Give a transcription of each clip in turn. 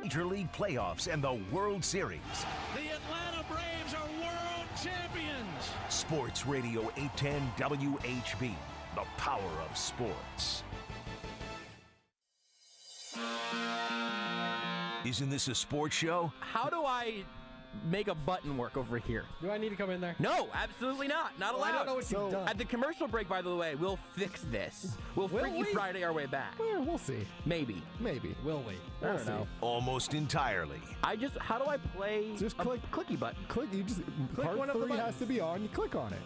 Major League playoffs and the World Series. The Atlanta Braves are world champions. Sports Radio 810 WHB, the power of sports. Isn't this a sports show? How do I make a button work over here? Do I need to come in there? No, absolutely not. Not allowed. I don't know what you've done. At the commercial break, by the way, we'll fix this. We'll Freaky Friday our way back. Well, we'll see. Maybe. Will we? I don't know. Almost entirely. How do I play Just a click. clicky button? Click. You just Click part one of the 3 has buttons. to be on. You click on it.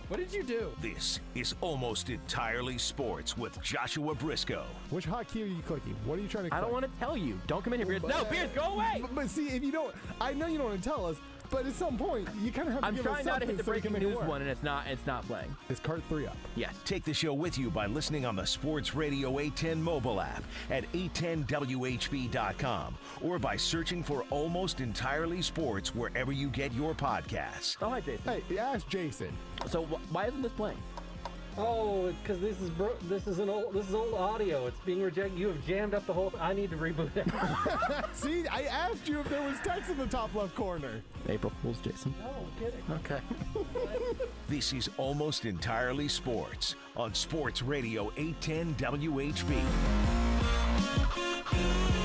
What did you do? This is Almost Entirely Sports with Joshua Brisco. Which hotkey are you clicking? What are you trying to click? I don't want to tell you. Don't come in here, Beers. No, Beers, go away! But see, if you don't, I know you don't want to tell us, but at some point, you kind of have to I'm give trying us not to hit something the so we can breaking make it news work. one, and it's not playing. Is cart 3 up? Yes. Take the show with you by listening on the Sports Radio 810 mobile app at 810WHB.com or by searching for Almost Entirely Sports wherever you get your podcasts. Oh, hi, Jason. Hey, ask Jason. So why isn't this playing? Oh, it's because this is old audio. It's being rejected. You have jammed up the whole. I need to reboot it. See, I asked you if there was text in the top left corner. April Fool's, Jason. No, I'm kidding. Okay. This is Almost Entirely Sports on Sports Radio 810 WHB.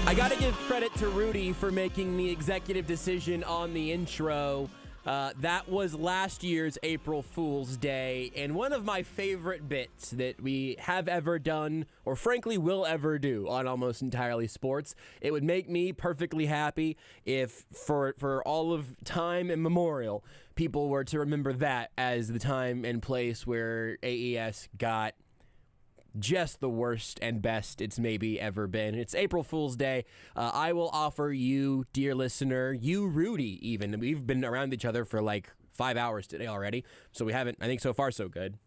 I got to give credit to Rudy for making the executive decision on the intro. That was last year's April Fool's Day, and one of my favorite bits that we have ever done, or frankly will ever do, on Almost Entirely Sports. It would make me perfectly happy if, for all of time immemorial, people were to remember that as the time and place where AES got just the worst and best it's maybe ever been. It's April Fool's Day. I will offer you, dear listener, you, Rudy, even. We've been around each other for like 5 hours today already, so we haven't, I think so far so good.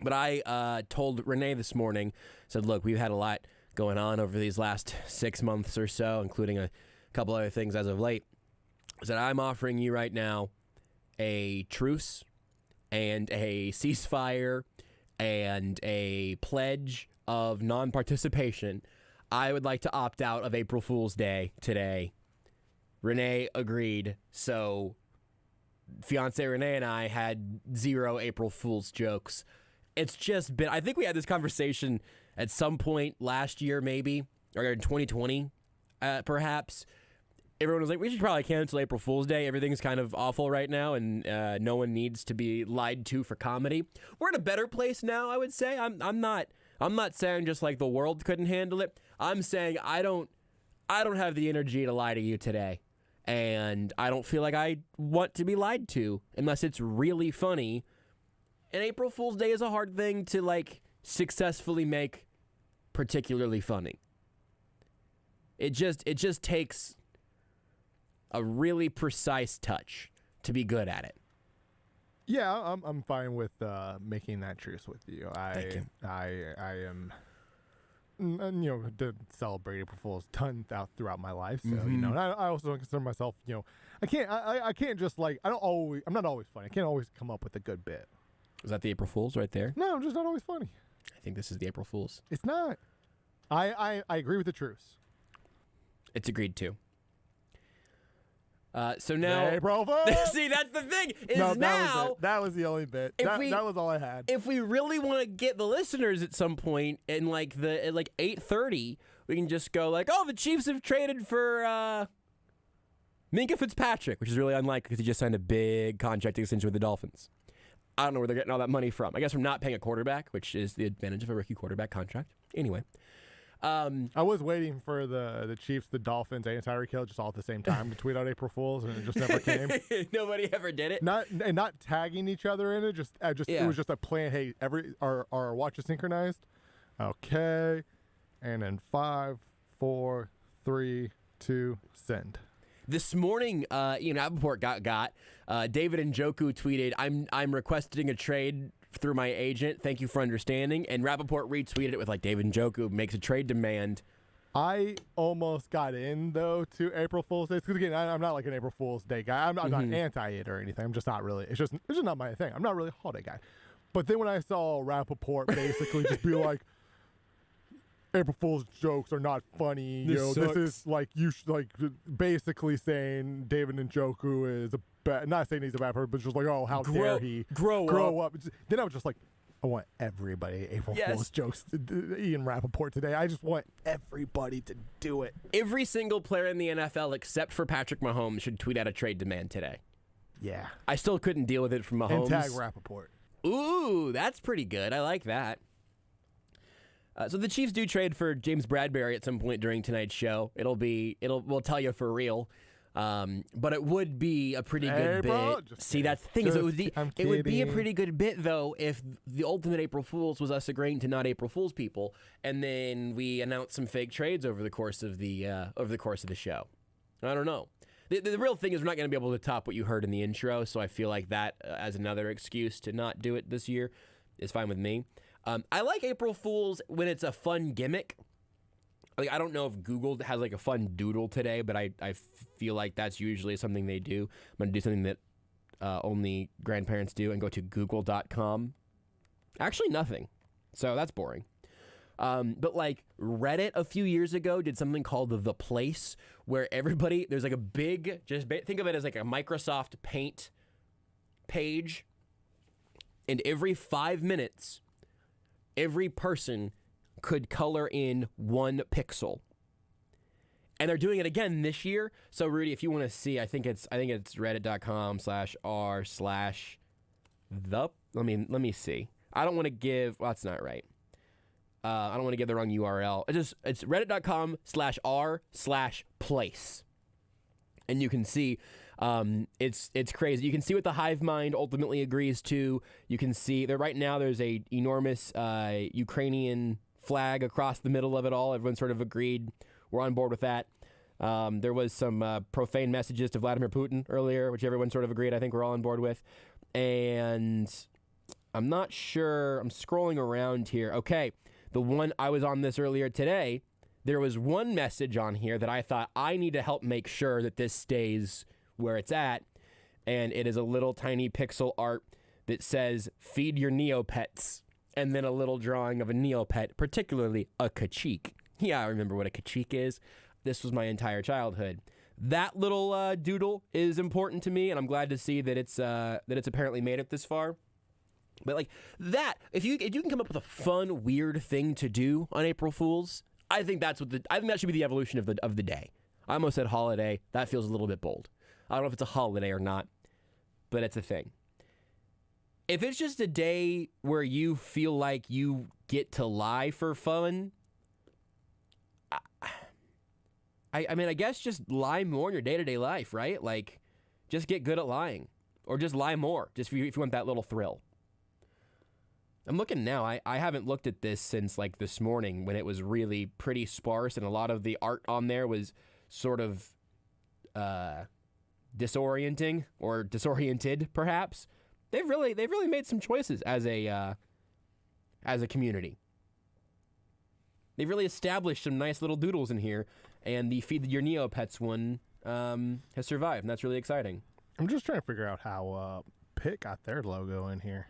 But I told Renee this morning, said, look, we've had a lot going on over these last 6 months or so, including a couple other things as of late. I said, I'm offering you right now a truce and a ceasefire and a pledge of non-participation. I would like to opt out of April Fool's Day today. Renee agreed, so fiance Renee and I had 0 April Fool's jokes. It's just been, I think we had this conversation at some point last year maybe, or in 2020 perhaps. Everyone was like, we should probably cancel April Fool's Day. Everything's kind of awful right now, and no one needs to be lied to for comedy. We're in a better place now, I would say. I'm not saying just like the world couldn't handle it. I'm saying I don't have the energy to lie to you today, and I don't feel like I want to be lied to unless it's really funny. And April Fool's Day is a hard thing to like successfully make particularly funny. It just takes a really precise touch to be good at it. Yeah, I'm fine with making that truce with you. Thank you. I am, to celebrate April Fool's ton throughout my life. So and I also don't consider myself. I can't just like I'm not always funny. I can't always come up with a good bit. Is that the April Fool's right there? No, I'm just not always funny. I think this is the April Fool's. It's not. I agree with the truce. It's agreed to. So now, April Fool's. see, that's the thing. That was the only bit. That was all I had. If we really want to get the listeners at some point, at 8:30, we can just go like, "Oh, the Chiefs have traded for Minka Fitzpatrick," which is really unlikely because he just signed a big contract extension with the Dolphins. I don't know where they're getting all that money from. I guess from not paying a quarterback, which is the advantage of a rookie quarterback contract. Anyway. I was waiting for the Chiefs, the Dolphins, and Tyreek Hill just all at the same time to tweet out April Fools, and it just never came. Nobody ever did it. Not tagging each other in it. It was just a plan. Hey, our watches synchronized. Okay, and then 5, 4, 3, 2, send. This morning, Rappaport got David Njoku tweeted, "I'm requesting a trade through my agent. Thank you for understanding." And Rappaport retweeted it with David Njoku makes a trade demand. I almost got in though to April Fool's Day because again, I'm not like an April Fool's Day guy. I'm not anti it or anything. I'm just not really. It's just not my thing. I'm not really a holiday guy. But then when I saw Rappaport basically just be like, April Fool's jokes are not funny. This This is like basically saying David Njoku is not saying he's a bad person, but just like, oh, how dare he grow up. Then I was just like, I want everybody April Fool's jokes. Ian Rappaport today. I just want everybody to do it. Every single player in the NFL except for Patrick Mahomes should tweet out a trade demand today. Yeah. I still couldn't deal with it from Mahomes. And tag Rappaport. Ooh, that's pretty good. I like that. So the Chiefs do trade for James Bradberry at some point during tonight's show. We'll tell you for real. But it would be a pretty good bit. See, that's the thing. It would be a pretty good bit though if the ultimate April Fools was us agreeing to not April Fools people, and then we announced some fake trades over the course of the show. I don't know. The real thing is we're not going to be able to top what you heard in the intro, so I feel like that as another excuse to not do it this year is fine with me. I like April Fools when it's a fun gimmick. Like, I don't know if Google has like a fun doodle today, but I feel like that's usually something they do. I'm going to do something that only grandparents do and go to google.com. Actually, nothing. So that's boring. But like Reddit a few years ago did something called The Place, where there's like a big, think of it as like a Microsoft Paint page. And every 5 minutes, every person could color in 1 pixel. And they're doing it again this year. So Rudy, if you want to see, I think it's reddit.com/r/the. Let me see. I don't want to give. Well, that's not right. I don't want to give the wrong URL. It's reddit.com/r/place. And you can see it's crazy. You can see what the hive mind ultimately agrees to. You can see that right now there's a enormous Ukrainian flag across the middle of it all. Everyone sort of agreed. We're on board with that. There was some profane messages to Vladimir Putin earlier, which everyone sort of agreed. I think we're all on board with. And I'm not sure. I'm scrolling around here. Okay. The one I was on this earlier today, there was one message on here that I thought I need to help make sure that this stays where it's at. And it is a little tiny pixel art that says, feed your Neopets. And then a little drawing of a Neopet, particularly a Kachik. Yeah, I remember what a Kachik is. This was my entire childhood. That little doodle is important to me, and I'm glad to see that it's apparently made it this far. But like that, if you can come up with a fun, weird thing to do on April Fools, I think that should be the evolution of the day. I almost said holiday. That feels a little bit bold. I don't know if it's a holiday or not, but it's a thing. If it's just a day where you feel like you get to lie for fun, I mean, I guess just lie more in your day-to-day life, right? Like, just get good at lying, or just lie more, just if you want that little thrill. I'm looking now. I haven't looked at this since like this morning when it was really pretty sparse and a lot of the art on there was sort of disorienting or disoriented, perhaps. They've really made some choices as a community. They've really established some nice little doodles in here, and the Feed Your Neopets one has survived, and that's really exciting. I'm just trying to figure out how Pitt got their logo in here.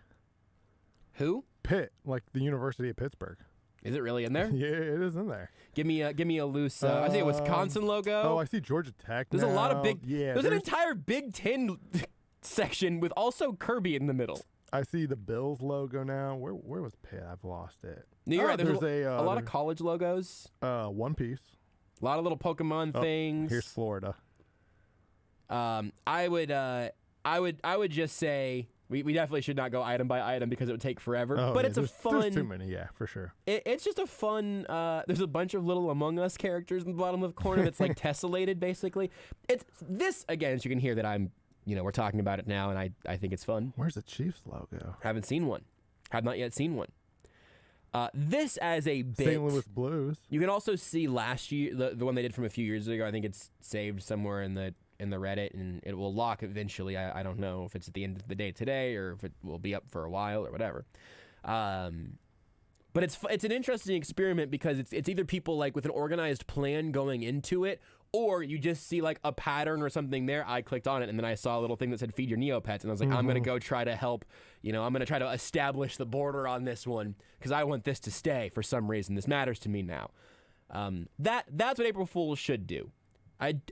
Who? Pitt, like the University of Pittsburgh. Is it really in there? Yeah, it is in there. Give me a loose. I see a Wisconsin logo. Oh, I see Georgia Tech. There's a lot of big. Yeah, there's an entire Big Ten section with also Kirby in the middle. I see the Bills logo now. Where was Pitt? I've lost it. No, you're right. There's a lot of college logos. One Piece. A lot of little Pokemon things. Here's Florida. I would just say we definitely should not go item by item because it would take forever. Oh, but yeah, it's a fun. There's too many, yeah, for sure. It's just a fun. There's a bunch of little Among Us characters in the bottom of the corner that's like tessellated, basically. It's this again, as you can hear that I'm. We're talking about it now, and I think it's fun. Where's the Chiefs logo? Haven't seen one. Have not yet seen one. This as a bit. St. Louis Blues. You can also see last year, the one they did from a few years ago. I think it's saved somewhere in the Reddit, and it will lock eventually. I don't know if it's at the end of the day today or if it will be up for a while or whatever. But it's an interesting experiment because it's either people like with an organized plan going into it, Or you just see like a pattern or something there. I clicked on it, and then I saw a little thing that said feed your Neopets, and I was like, I'm going to go try to help. I'm going to try to establish the border on this one because I want this to stay for some reason. This matters to me now. That's what April Fools should do.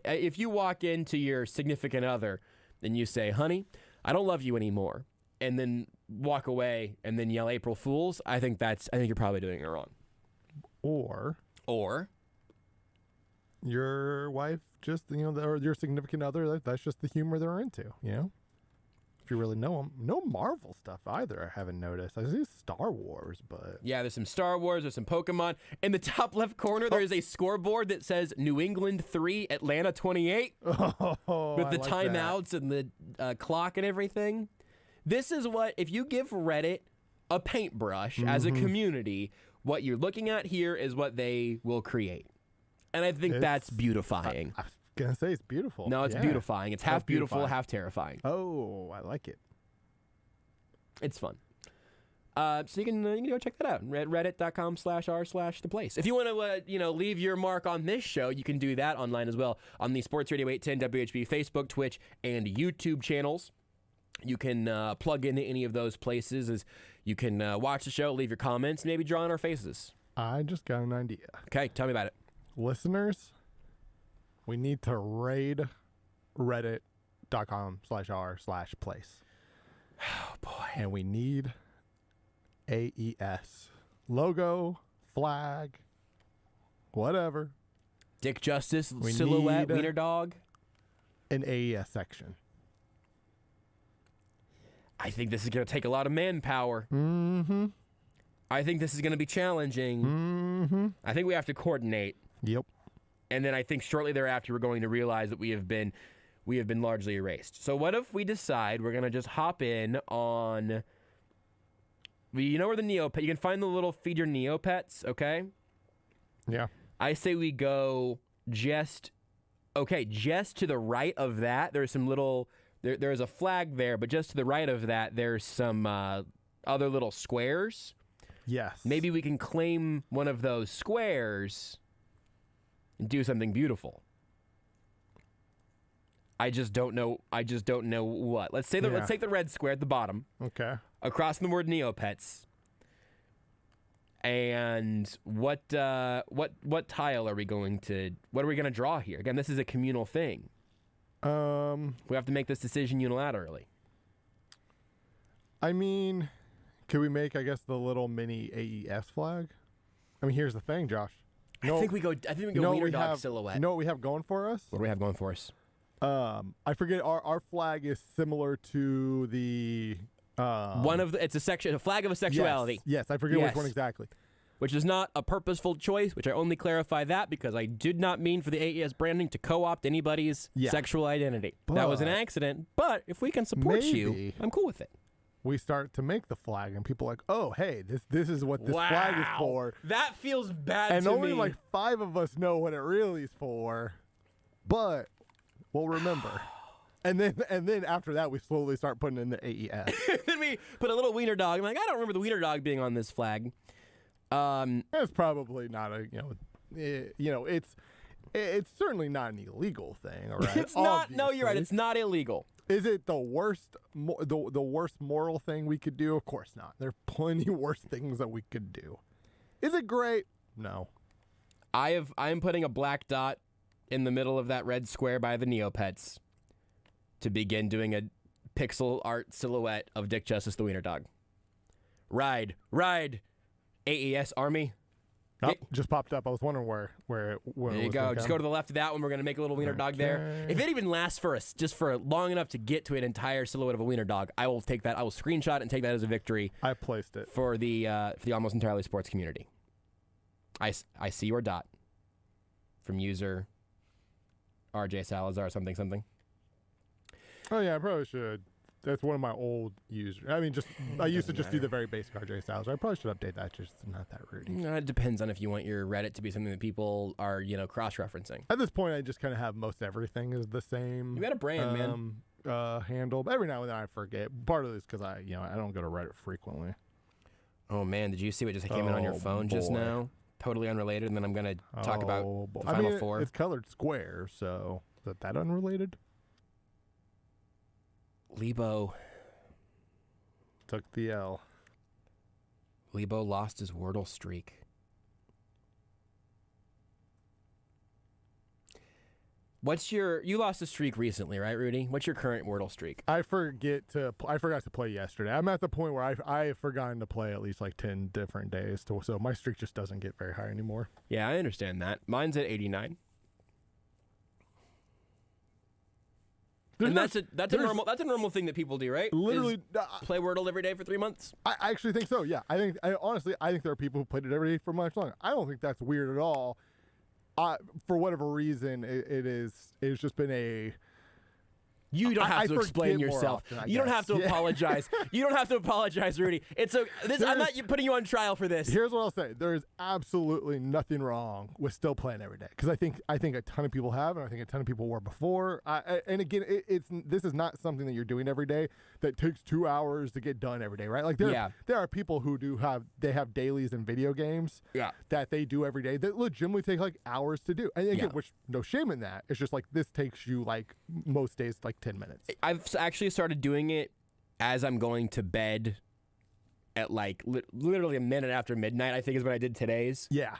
If you walk into your significant other and you say, honey, I don't love you anymore, and then walk away and then yell April Fools, I think you're probably doing it wrong. Or your wife just, or your significant other, that's just the humor they're into, If you really know them. No Marvel stuff either, I haven't noticed. I see Star Wars, but... Yeah, there's some Star Wars, there's some Pokemon. In the top left corner, there is a scoreboard that says New England 3, Atlanta 28. With the timeouts and the clock and everything. This is what, if you give Reddit a paintbrush as a community, what you're looking at here is what they will create. And I think that's beautifying. I was going to say it's beautiful. No, it's beautifying. It's half beautiful, half terrifying. Oh, I like it. It's fun. So you can go check that out. Reddit.com/r/theplace. If you want to, leave your mark on this show, you can do that online as well on the Sports Radio 810 WHB Facebook, Twitch, and YouTube channels. You can plug into any of those places as you can watch the show, leave your comments, maybe draw on our faces. I just got an idea. Okay, tell me about it. Listeners, we need to raid reddit.com/r/place. Oh, boy. And we need AES. Logo, flag, whatever. Dick Justice, We silhouette, need wiener dog. An AES section. I think this is going to take a lot of manpower. Mm-hmm. I think this is going to be challenging. Mm-hmm. I think we have to coordinate. Yep. And then I think shortly thereafter we're going to realize that we have been largely erased. So what if we decide we're going to just hop in on... You know where the Neopet... You can find the little feed your Neopets, okay? Yeah. I say we go just to the right of that. There's some little... There's a flag there, but just to the right of that, there's some other little squares. Yes. Maybe we can claim one of those squares and do something beautiful. I just don't know what. Let's take the red square at the bottom. Okay. Across from the word Neopets. And what tile are we going to draw here? Again, this is a communal thing. We have to make this decision unilaterally. I mean, could we make, I guess, the little mini AES flag? I mean, here's the thing, Josh. I think we go wiener dog silhouette. You know what we have going for us? What do we have going for us? I forget. Our flag is similar to the it's a flag of a sexuality. Yes, I forget which one exactly. Which is not a purposeful choice, which I only clarify that because I did not mean for the AES branding to co-opt anybody's sexual identity. That was an accident, but if we can support you, I'm cool with it. We start to make the flag, and people are like, oh, hey, this is what this flag is for. That feels bad to me. And only like 5 of us know what it really is for, but we'll remember. And then after that, we slowly start putting in the AES. Then we put a little wiener dog. I'm like, I don't remember the wiener dog being on this flag. It's probably not it's certainly not an illegal thing, all right? It's not. No, you're right. It's not illegal. Is it the worst the worst moral thing we could do? Of course not. There are plenty worse things that we could do. Is it great? No. I'm putting a black dot in the middle of that red square by the Neopets to begin doing a pixel art silhouette of Dick Justice the wiener dog. Ride, AES Army. Oh, just popped up. I was wondering where there you go. Just go to the left of that one. We're going to make a little wiener dog there. If it even lasts just for long enough to get to an entire silhouette of a wiener dog, I will take that. I will screenshot and take that as a victory. I placed it for the almost entirely sports community. I see your dot from user RJ Salazar something. Oh yeah, I probably should. That's one of my old users. I mean, I used to just do the very basic RJ Salazar. I probably should update that. Just not that rude. It depends on if you want your Reddit to be something that people are, cross-referencing. At this point, I just kind of have most everything is the same. You got a brand, man. Handle. But every now and then I forget. Part of it is because I don't go to Reddit frequently. Oh man, did you see what just came in on your phone just now? totally unrelated, and then I'm going to talk about the I Final mean, Four. It's colored square, so is that unrelated? Lebo Took the L. lost his Wordle streak. You lost a streak recently, right, Rudy? What's your current Wordle streak? I forgot to play yesterday. I'm at the point where I have forgotten to play at least like 10 different days, so my streak just doesn't get very high anymore. Yeah, I understand that. Mine's at 89. And that's a normal thing that people do, right? Literally, Play Wordle every day for 3 months. I actually think so. Yeah, honestly I think there are people who played it every day for much longer. I don't think that's weird at all. For whatever reason, it's just been a. You don't have to explain more yourself. often, You don't have to apologize. You don't have to apologize, Rudy. I'm not putting you on trial for this. Here's what I'll say: there is absolutely nothing wrong with still playing every day, because I think a ton of people have, and I think a ton of people were before. And again, this is not something that you're doing every day that takes 2 hours to get done every day, right? Like there are people who have dailies in video games that they do every day that legitimately take like hours to do. And again, which no shame in that. It's just like this takes you like most days like 10 minutes. I've actually started doing it as I'm going to bed at like literally a minute after midnight, I think is what I did today's. Yeah.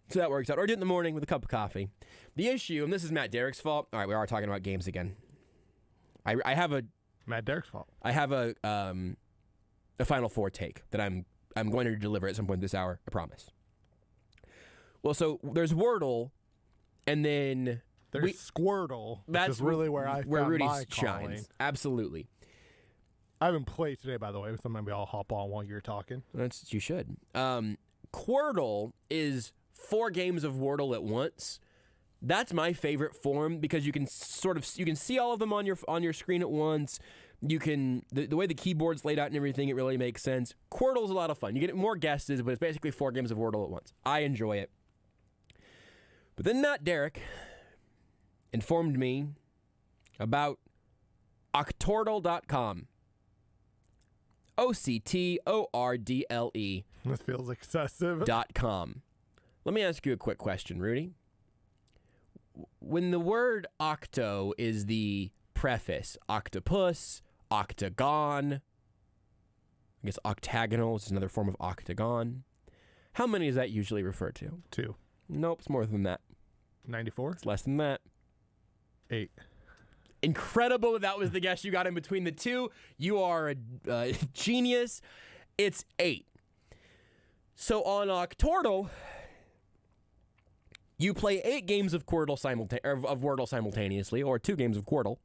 So that works out. Or do it in the morning with a cup of coffee. The issue, and this is Matt Derrick's fault. All right, we are talking about games again. I have a Matt Derrick's fault. I have a Final Four take that I'm going to deliver at some point this hour. I promise. Well, so there's Wordle, and then there's Squirtle. That's really where Rudy my shines. calling. Absolutely. I haven't played today, by the way, so maybe I'll hop on while you're talking. You should. Quirtle is 4 games of Wordle at once. That's my favorite form because you can see all of them on your screen at once. You can the way the keyboard's laid out and everything, it really makes sense. Quirtle's a lot of fun. You get more guesses, but it's basically 4 games of Wordle at once. I enjoy it. But then Matt Derrick informed me about octordle.com. OCTORDLE. This feels excessive. .com. Let me ask you a quick question, Rudy. When the word octo is the preface, octopus, octagon, I guess octagonal is another form of octagon. How many is that usually referred to? 2. Nope, it's more than that. 94? It's less than that. 8. Incredible that was the guess you got in between the two. You are a genius. It's 8. So on Octordle, you play 8 games of Wordle simultaneously, or 2 games of Quirtle,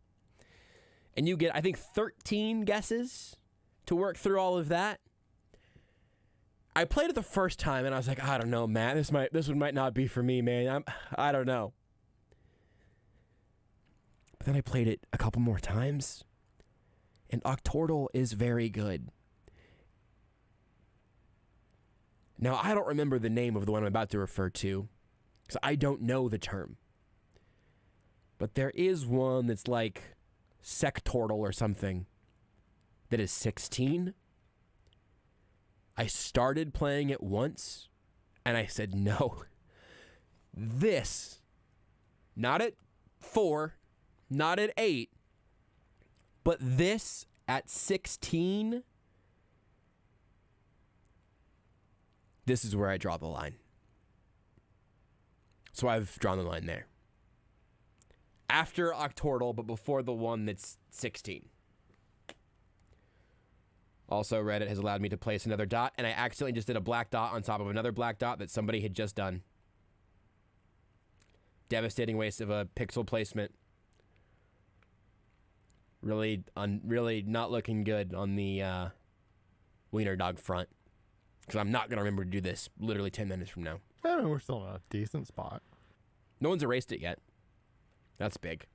and you get, I think, 13 guesses to work through all of that. I played it the first time, and I was like, I don't know, Matt. This one might not be for me, man. I don't know. But then I played it a couple more times, and Octordle is very good. Now, I don't remember the name of the one I'm about to refer to, because I don't know the term. But there is one that's like Sectortle or something that is 16. I started playing it once, and I said, no. This, not at 4, not at 8, but this at 16, this is where I draw the line. So I've drawn the line there. After Octordle, but before the one that's 16. Also, Reddit has allowed me to place another dot, and I accidentally just did a black dot on top of another black dot that somebody had just done. Devastating waste of a pixel placement. Really not looking good on the wiener dog front. Because I'm not going to remember to do this literally 10 minutes from now. I mean, we're still in a decent spot. No one's erased it yet. That's big.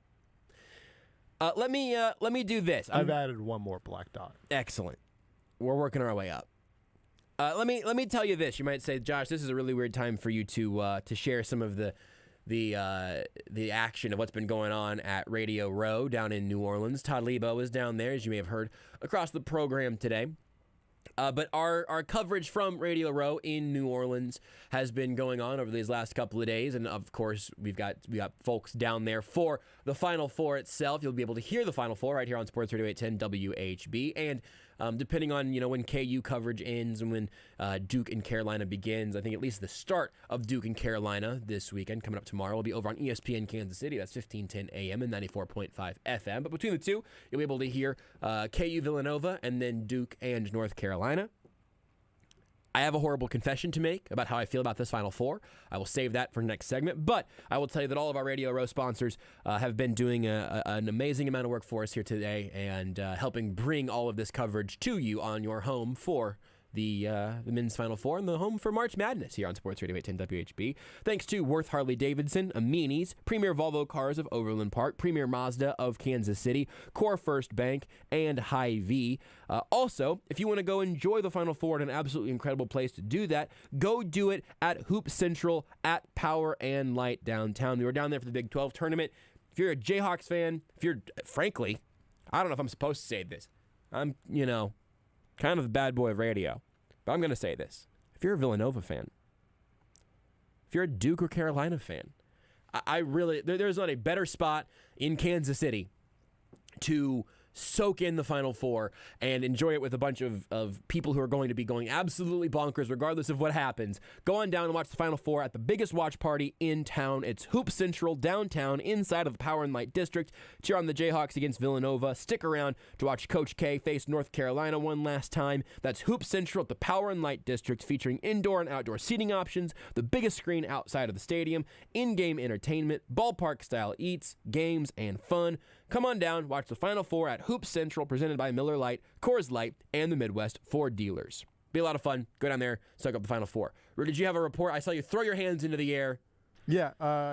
Let me do this. I've added one more black dot. Excellent. We're working our way up. Let me tell you this. You might say, Josh, this is a really weird time for you to share some of the action of what's been going on at Radio Row down in New Orleans. Todd Lebo is down there, as you may have heard, across the program today. But our coverage from Radio Row in New Orleans has been going on over these last couple of days, and of course we got folks down there for the Final Four itself. You'll be able to hear the Final Four right here on Sports Radio 810 WHB, and depending on when KU coverage ends and when Duke and Carolina begins, I think at least the start of Duke and Carolina this weekend coming up tomorrow will be over on ESPN Kansas City. That's 1510 AM and 94.5 FM. But between the two, you'll be able to hear KU Villanova and then Duke and North Carolina. I have a horrible confession to make about how I feel about this Final Four. I will save that for next segment, but I will tell you that all of our Radio Row sponsors have been doing an amazing amount of work for us here today and helping bring all of this coverage to you on your home for the men's Final Four and the home for March Madness here on Sports Radio 810 WHB. Thanks to Worth Harley-Davidson, Amini's, Premier Volvo Cars of Overland Park, Premier Mazda of Kansas City, Core First Bank, and Hy-Vee. Also, if you want to go enjoy the Final Four at an absolutely incredible place to do that, go do it at Hoop Central at Power and Light downtown. We were down there for the Big 12 tournament. If you're a Jayhawks fan, frankly, I don't know if I'm supposed to say this. I'm, kind of the bad boy of radio. But I'm going to say this. If you're a Villanova fan, if you're a Duke or Carolina fan, I really, there's not a better spot in Kansas City to soak in the Final Four and enjoy it with a bunch of people who are going to be going absolutely bonkers regardless of what happens. Go on down and watch the Final Four at the biggest watch party in town. It's Hoop Central downtown inside of the Power and Light District. Cheer on the Jayhawks against Villanova. Stick around to watch Coach K face North Carolina one last time. That's Hoop Central at the Power and Light District, featuring indoor and outdoor seating options, the biggest screen outside of the stadium, in-game entertainment, ballpark-style eats, games, and fun. Come on down, watch the Final Four at Hoop Central, presented by Miller Lite, Coors Light, and the Midwest Ford dealers. Be a lot of fun. Go down there, soak up the Final Four. Rudy, did you have a report? I saw you throw your hands into the air. Yeah.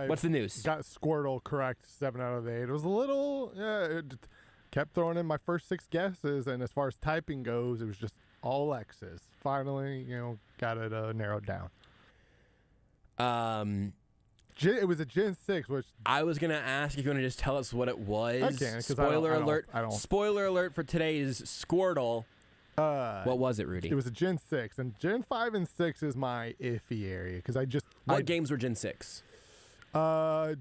What's the news? Got Squirtle correct, 7 out of 8. It was a little, it kept throwing in my first 6 guesses, and as far as typing goes, it was just all X's. Finally, got it narrowed down. It was a Gen 6, which I was going to ask if you want to just tell us what it was. I can, Spoiler alert. Spoiler alert for today's Squirtle. What was it, Rudy? It was a Gen 6, and Gen 5 and 6 is my iffy area because What games were Gen 6?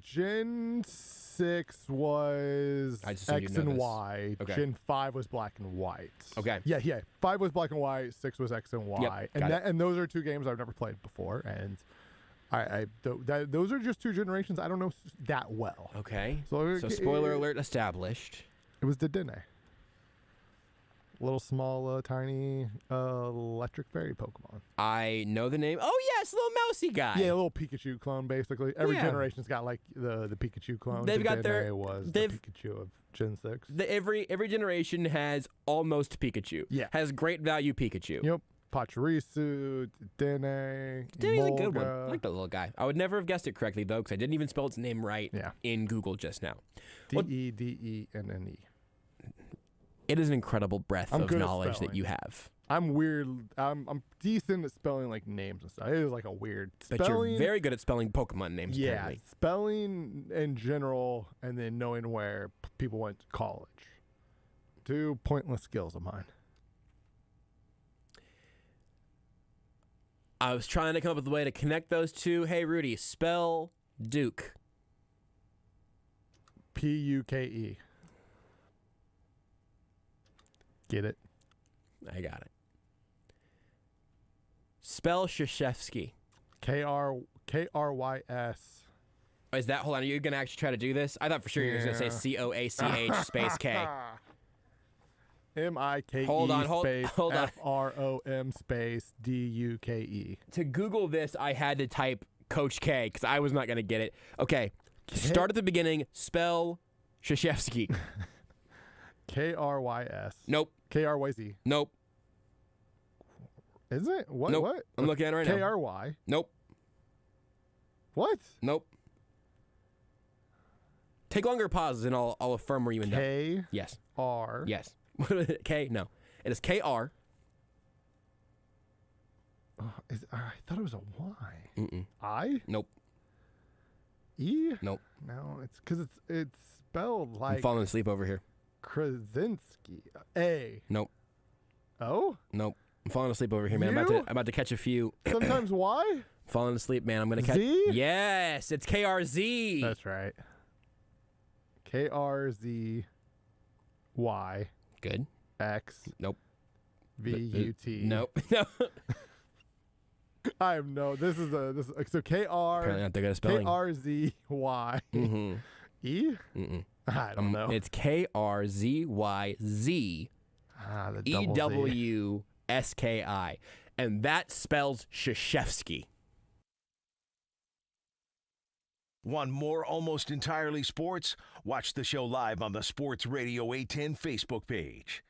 Gen 6 was X and Y. Okay. Gen 5 was black and white. Okay. Yeah. 5 was black and white. 6 was X and Y. Yep, and those are 2 games I've never played before, and those are just 2 generations I don't know that well. Okay. So spoiler alert established. It was Dedenne. Little small, tiny electric fairy Pokemon. I know the name. Oh, yes, little mousy guy. Yeah, a little Pikachu clone, basically. Every generation's got, like, the Pikachu clone. They've got the Pikachu of Gen 6. Every generation has almost Pikachu. Yeah. Has great value Pikachu. Yep. Pachirisu, Dene, Denne's a good one. I like that little guy. I would never have guessed it correctly, though, because I didn't even spell its name right in Google just now. Dedenne. It is an incredible breadth of knowledge that you have. I'm weird. I'm decent at spelling like names and stuff. It is like a weird spelling. But you're very good at spelling Pokemon names, apparently. Spelling in general and then knowing where people went to college. 2 pointless skills of mine. I was trying to come up with a way to connect those two. Hey, Rudy, spell Duke. Puke. Get it? I got it. Spell Krzyzewski. Krys. Is that, hold on, are you going to actually try to do this? I thought for sure you were going to say COACH space K. MIKE hold on. FROM space DUKE. To Google this, I had to type Coach K because I was not going to get it. Okay, start at the beginning. Spell Krzyzewski. KRYS. Nope. KRYZ. Nope. Is it? What? Nope. What? I'm looking at it right now. KRY. Nope. What? Nope. Take longer pauses and I'll affirm where you end up. Yes. Yes. K? No. It is KR. I thought it was a Y. Mm-mm. I? Nope. E? Nope. No, it's because it's spelled like I'm falling asleep over here. Krasinski. A. Nope. O? Nope. I'm falling asleep over here, man. I'm about to catch a few. Sometimes Y? Falling asleep, man. I'm going to catch. Z? Yes, it's KRZ. That's right. KRZY. Good. X. Nope. VUT. Nope. No. I have no. This is so KR. Apparently not that good at spelling. KRZY. Mm-hmm. E? Mm-mm. I don't know. It's KRZYZ The double Z. EWSKI. And that spells Krzyzewski. Want more Almost Entirely Sports? Watch the show live on the Sports Radio 810 Facebook page.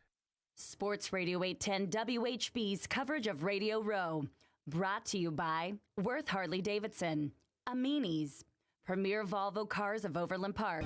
Sports Radio 810 WHB's coverage of Radio Row. Brought to you by Worth Harley Davidson, Amini's, Premier Volvo Cars of Overland Park.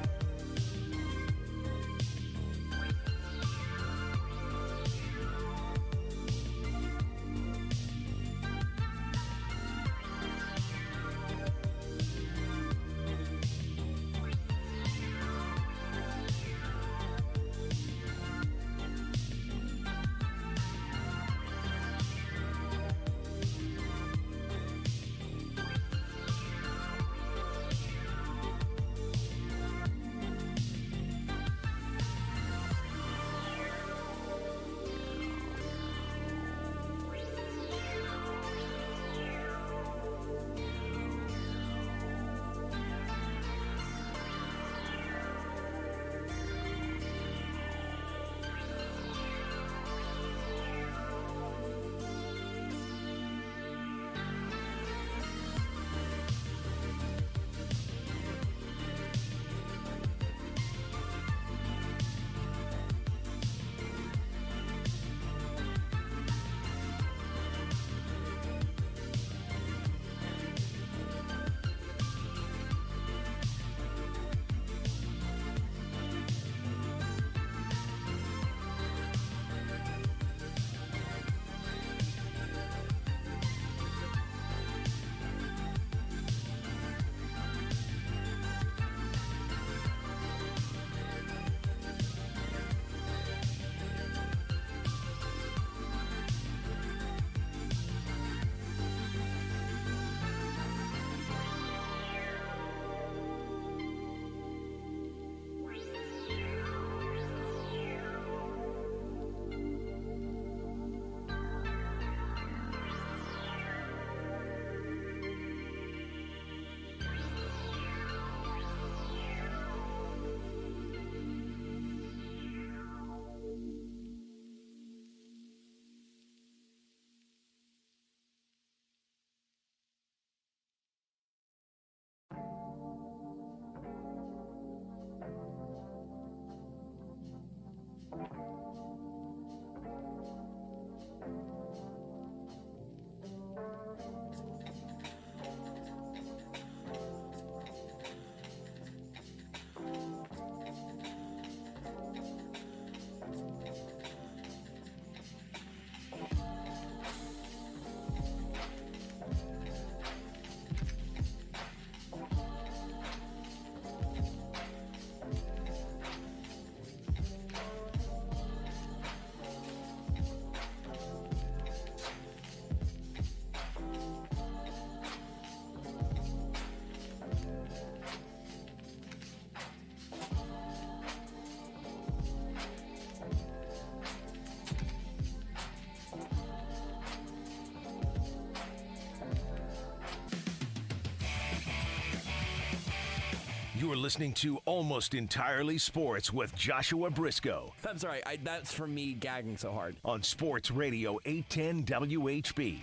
You're listening to Almost Entirely Sports with Joshua Brisco I'm sorry. That's from me gagging so hard. on Sports Radio 810 WHB.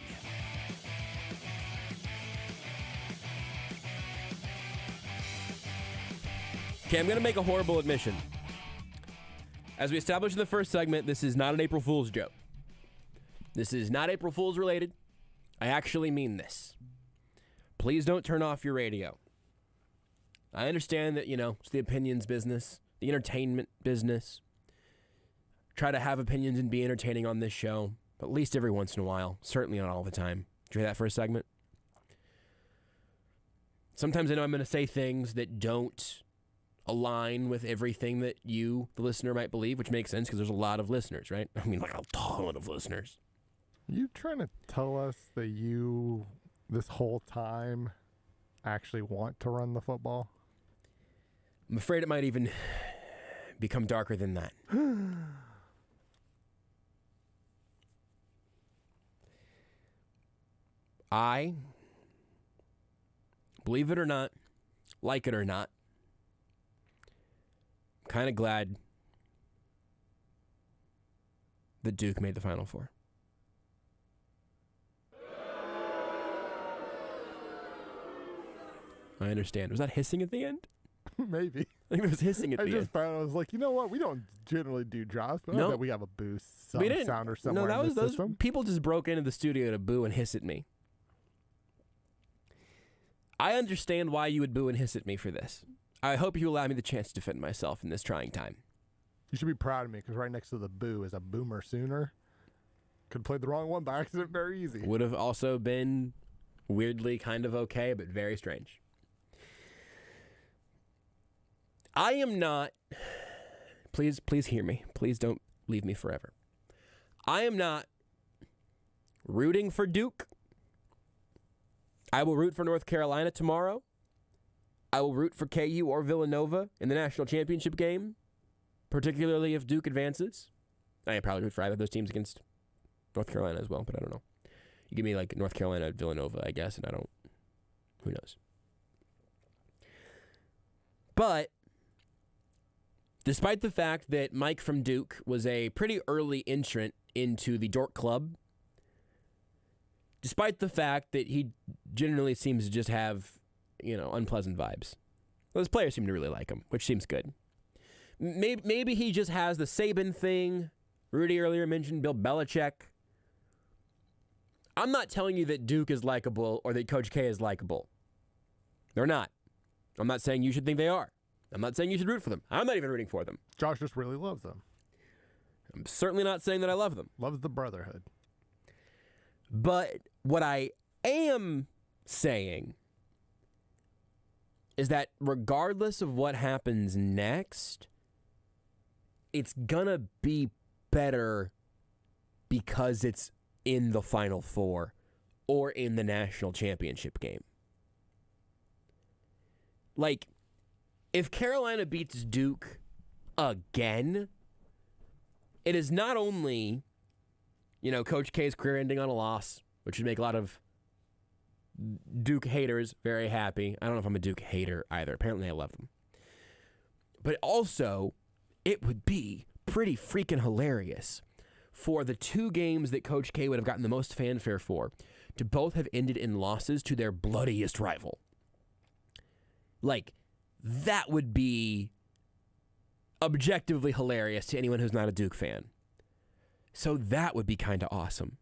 Okay, I'm going to make a horrible admission. As we established in the first segment, this is not an April Fool's joke. This is not April Fool's related. I actually mean this. Please don't turn off your radio. I understand that, it's the opinions business, the entertainment business. Try to have opinions and be entertaining on this show, at least every once in a while. Certainly not all the time. Did you hear that for a segment? Sometimes I know I'm going to say things that don't align with everything that you, the listener, might believe, which makes sense because there's a lot of listeners, right? I mean, like a ton of listeners. You trying to tell us that you, this whole time, actually want to run the football? I'm afraid it might even become darker than that. I, believe it or not, like it or not, I'm kind of glad that Duke made the Final Four. I understand. Was that hissing at the end? Maybe. I think it was hissing at the end. I was like, you know what? We don't generally do drops, but I No. bet we have a boost We didn't. sound or somewhere No, in the those system. people just broke into the studio to boo and hiss at me. I understand why you would boo and hiss at me for this. I hope you allow me the chance to defend myself in this trying time. You should be proud of me because right next to the boo is a Boomer Sooner. Could have played the wrong one by accident very easy. Would have also been weirdly kind of okay, but very strange. I am not, please hear me. Please don't leave me forever. I am not rooting for Duke. I will root for North Carolina tomorrow. I will root for KU or Villanova in the national championship game, particularly if Duke advances. I probably root for either of those teams against North Carolina as well, but I don't know. You give me like North Carolina, Villanova, I guess, and who knows. But despite the fact that Mike from Duke was a pretty early entrant into the Dork Club, despite the fact that he generally seems to just have, unpleasant vibes. Those players seem to really like him, which seems good. Maybe he just has the Saban thing. Rudy earlier mentioned Bill Belichick. I'm not telling you that Duke is likable or that Coach K is likable. They're not. I'm not saying you should think they are. I'm not saying you should root for them. I'm not even rooting for them. Josh just really loves them. I'm certainly not saying that I love them. Loves the brotherhood. But what I am saying is that regardless of what happens next, it's gonna be better because it's in the Final Four or in the national championship game. Like, if Carolina beats Duke again, it is not only, Coach K's career ending on a loss, which would make a lot of Duke haters very happy. I don't know if I'm a Duke hater either. Apparently I love them. But also, it would be pretty freaking hilarious for the two games that Coach K would have gotten the most fanfare for to both have ended in losses to their bloodiest rival. Like, that would be objectively hilarious to anyone who's not a Duke fan. So that would be kind of awesome.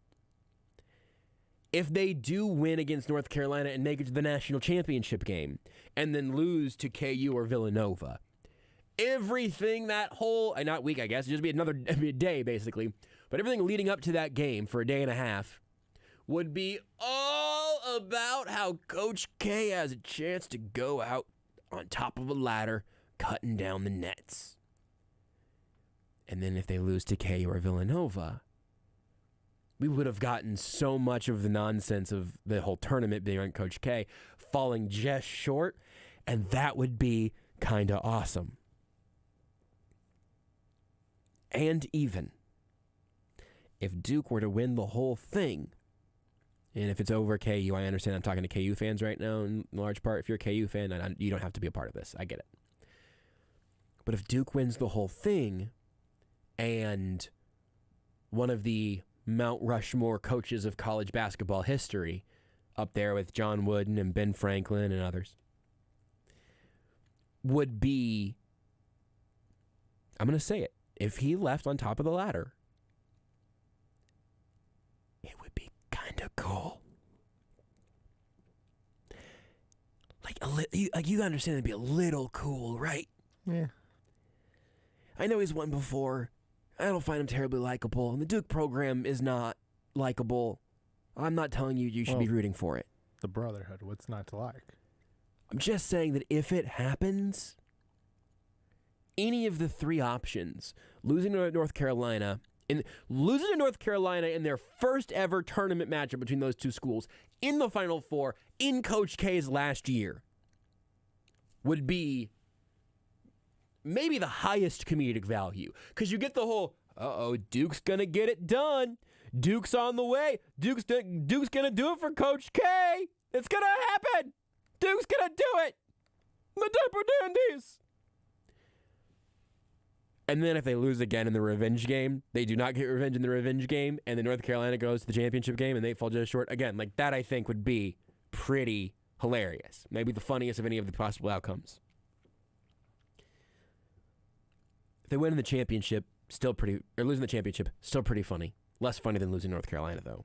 If they do win against North Carolina and make it to the national championship game and then lose to KU or Villanova, everything that whole, not week, I guess, it'd just be another day basically, but everything leading up to that game for a day and a half would be all about how Coach K has a chance to go out on top of a ladder cutting down the nets. And then if they lose to KU or Villanova, we would have gotten so much of the nonsense of the whole tournament being on Coach K falling just short, and that would be kind of awesome. And even if Duke were to win the whole thing, and if it's over KU, I understand I'm talking to KU fans right now in large part. If you're a KU fan, you don't have to be a part of this. I get it. But if Duke wins the whole thing, and one of the Mount Rushmore coaches of college basketball history, up there with John Wooden and Ben Franklin and others, would be, I'm going to say it, if he left on top of the ladder, it would be kind of cool. Like you understand it'd be a little cool, right? Yeah. I know he's won before. I don't find him terribly likable, and the Duke program is not likable. I'm not telling you should be rooting for it. The brotherhood, what's not to like? I'm just saying that if it happens, any of the three options, losing to North Carolina And losing to North Carolina in their first ever tournament matchup between those two schools in the Final Four in Coach K's last year would be maybe the highest comedic value. Because you get the whole, Duke's going to get it done. Duke's on the way. Duke's going to do it for Coach K. It's going to happen. Duke's going to do it. The Dapper Dandies. And then if they lose again in the revenge game, they do not get revenge in the revenge game, and then North Carolina goes to the championship game and they fall just short. Again, like that I think would be pretty hilarious. Maybe the funniest of any of the possible outcomes. If they win in the championship, losing the championship, still pretty funny. Less funny than losing North Carolina, though.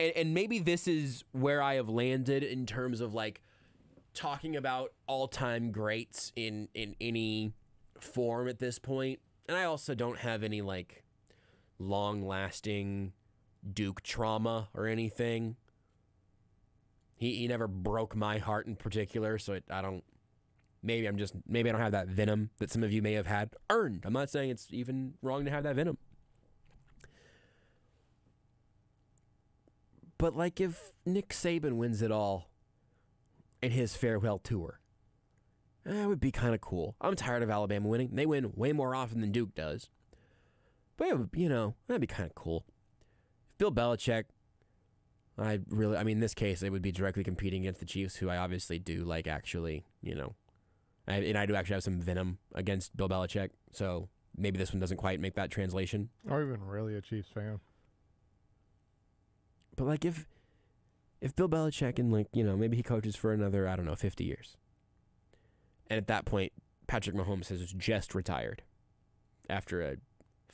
And maybe this is where I have landed in terms of like talking about all-time greats in any form at this point. And I also don't have any like long-lasting Duke trauma or anything. He never broke my heart in particular, so maybe I don't have that venom that some of you may have had earned. I'm not saying it's even wrong to have that venom. But like if Nick Saban wins it all in his farewell tour, that would be kind of cool. I'm tired of Alabama winning. They win way more often than Duke does. But it would, that'd be kind of cool. If Bill Belichick, in this case, it would be directly competing against the Chiefs, who I obviously do like actually, and I do actually have some venom against Bill Belichick, so maybe this one doesn't quite make that translation. Or even really a Chiefs fan. But like if Bill Belichick and maybe he coaches for another, 50 years. And at that point, Patrick Mahomes has just retired after a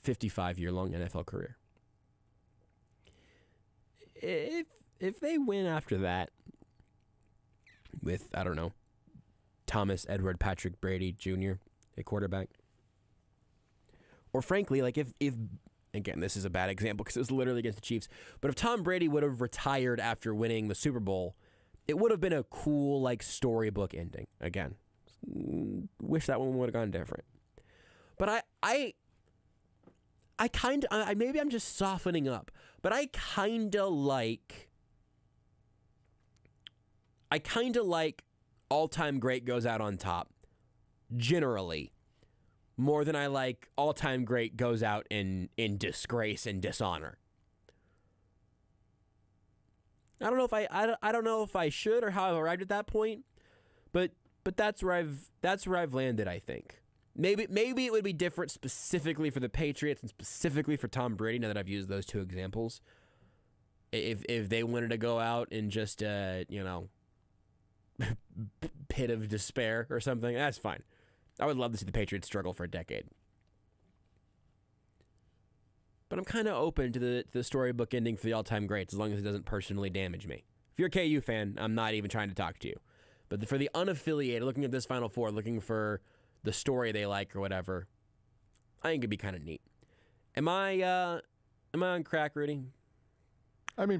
55-year-long NFL career. If they win after that with, Thomas Edward Patrick Brady Jr., a quarterback. Or frankly, like if again, this is a bad example because it was literally against the Chiefs, but if Tom Brady would have retired after winning the Super Bowl, it would have been a cool, like, storybook ending. Again, wish that one would have gone different. But maybe I'm just softening up, but I kind of like all-time great goes out on top, generally, more than I like all-time great goes out in disgrace and dishonor. I don't know if I should or how I've arrived at that point, but that's where I've landed, I think. Maybe it would be different specifically for the Patriots and specifically for Tom Brady, now that I've used those two examples. If they wanted to go out in just pit of despair or something, that's fine. I would love to see the Patriots struggle for a decade. But I'm kind of open to the storybook ending for the all-time greats as long as it doesn't personally damage me. If you're a KU fan, I'm not even trying to talk to you. But for the unaffiliated, looking at this Final Four, looking for the story they like or whatever, I think it'd be kind of neat. Am I on crack, Rudy?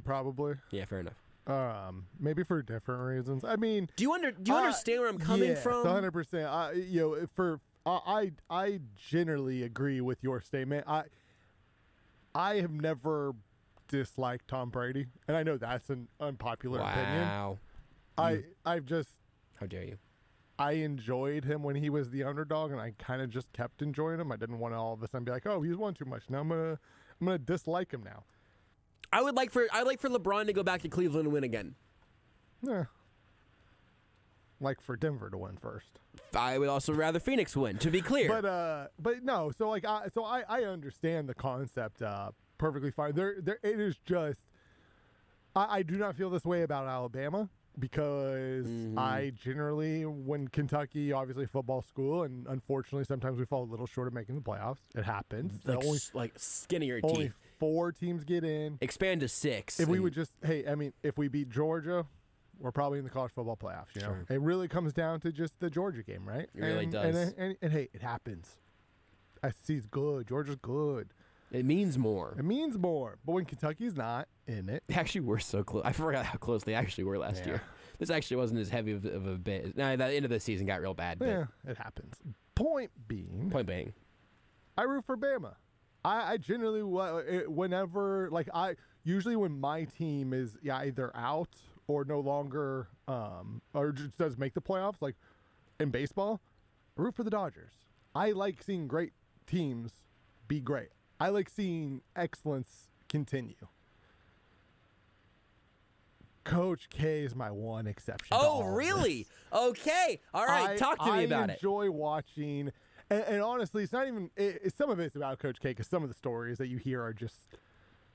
Probably. Yeah, fair enough. Maybe for different reasons. Do you understand where I'm coming from? 100%. I generally agree with your statement. I have never disliked Tom Brady, and I know that's an unpopular opinion. Wow. I've just, how dare you? I enjoyed him when he was the underdog, and I kind of just kept enjoying him. I didn't want to all of a sudden be like, oh, he's won too much. Now I'm gonna dislike him now. I'd like for LeBron to go back to Cleveland and win again. Yeah. Like for Denver to win first. I would also rather Phoenix win, to be clear. But no. So I understand the concept perfectly fine. There it is just. I do not feel this way about Alabama because I generally, when Kentucky, obviously football school, and unfortunately sometimes we fall a little short of making the playoffs. It happens. Like skin of your teeth. Only 4 teams get in. Expand to 6. If we would just, if we beat Georgia, we're probably in the college football playoffs. Sure. It really comes down to just the Georgia game, right? It really does. And hey, it happens. SC's good. Georgia's good. It means more. But when Kentucky's not in it. They actually were so close. I forgot how close they actually were last year. This actually wasn't as heavy of a bit. No, the end of the season got real bad. But yeah, it happens. Point being. I root for Bama. I generally, whenever, like, usually when my team is either out or no longer, or just doesn't make the playoffs, like in baseball, I root for the Dodgers. I like seeing great teams be great. I like seeing excellence continue. Coach K is my one exception. Oh, really? Okay. All right. Talk to me about it. I enjoy watching, and honestly, it's not even. Some of it's about Coach K because some of the stories that you hear are just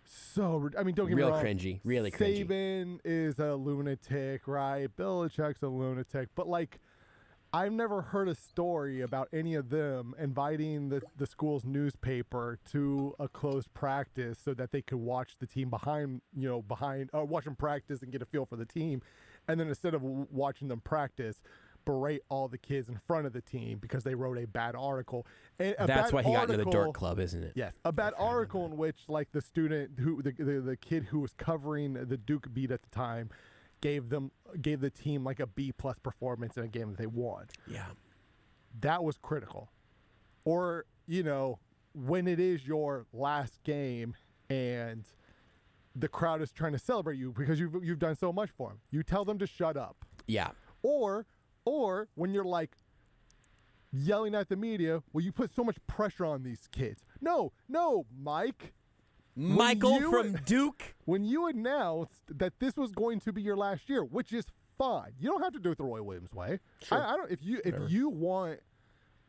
so. I mean, don't get me wrong. Really cringy. Saban is a lunatic, right? Belichick's a lunatic, but like, I've never heard a story about any of them inviting the school's newspaper to a closed practice so that they could watch the team watch them practice and get a feel for the team. And then instead of watching them practice, berate all the kids in front of the team because they wrote a bad article. And that's why he got into the dork club, isn't it? Yes. A bad article in which, like, the student the kid who was covering the Duke beat at the time gave the team like a B+ performance in a game that they won. Yeah. That was critical. Or, when it is your last game and the crowd is trying to celebrate you because you've done so much for them, you tell them to shut up. Yeah. Or when you're like yelling at the media, well, you put so much pressure on these kids. No, Mike. Michael from Duke. When you announced that this was going to be your last year, which is fine, you don't have to do it the Roy Williams way. Sure. I don't. If you want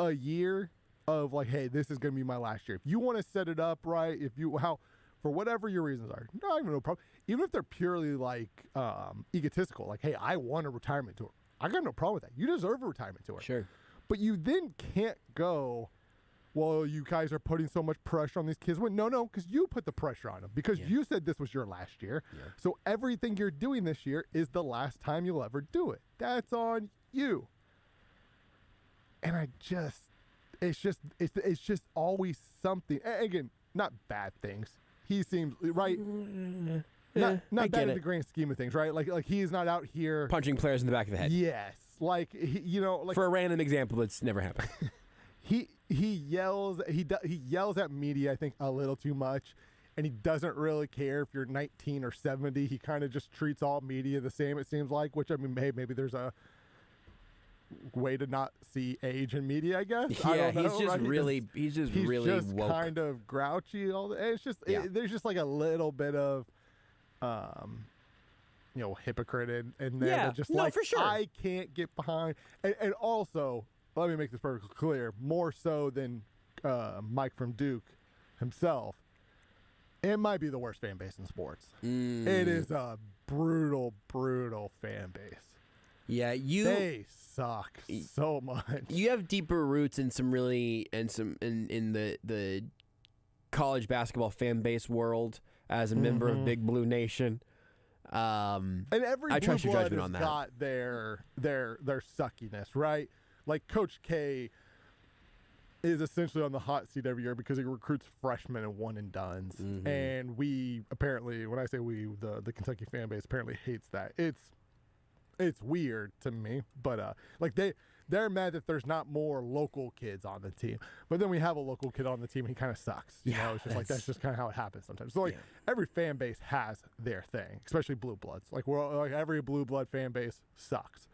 a year of like, hey, this is going to be my last year. If you want to set it up right, for whatever your reasons are, no, I have no problem. Even if they're purely like egotistical, like, hey, I want a retirement tour. I got no problem with that. You deserve a retirement tour. Sure. But you then can't go, well, you guys are putting so much pressure on these kids. Well, no, because you put the pressure on them because you said this was your last year. Yeah. So everything you're doing this year is the last time you'll ever do it. That's on you. And it's just always something. And again, not bad things. He seems right. Not bad in the grand scheme of things, right? Like he's not out here punching players in the back of the head. Yes, like for a random example that's never happened. He yells at media, I think, a little too much, and he doesn't really care if you're 19 or 70. He kind of just treats all media the same, it seems like, which, I mean, hey, maybe there's a way to not see age in media, I guess. Yeah, I don't know, he's just right? really woke. Kind of grouchy. It's just there's just like a little bit of hypocrite in there. Yeah, Just no, for sure. I can't get behind, and also, let me make this perfectly clear, more so than Mike from Duke himself, it might be the worst fan base in sports. It is a brutal fan base. Yeah, they suck so much. You have deeper roots in in the college basketball fan base world as a member of Big Blue Nation. And every I blue trust your blood judgment has on that. got their suckiness, right? Like Coach K is essentially on the hot seat every year because he recruits freshmen and one and dones. Mm-hmm. And we apparently, when I say we, the Kentucky fan base apparently hates that. It's weird to me, but like they're mad that there's not more local kids on the team. But then we have a local kid on the team and he kind of sucks. You know, it's just like that's just kind of how it happens sometimes. So like every fan base has their thing, especially blue bloods. Like every blue blood fan base sucks.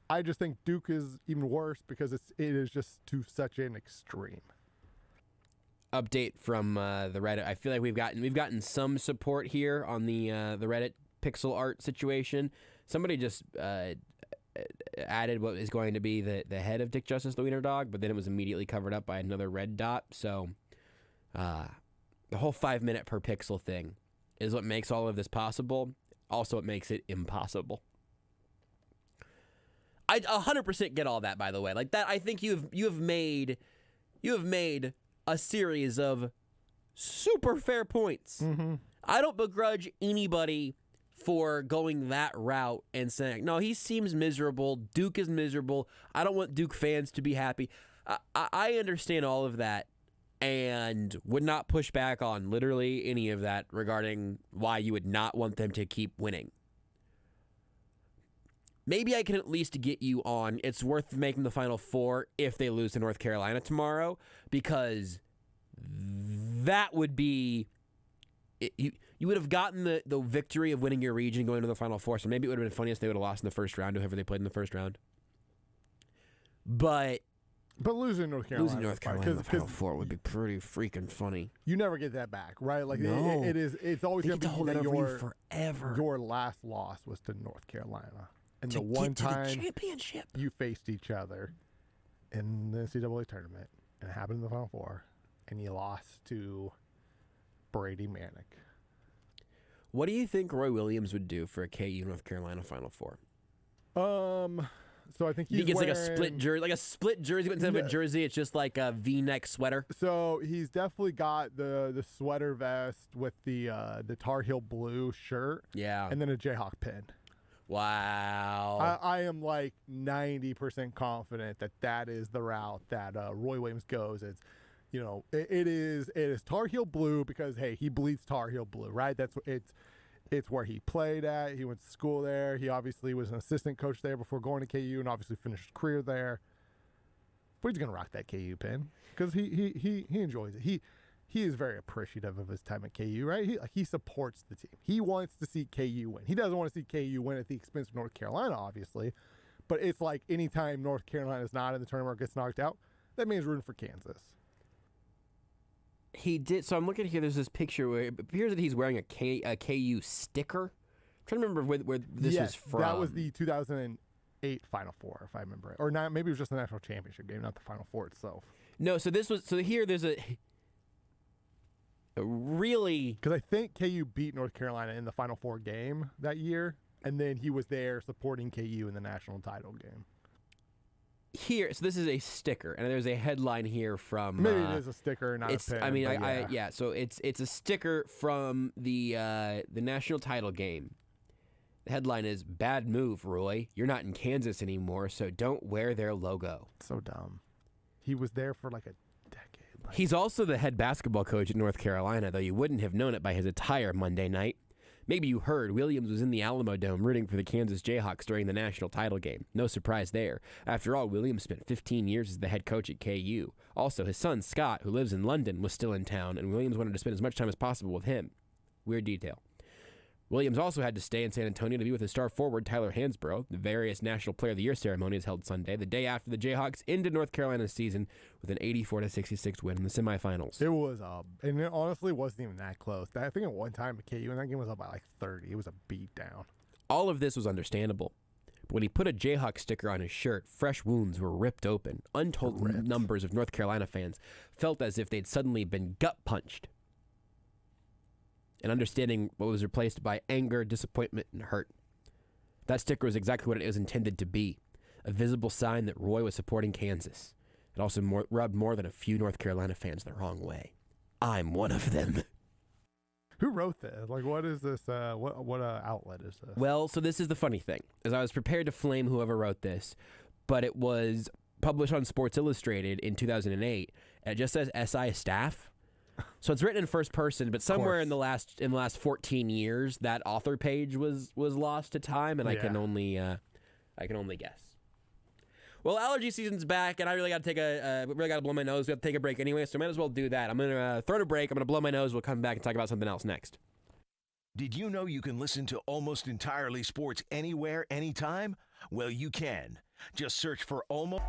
I just think Duke is even worse because it is just to such an extreme. Update from the Reddit. I feel like we've gotten some support here on the Reddit pixel art situation. Somebody just added what is going to be the head of Dick Justice, the wiener dog, but then it was immediately covered up by another red dot. So the whole 5 minute per pixel thing is what makes all of this possible. Also, it makes it impossible. I 100% get all that, by the way. Like that, I think you have made a series of super fair points. Mm-hmm. I don't begrudge anybody for going that route and saying, no, he seems miserable. Duke is miserable. I don't want Duke fans to be happy. I understand all of that and would not push back on literally any of that regarding why you would not want them to keep winning. Maybe I can at least get you on it's worth making the Final Four if they lose to North Carolina tomorrow, because that would be you would have gotten the victory of winning your region going to the Final Four. So maybe it would have been funny if they would have lost in the first round to whoever they played in the first round. But losing North Carolina, in the Final Four would be pretty freaking funny. You never get that back, right? Like No. it's always They going get to to hold be that that over you forever. Your last loss was to North Carolina, and To the one get to the time championship. you faced each other in the NCAA tournament, and it happened in the Final Four, and you lost to Brady Manick. What do you think Roy Williams would do for a KU North Carolina Final Four? So I think He gets like a split jersey, but instead of a jersey, it's just like a V-neck sweater. So he's definitely got the sweater vest with the Tar Heel blue shirt, Yeah. and then a Jayhawk pin. Wow. I am like 90% confident that is the route that Roy Williams goes. It's, it is Tar Heel blue because hey, he bleeds Tar Heel blue, right? It's where he played at. He went to school there. He obviously was an assistant coach there before going to KU, and obviously finished his career there. But he's gonna rock that KU pin because he enjoys it. He is very appreciative of his time at KU, right? He supports the team. He wants to see KU win. He doesn't want to see KU win at the expense of North Carolina, obviously. But it's like anytime North Carolina is not in the tournament or gets knocked out, that means rooting for Kansas. He did. So I'm looking here. There's this picture where it appears that he's wearing a KU sticker. I'm trying to remember where this was from. That was the 2008 Final Four, if I remember it. Or not, maybe it was just the national championship game, not the Final Four itself. No, so this was. So here there's a really. Because I think KU beat North Carolina in the Final Four game that year, and then he was there supporting KU in the national title game. Here, so this is a sticker, and there's a headline here from. Maybe it is a sticker, not a pin. I mean, yeah. So it's a sticker from the national title game. The headline is "Bad move, Roy. You're not in Kansas anymore, so don't wear their logo." So dumb. He was there for like a decade. He's also the head basketball coach at North Carolina, though you wouldn't have known it by his attire Monday night. Maybe you heard Williams was in the Alamo Dome rooting for the Kansas Jayhawks during the national title game. No surprise there. After all, Williams spent 15 years as the head coach at KU. Also, his son Scott, who lives in London, was still in town, and Williams wanted to spend as much time as possible with him. Weird detail. Williams also had to stay in San Antonio to be with his star forward Tyler Hansbrough. The various National Player of the Year ceremony is held Sunday, the day after the Jayhawks ended North Carolina's season with an 84-66 win in the semifinals. It was, and it honestly wasn't even that close. I think at one time KU in that game was up by like 30. It was a beatdown. All of this was understandable. But when he put a Jayhawk sticker on his shirt, fresh wounds were ripped open. Untold numbers of North Carolina fans felt as if they'd suddenly been gut punched. And understanding what was replaced by anger, disappointment, and hurt. That sticker was exactly what it was intended to be, a visible sign that Roy was supporting Kansas. It also rubbed more than a few North Carolina fans the wrong way. I'm one of them. Who wrote this? Like, what is this? What outlet is this? Well, so this is the funny thing, is I was prepared to flame whoever wrote this, but it was published on Sports Illustrated in 2008, and it just says SI staff. So it's written in first person, but somewhere in the last 14 years, that author page was lost to time, and I can only guess. Well, allergy season's back, and I really got to blow my nose. We have to take a break anyway, so I might as well do that. I'm gonna throw a break. I'm gonna blow my nose. We'll come back and talk about something else next. Did you know you can listen to Almost Entirely Sports anywhere, anytime? Well, you can. Just search for Almost.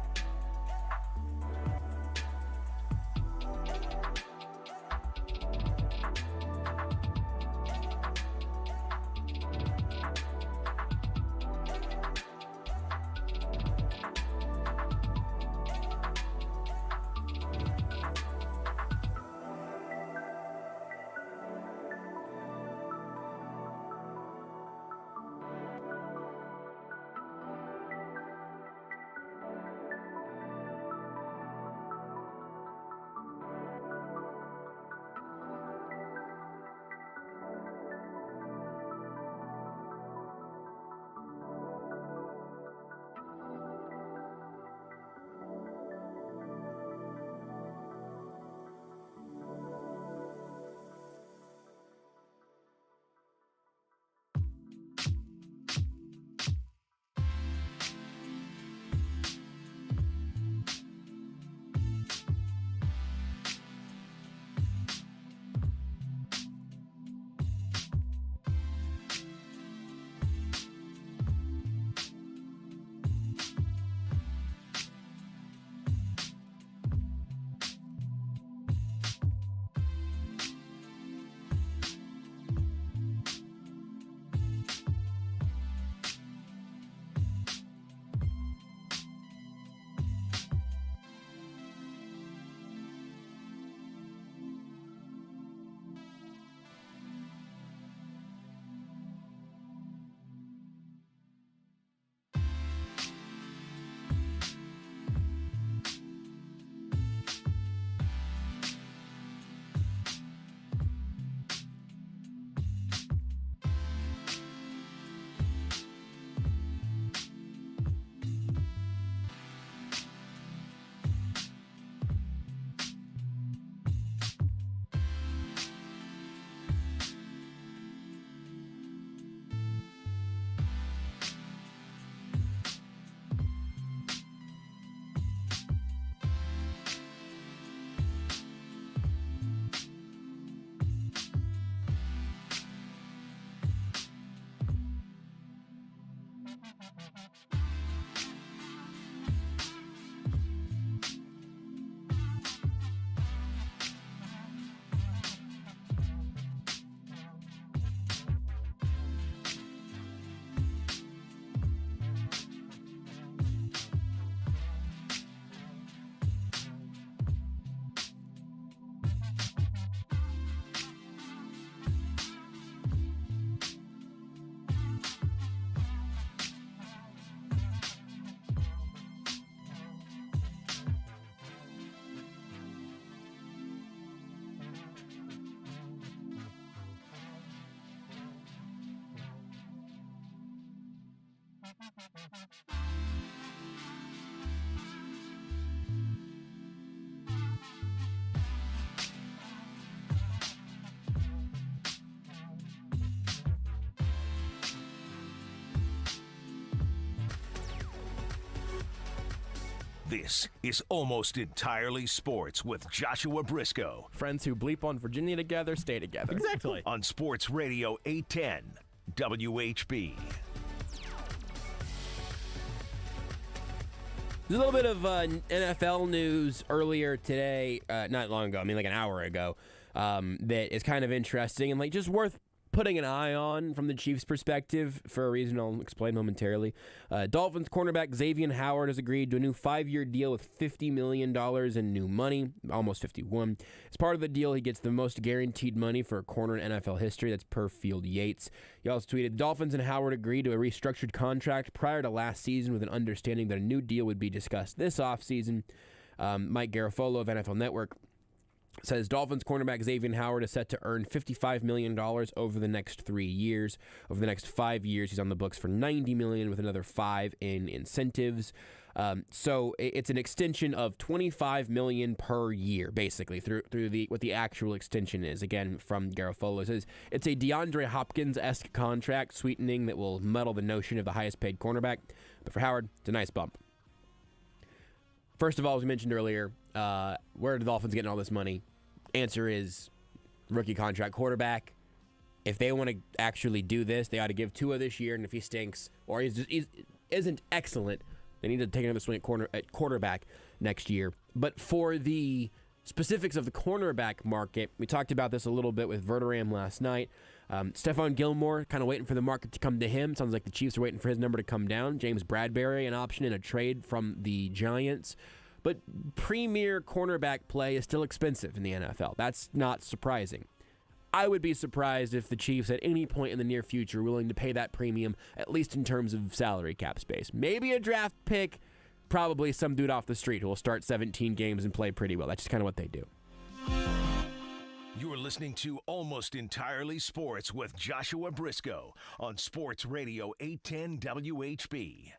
This is Almost Entirely Sports with Joshua Brisco Friends who bleep on Virginia together stay together. Exactly. on Sports Radio 810 WHB. There's a little bit of NFL news earlier today, not long ago, I mean like an hour ago, that is kind of interesting and like just worth putting an eye on from the Chiefs' perspective for a reason I'll explain momentarily. Dolphins cornerback Xavier Howard has agreed to a new 5-year deal with $50 million in new money, almost 51. As part of the deal, he gets the most guaranteed money for a corner in NFL history. That's per Field Yates. He also tweeted, Dolphins and Howard agreed to a restructured contract prior to last season with an understanding that a new deal would be discussed this offseason. Mike Garafolo of NFL Network says Dolphins cornerback Xavier Howard is set to earn $55 million over the next 3 years. Over the next 5 years, he's on the books for $90 million with another 5 in incentives. So it's an extension of $25 million per year, basically, through what the actual extension is. Again, from Garofalo, it says it's a DeAndre Hopkins-esque contract, sweetening that will muddle the notion of the highest-paid cornerback. But for Howard, it's a nice bump. First of all, as we mentioned earlier, where are the Dolphins getting all this money? Answer is rookie contract quarterback. If they want to actually do this, they ought to give Tua this year, and if he stinks or isn't excellent, they need to take another swing at quarterback next year. But for the specifics of the cornerback market, we talked about this a little bit with Verderam last night. Stephon Gilmore kind of waiting for the market to come to him. Sounds like the Chiefs are waiting for his number to come down. James Bradbury, an option in a trade from the Giants. But premier cornerback play is still expensive in the NFL. That's not surprising. I would be surprised if the Chiefs at any point in the near future are willing to pay that premium, at least in terms of salary cap space. Maybe a draft pick, probably some dude off the street who will start 17 games and play pretty well. That's just kind of what they do. You are listening to Almost Entirely Sports with Joshua Brisco on Sports Radio 810 WHB.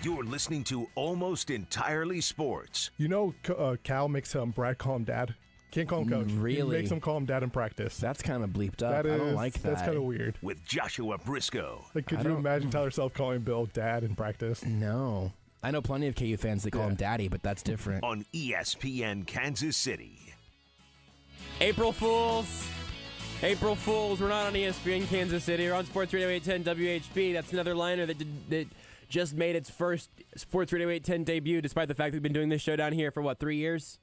You're listening to Almost Entirely Sports. You know, Cal makes Brad call him dad. Can't call him coach. Really? He makes him call him dad in practice. That's kind of bleeped up. I don't like that. That's kind of weird. With Joshua Brisco. Like, could you imagine Tyler Self calling Bill dad in practice? No. I know plenty of KU fans that call him daddy, but that's different. On ESPN Kansas City. April Fools. April Fools. We're not on ESPN Kansas City. We're on Sports Radio 810 WHB. That's another liner that just made its first Sports Radio 810 debut, despite the fact we've been doing this show down here for, 3 years?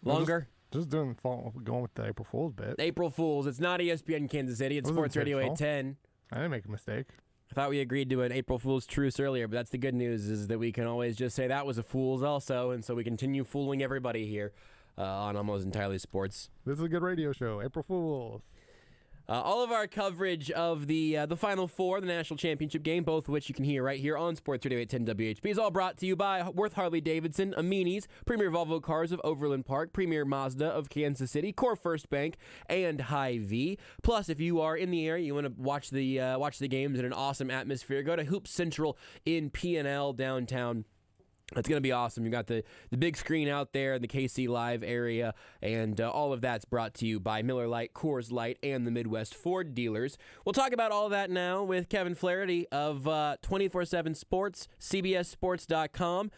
Longer? Just going with the April Fool's bit. April Fools. It's not ESPN Kansas City. It's Sports Radio 810. I didn't make a mistake. I thought we agreed to an April Fool's truce earlier, but that's the good news, is that we can always just say that was a fool's also, and so we continue fooling everybody here on Almost Entirely Sports. This is a good radio show. April Fools. All of our coverage of the Final Four, the national championship game, both of which you can hear right here on Sports Radio 810 WHB, is all brought to you by Worth Harley-Davidson, Amini's, Premier Volvo Cars of Overland Park, Premier Mazda of Kansas City, Core First Bank, and Hy-Vee. Plus, if you are in the area, you want to watch the games in an awesome atmosphere, go to Hoop Central in P&L downtown. It's going to be awesome. You got the big screen out there in the KC Live area, and all of that's brought to you by Miller Lite, Coors Light, and the Midwest Ford dealers. We'll talk about all that now with Kevin Flaherty of 24/7 Sports, CBSSports.com.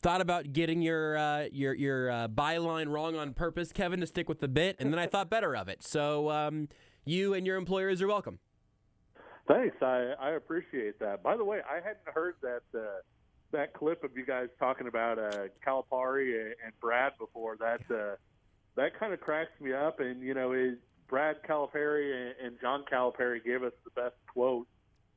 Thought about getting your byline wrong on purpose, Kevin, to stick with the bit, and then I thought better of it. So you and your employers are welcome. Thanks. I appreciate that. By the way, I hadn't heard that clip of you guys talking about Calipari and Brad before. That kind of cracks me up. And, Brad Calipari and John Calipari gave us the best quote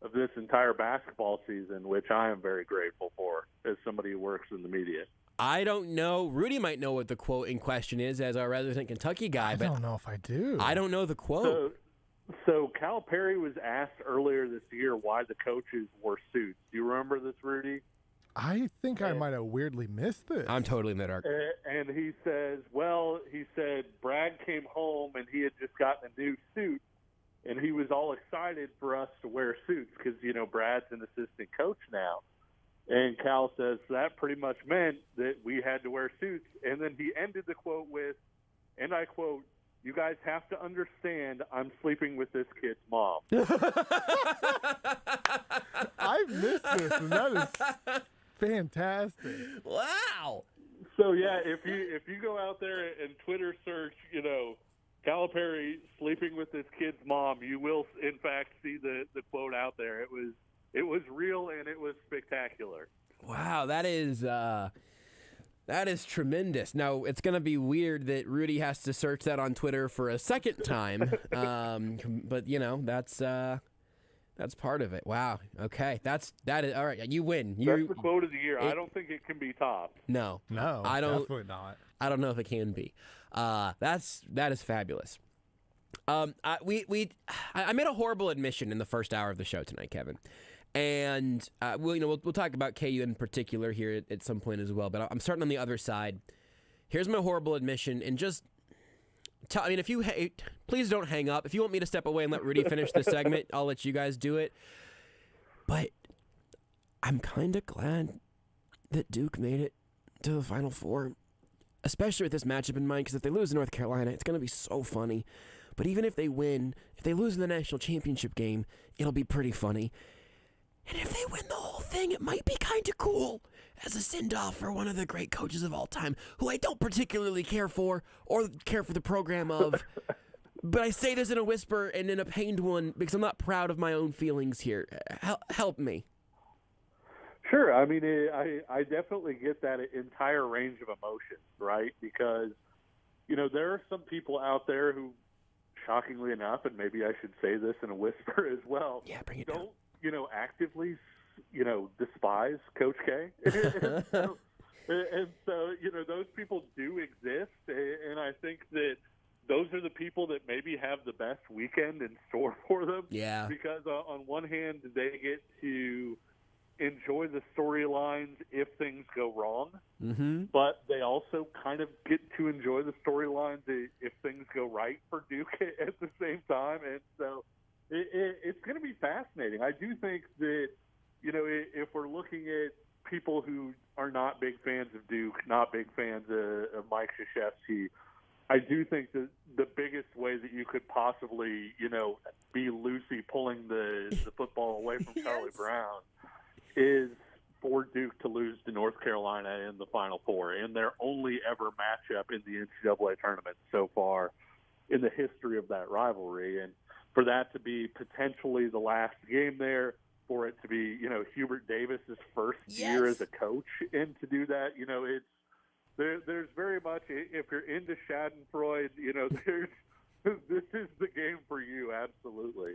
of this entire basketball season, which I am very grateful for as somebody who works in the media. I don't know. Rudy might know what the quote in question is as our resident Kentucky guy. I don't know if I do. I don't know the quote. So Calipari was asked earlier this year why the coaches wore suits. Do you remember this, Rudy? I think I might have weirdly missed this. I'm totally in the dark. And he says, Brad came home and he had just gotten a new suit, and he was all excited for us to wear suits because, Brad's an assistant coach now. And Cal says that pretty much meant that we had to wear suits. And then he ended the quote with, and I quote, "You guys have to understand I'm sleeping with this kid's mom." I've missed this, and that is fantastic. Wow. So yeah, if you go out there and Twitter search, Calipari sleeping with this kid's mom, you will in fact see the quote out there. It was real and it was spectacular. Wow, that is tremendous. Now, it's going to be weird that Rudy has to search that on Twitter for a second time. But that's part of it. Wow. Okay. That is all right. You win. That's the quote of the year. I don't think it can be topped. No, I don't. Definitely not. I don't know if it can be. That is fabulous. I made a horrible admission in the first hour of the show tonight, Kevin, and we'll talk about KU in particular here at some point as well. But I'm starting on the other side. Here's my horrible admission, and just. If you hate, please don't hang up. If you want me to step away and let Rudy finish the segment, I'll let you guys do it. But I'm kind of glad that Duke made it to the Final Four, especially with this matchup in mind, because if they lose to North Carolina, it's going to be so funny. But even if they win, if they lose in the national championship game, it'll be pretty funny. And if they win the whole thing, it might be kind of cool as a send-off for one of the great coaches of all time, who I don't particularly care for or care for the program of. But I say this in a whisper and in a pained one because I'm not proud of my own feelings here. Help me. Sure. I mean, I definitely get that entire range of emotions, right? Because, there are some people out there who, shockingly enough, and maybe I should say this in a whisper as well, bring it down. actively, despise Coach K. and so, those people do exist. And I think that those are the people that maybe have the best weekend in store for them. Yeah. Because on one hand, they get to enjoy the storylines if things go wrong. Mm-hmm. But they also kind of get to enjoy the storylines if things go right for Duke at the same time. And so it's going to be fascinating. I do think that, if we're looking at who are not big fans of Duke, not big fans of Mike Krzyzewski, I do think that the biggest way that you could possibly, be Lucy pulling the football away from Charlie Brown is for Duke to lose to North Carolina in the Final Four, in their only ever matchup in the NCAA tournament so far in the history of that rivalry. And for that to be potentially the last game there, for it to be, Hubert Davis's first year as a coach, and to do that, it's there's very much, if you're into Schadenfreude, this is the game for you, absolutely.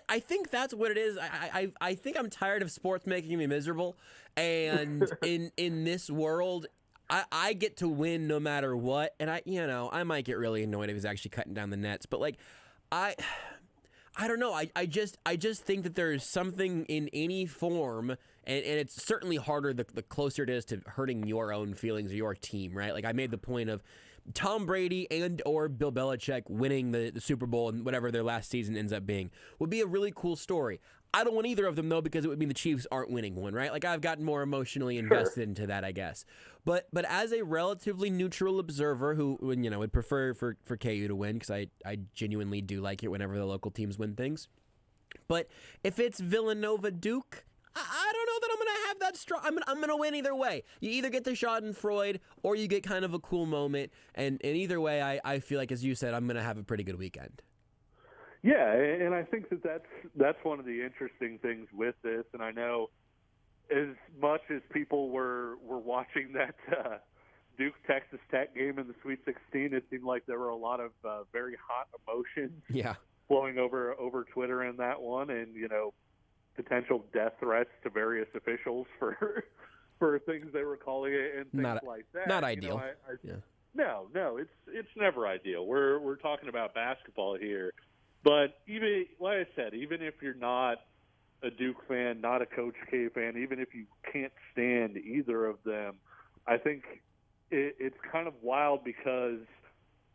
I think that's what it is. I think I'm tired of sports making me miserable, and in this world, I get to win no matter what, and I might get really annoyed if he's actually cutting down the nets, but I don't know. I just think that there is something in any form, and it's certainly harder the closer it is to hurting your own feelings or your team, right? Like I made the point of Tom Brady and or Bill Belichick winning the Super Bowl and whatever their last season ends up being would be a really cool story. I don't want either of them, though, because it would mean the Chiefs aren't winning one, right? Like, I've gotten more emotionally invested into that, I guess. But as a relatively neutral observer who, would prefer for KU to win, because I genuinely do like it whenever the local teams win things. But if it's Villanova Duke, I don't know that I'm going to have that strong. I'm going to win either way. You either get the Schadenfreude or you get kind of a cool moment. And either way, I feel like, as you said, I'm going to have a pretty good weekend. Yeah, and I think that's one of the interesting things with this. And I know as much as people were watching that Duke-Texas Tech game in the Sweet 16, it seemed like there were a lot of very hot emotions flowing over Twitter in that one, and potential death threats to various officials for things they were calling it and things like that. Not ideal. No, it's never ideal. We're talking about basketball here. But even, like I said, even if you're not a Duke fan, not a Coach K fan, even if you can't stand either of them, I think it's kind of wild because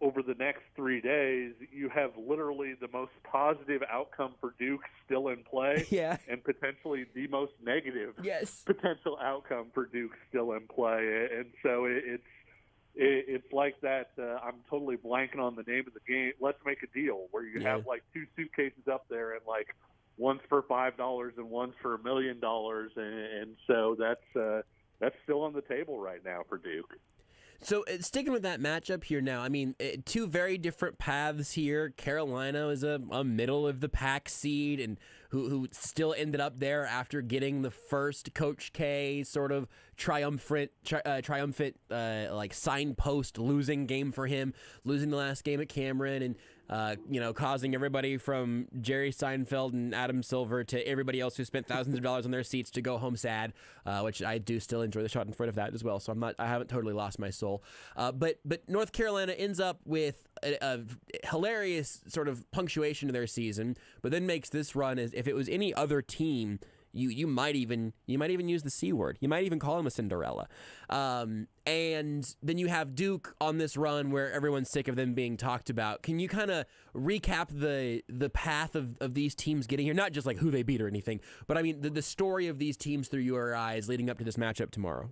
over the next 3 days, you have literally the most positive outcome for Duke still in play, and potentially the most negative potential outcome for Duke still in play. And so it's like that. I'm totally blanking on the name of the game. Let's make a deal where you have like two suitcases up there, and like one's for $5 and one's for $1 million, and so that's still on the table right now for Duke. So sticking with that matchup here now, I mean, two very different paths here. Carolina is a middle of the pack seed, and who still ended up there after getting the first Coach K sort of triumphant like signpost losing game for him, losing the last game at Cameron, and causing everybody from Jerry Seinfeld and Adam Silver to everybody else who spent thousands of dollars on their seats to go home sad, which I do still enjoy the Schadenfreude of that as well. So I haven't totally lost my soul. But North Carolina ends up with a hilarious sort of punctuation to their season, but then makes this run as if it was any other team. You might even use the C word. You might even call him a Cinderella. And then you have Duke on this run where everyone's sick of them being talked about. Can you kind of recap the path of these teams getting here? Not just like who they beat or anything, but I mean the story of these teams through your eyes leading up to this matchup tomorrow.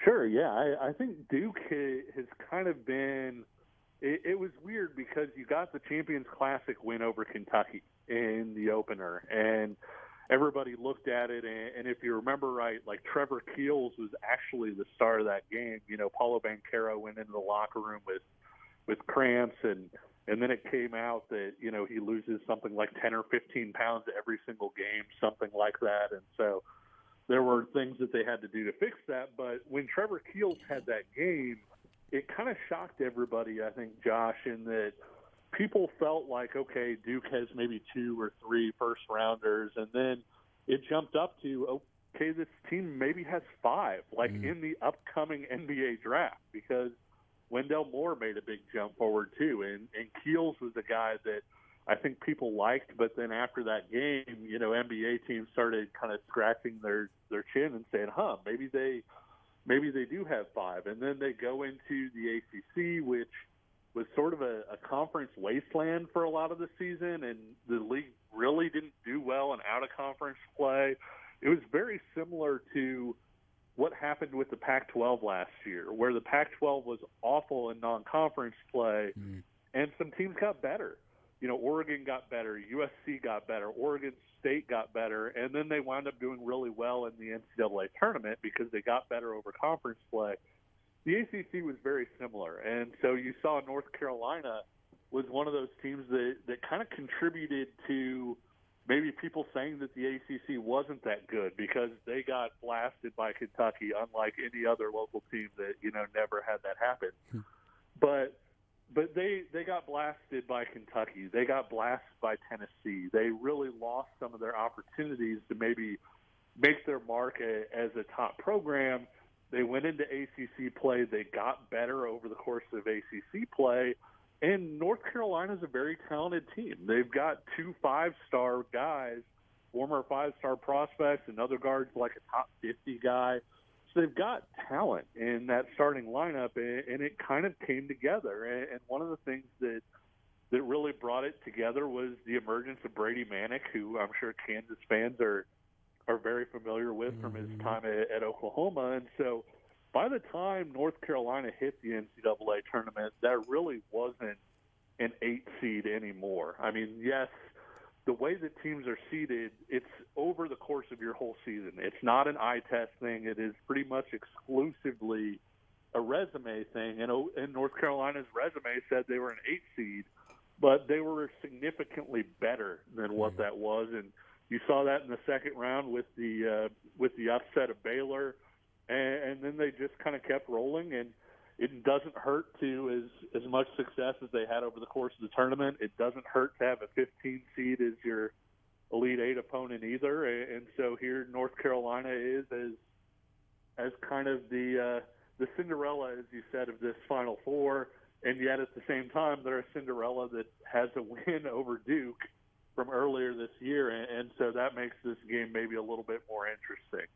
Sure, yeah. I think Duke has kind of been it was weird because you got the Champions Classic win over Kentucky in the opener, and everybody looked at it, and if you remember right, like Trevor Keels was actually the star of that game. Paulo Banchero went into the locker room with cramps, and then it came out that, he loses something like 10 or 15 pounds every single game, something like that. And so there were things that they had to do to fix that. But when Trevor Keels had that game, it kind of shocked everybody, I think, Josh, in that people felt like, okay, Duke has maybe 2 or 3 first-rounders, and then it jumped up to, okay, this team maybe has 5, in the upcoming NBA draft, because Wendell Moore made a big jump forward too, and Keels was a guy that I think people liked, but then after that game, NBA teams started kind of scratching their chin and saying, maybe they do have 5, and then they go into the ACC, which was sort of a conference wasteland for a lot of the season, and the league really didn't do well in out-of-conference play. It was very similar to what happened with the Pac-12 last year, where the Pac-12 was awful in non-conference play, and some teams got better. Oregon got better, USC got better, Oregon State got better, and then they wound up doing really well in the NCAA tournament because they got better over conference play. The ACC was very similar, and so you saw North Carolina was one of those teams that kind of contributed to maybe people saying that the ACC wasn't that good because they got blasted by Kentucky, unlike any other local team that, never had that happen. But they got blasted by Kentucky. They got blasted by Tennessee. They really lost some of their opportunities to maybe make their mark as a top program. They went into ACC play. They got better over the course of ACC play. And North Carolina's a very talented team. They've got 2 5-star guys, former 5-star prospects, and other guards like a top 50 guy. So they've got talent in that starting lineup, and it kind of came together. And one of the things that really brought it together was the emergence of Brady Manick, who I'm sure Kansas fans are very familiar with from his time at Oklahoma. And so by the time North Carolina hit the NCAA tournament, that really wasn't an 8 seed anymore. I mean, yes, the way that teams are seeded, it's over the course of your whole season. It's not an eye test thing. It is pretty much exclusively a resume thing. And North Carolina's resume said they were an 8 seed, but they were significantly better than what that was. And you saw that in the second round with the upset of Baylor. And then they just kind of kept rolling, and it doesn't hurt to as much success as they had over the course of the tournament. It doesn't hurt to have a 15 seed as your Elite Eight opponent either. And so here North Carolina is as kind of the Cinderella, as you said, of this Final Four, and yet at the same time they're a Cinderella that has a win over Duke from earlier this year, and so that makes this game maybe a little bit more interesting.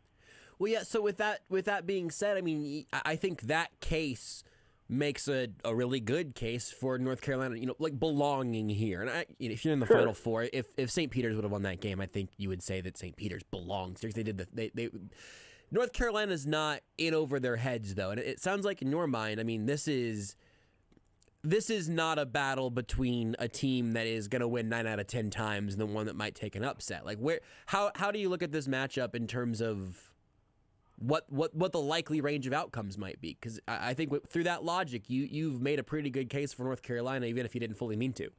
Well, yeah. So with that being said, I mean, I think that case makes a really good case for North Carolina, like belonging here. And if you're in the Final Four, if St. Peter's would have won that game, I think you would say that St. Peter's belongs here. They North Carolina's not in over their heads though, and it sounds like in your mind, I mean, this is not a battle between a team that is going to win 9 out of 10 times and the one that might take an upset. Like how do you look at this matchup in terms of what the likely range of outcomes might be? Because I think through that logic, you've made a pretty good case for North Carolina, even if you didn't fully mean to.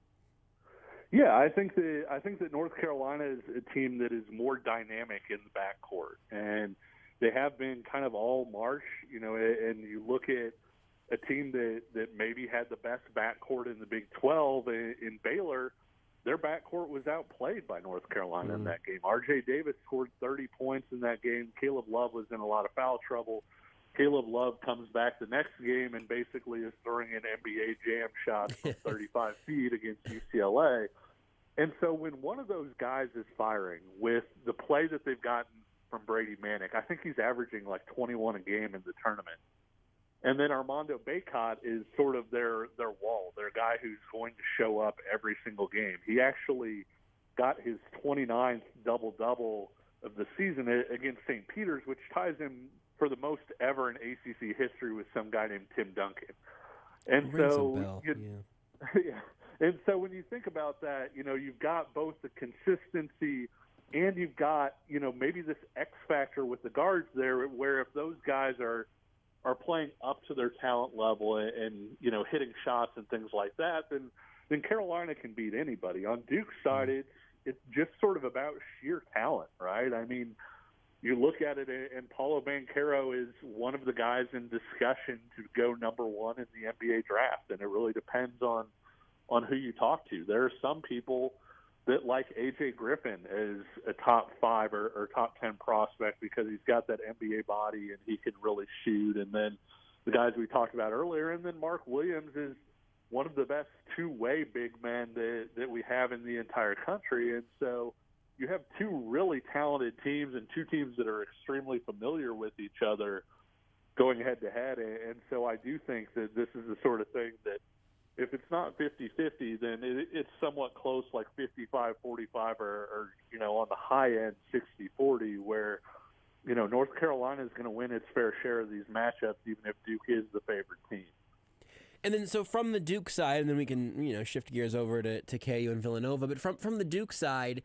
Yeah, I think that North Carolina is a team that is more dynamic in the backcourt, and they have been kind of all March, and you look at a team that maybe had the best backcourt in the Big 12 in Baylor. Their backcourt was outplayed by North Carolina in that game. R.J. Davis scored 30 points in that game. Caleb Love was in a lot of foul trouble. Caleb Love comes back the next game and basically is throwing an NBA jam shot from 35 feet against UCLA. And so when one of those guys is firing with the play that they've gotten from Brady Manick, I think he's averaging like 21 a game in the tournament. And then Armando Bacot is sort of their wall, their guy who's going to show up every single game. He actually got his 29th double-double of the season against St. Peter's, which ties him for the most ever in ACC history with some guy named Tim Duncan. And so, and so when you think about that, you've got both the consistency and you've got, maybe this X factor with the guards there, where if those guys are playing up to their talent level and hitting shots and things like that, then Carolina can beat anybody. On Duke's side, it's just sort of about sheer talent, right? I mean, you look at it, and Paulo Banchero is one of the guys in discussion to go number 1 in the NBA draft, and it really depends on who you talk to. There are some people that like A.J. Griffin as a top 5 or top 10 prospect because he's got that NBA body and he can really shoot. And then the guys we talked about earlier, and then Mark Williams is one of the best two-way big men that we have in the entire country. And so you have 2 really talented teams and 2 teams that are extremely familiar with each other going head-to-head. And so I do think that this is the sort of thing that if it's not 50-50, then it's somewhat close, like 55-45 or on the high end 60-40, where North Carolina is going to win its fair share of these matchups, even if Duke is the favorite team. And then, so from the Duke side, and then we can, shift gears over to KU and Villanova. But from the Duke side,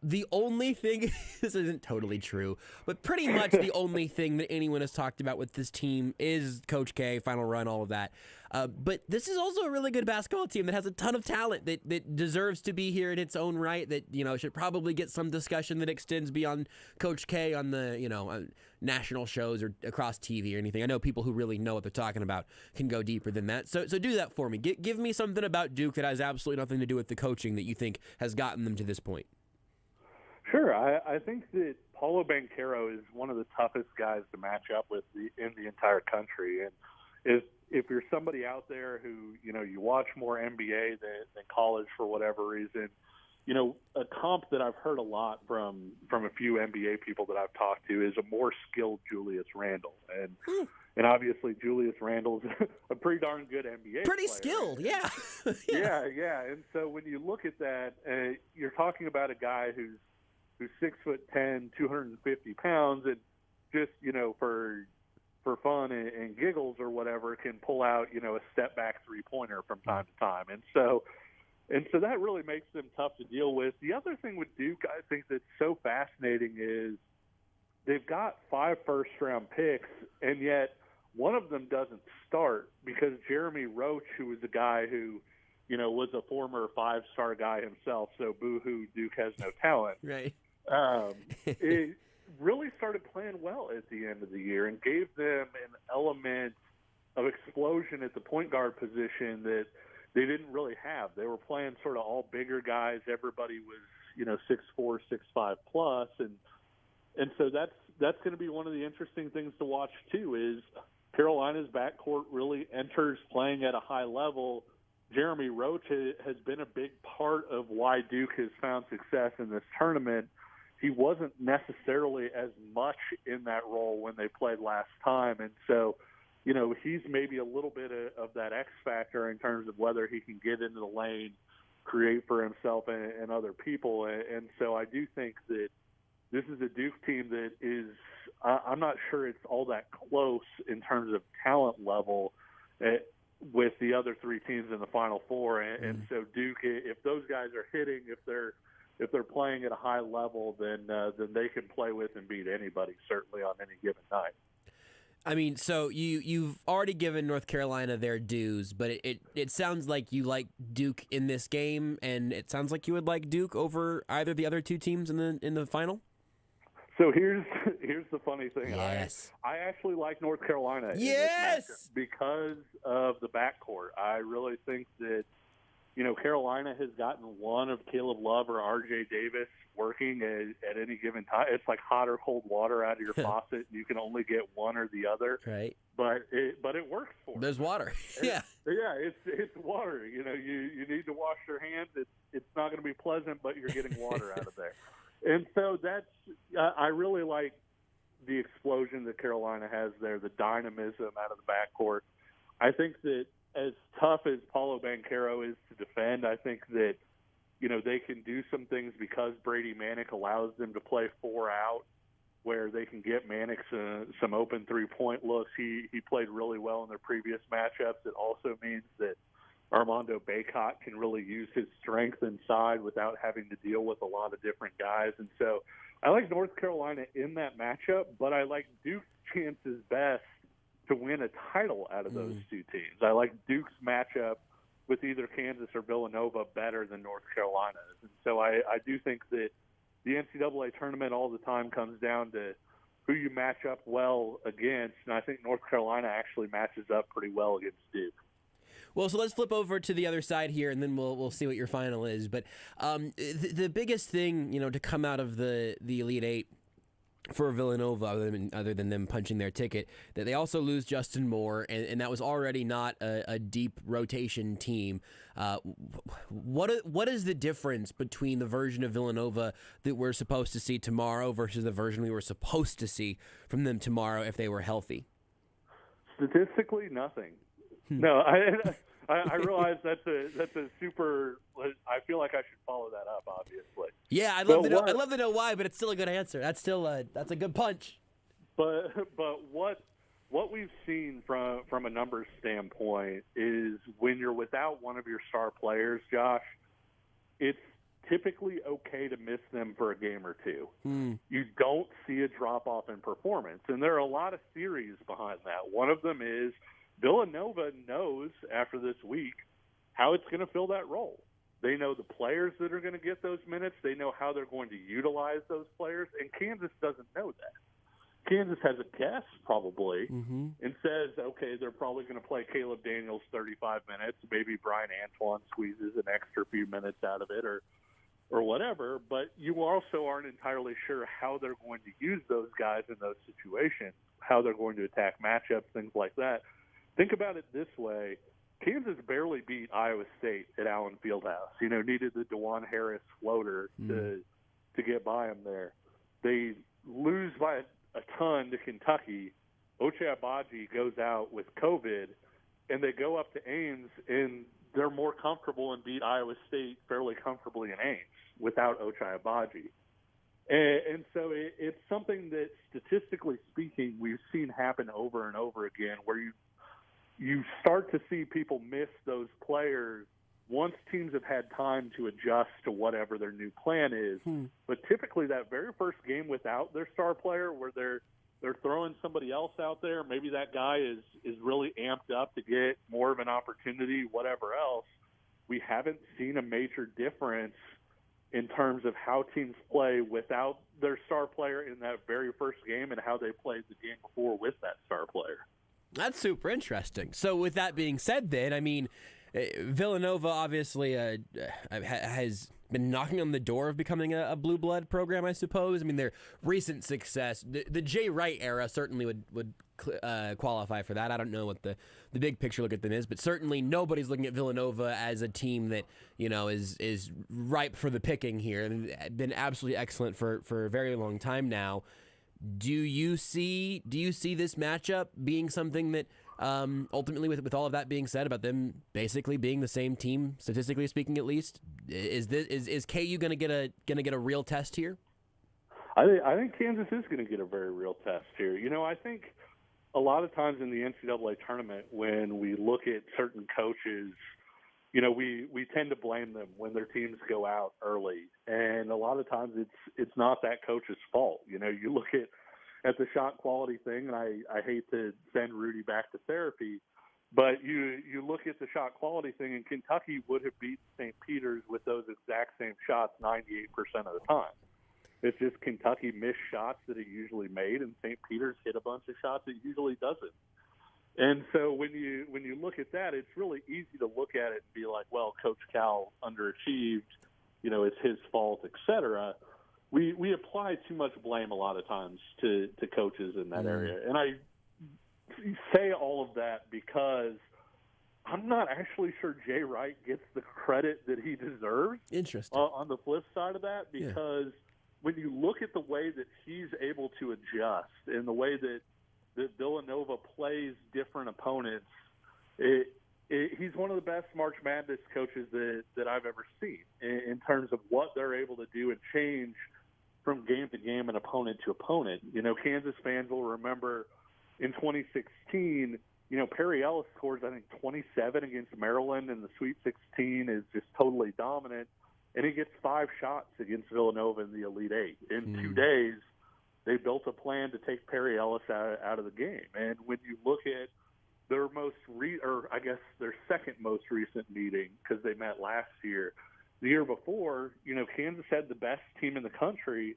the only thing, this isn't totally true, but pretty much the only thing that anyone has talked about with this team is Coach K, final run, all of that. But this is also a really good basketball team that has a ton of talent that deserves to be here in its own right, that, should probably get some discussion that extends beyond Coach K on the, national shows or across TV or anything. I know people who really know what they're talking about can go deeper than that. So do that for me. Give me something about Duke that has absolutely nothing to do with the coaching that you think has gotten them to this point. Sure. I think that Paulo Banchero is one of the toughest guys to match up with in the entire country. And if you're somebody out there who, you watch more NBA than college for whatever reason, a comp that I've heard a lot from a few NBA people that I've talked to is a more skilled Julius Randle. And obviously Julius Randle's a pretty darn good NBA Pretty player. skilled, yeah. Yeah. And so when you look at that, you're talking about a guy who's 6'10", 250 pounds, and just for fun and giggles or whatever, can pull out a step back 3-pointer from time to time, and so that really makes them tough to deal with. The other thing with Duke, I think, that's so fascinating is they've got 5 first-round picks, and yet one of them doesn't start because Jeremy Roach, who was a guy who was a former 5-star guy himself, so boo-hoo, Duke has no talent. Right. It really started playing well at the end of the year and gave them an element of explosion at the point guard position that they didn't really have. They were playing sort of all bigger guys. Everybody was, 6'4", 6'5 plus, and so that's going to be one of the interesting things to watch too. Is Carolina's backcourt really enters playing at a high level. Jeremy Roach has been a big part of why Duke has found success in this tournament. He wasn't necessarily as much in that role when they played last time. And so, he's maybe a little bit of that X factor in terms of whether he can get into the lane, create for himself and other people. And so I do think that this is a Duke team that is, I'm not sure it's all that close in terms of talent level with the other 3 teams in the Final Four. And so Duke, if those guys are hitting, if they're playing at a high level, then they can play with and beat anybody, certainly on any given night. I mean, so you've already given North Carolina their dues, but it sounds like you like Duke in this game, and it sounds like you would like Duke over either the other 2 teams in the final. So here's the funny thing. Yes. I actually like North Carolina. Yes. In this matchup because of the backcourt. I really think that Carolina has gotten one of Caleb Love or R.J. Davis working at any given time. It's like hot or cold water out of your faucet. You can only get one or the other. Right. But it works for them. There's water. Yeah. It's water. You need to wash your hands. It's not going to be pleasant, but you're getting water out of there. And so I really like the explosion that Carolina has there, the dynamism out of the backcourt. I think that as tough as Paulo Banchero is to defend, I think that, they can do some things because Brady Manick allows them to play 4 out where they can get Manick some open 3-point looks. He played really well in their previous matchups. It also means that Armando Bacot can really use his strength inside without having to deal with a lot of different guys. And so I like North Carolina in that matchup, but I like Duke's chances best to win a title out of those 2 teams. I like Duke's matchup with either Kansas or Villanova better than North Carolina's. And so I do think that the NCAA tournament all the time comes down to who you match up well against, and I think North Carolina actually matches up pretty well against Duke. Well, so let's flip over to the other side here, and then we'll see what your final is. But the biggest thing, to come out of the Elite Eight for Villanova, other than them punching their ticket, that they also lose Justin Moore, and that was already not a deep rotation team. What is the difference between the version of Villanova that we're supposed to see tomorrow versus the version we were supposed to see from them tomorrow if they were healthy? Statistically, nothing. No, I realize that's a super. I feel like I should follow that up. Obviously. Yeah, I'd love to know why, but it's still a good answer. That's a good punch. But what we've seen from a numbers standpoint is when you're without one of your star players, Josh, it's typically okay to miss them for a game or two. You don't see a drop-off in performance, and there are a lot of theories behind that. One of them is Villanova knows after this week how it's going to fill that role. They know the players that are going to get those minutes. They know how they're going to utilize those players, and Kansas doesn't know that. Kansas has a guess probably and says, okay, they're probably going to play Caleb Daniels 35 minutes. Maybe Brian Antoine squeezes an extra few minutes out of it or whatever, but you also aren't entirely sure how they're going to use those guys in those situations, how they're going to attack matchups, things like that. Think about it this way. Kansas barely beat Iowa State at Allen Fieldhouse. Needed the DeJuan Harris floater to get by them there. They lose by a ton to Kentucky. Ochai Agbaji goes out with COVID, and they go up to Ames, and they're more comfortable and beat Iowa State fairly comfortably in Ames without Ochai Agbaji. And so it's something that, statistically speaking, we've seen happen over and over again, where you start to see people miss those players once teams have had time to adjust to whatever their new plan is. But typically that very first game without their star player, where they're throwing somebody else out there, maybe that guy is really amped up to get more of an opportunity, whatever else, we haven't seen a major difference in terms of how teams play without their star player in that very first game and how they played the game before with that star player. That's super interesting. So with that being said then, I mean, Villanova obviously has been knocking on the door of becoming a blue blood program, I suppose. I mean, their recent success, the Jay Wright era certainly would qualify for that. I don't know what the big picture look at them is, but certainly nobody's looking at Villanova as a team that, is ripe for the picking here. They've been absolutely excellent for a very long time now. Do you see this matchup being something that ultimately, with all of that being said about them basically being the same team, statistically speaking, at least, is KU going to get a real test here? I think Kansas is going to get a very real test here. I think a lot of times in the NCAA tournament, when we look at certain coaches, we tend to blame them when their teams go out early, and a lot of times it's not that coach's fault. You look at the shot quality thing, and I hate to send Rudy back to therapy, but you look at the shot quality thing, and Kentucky would have beaten St. Peter's with those exact same shots 98% of the time. It's just Kentucky missed shots that it usually made, and St. Peter's hit a bunch of shots it usually doesn't. And so when you look at that, it's really easy to look at it and be like, well, Coach Cal underachieved, it's his fault, et cetera. We apply too much blame a lot of times to coaches in that area. And I say all of that because I'm not actually sure Jay Wright gets the credit that he deserves. Interesting. On the flip side of that, because when you look at the way that he's able to adjust and the way that Villanova plays different opponents, he's one of the best March Madness coaches that I've ever seen in terms of what they're able to do and change from game to game and opponent to opponent. Kansas fans will remember in 2016, Perry Ellis scores, I think, 27 against Maryland in the Sweet 16, is just totally dominant, and he gets 5 shots against Villanova in the Elite Eight. In 2 days, they built a plan to take Perry Ellis out of the game. And when you look at their their second most recent meeting, because they met last year, the year before, Kansas had the best team in the country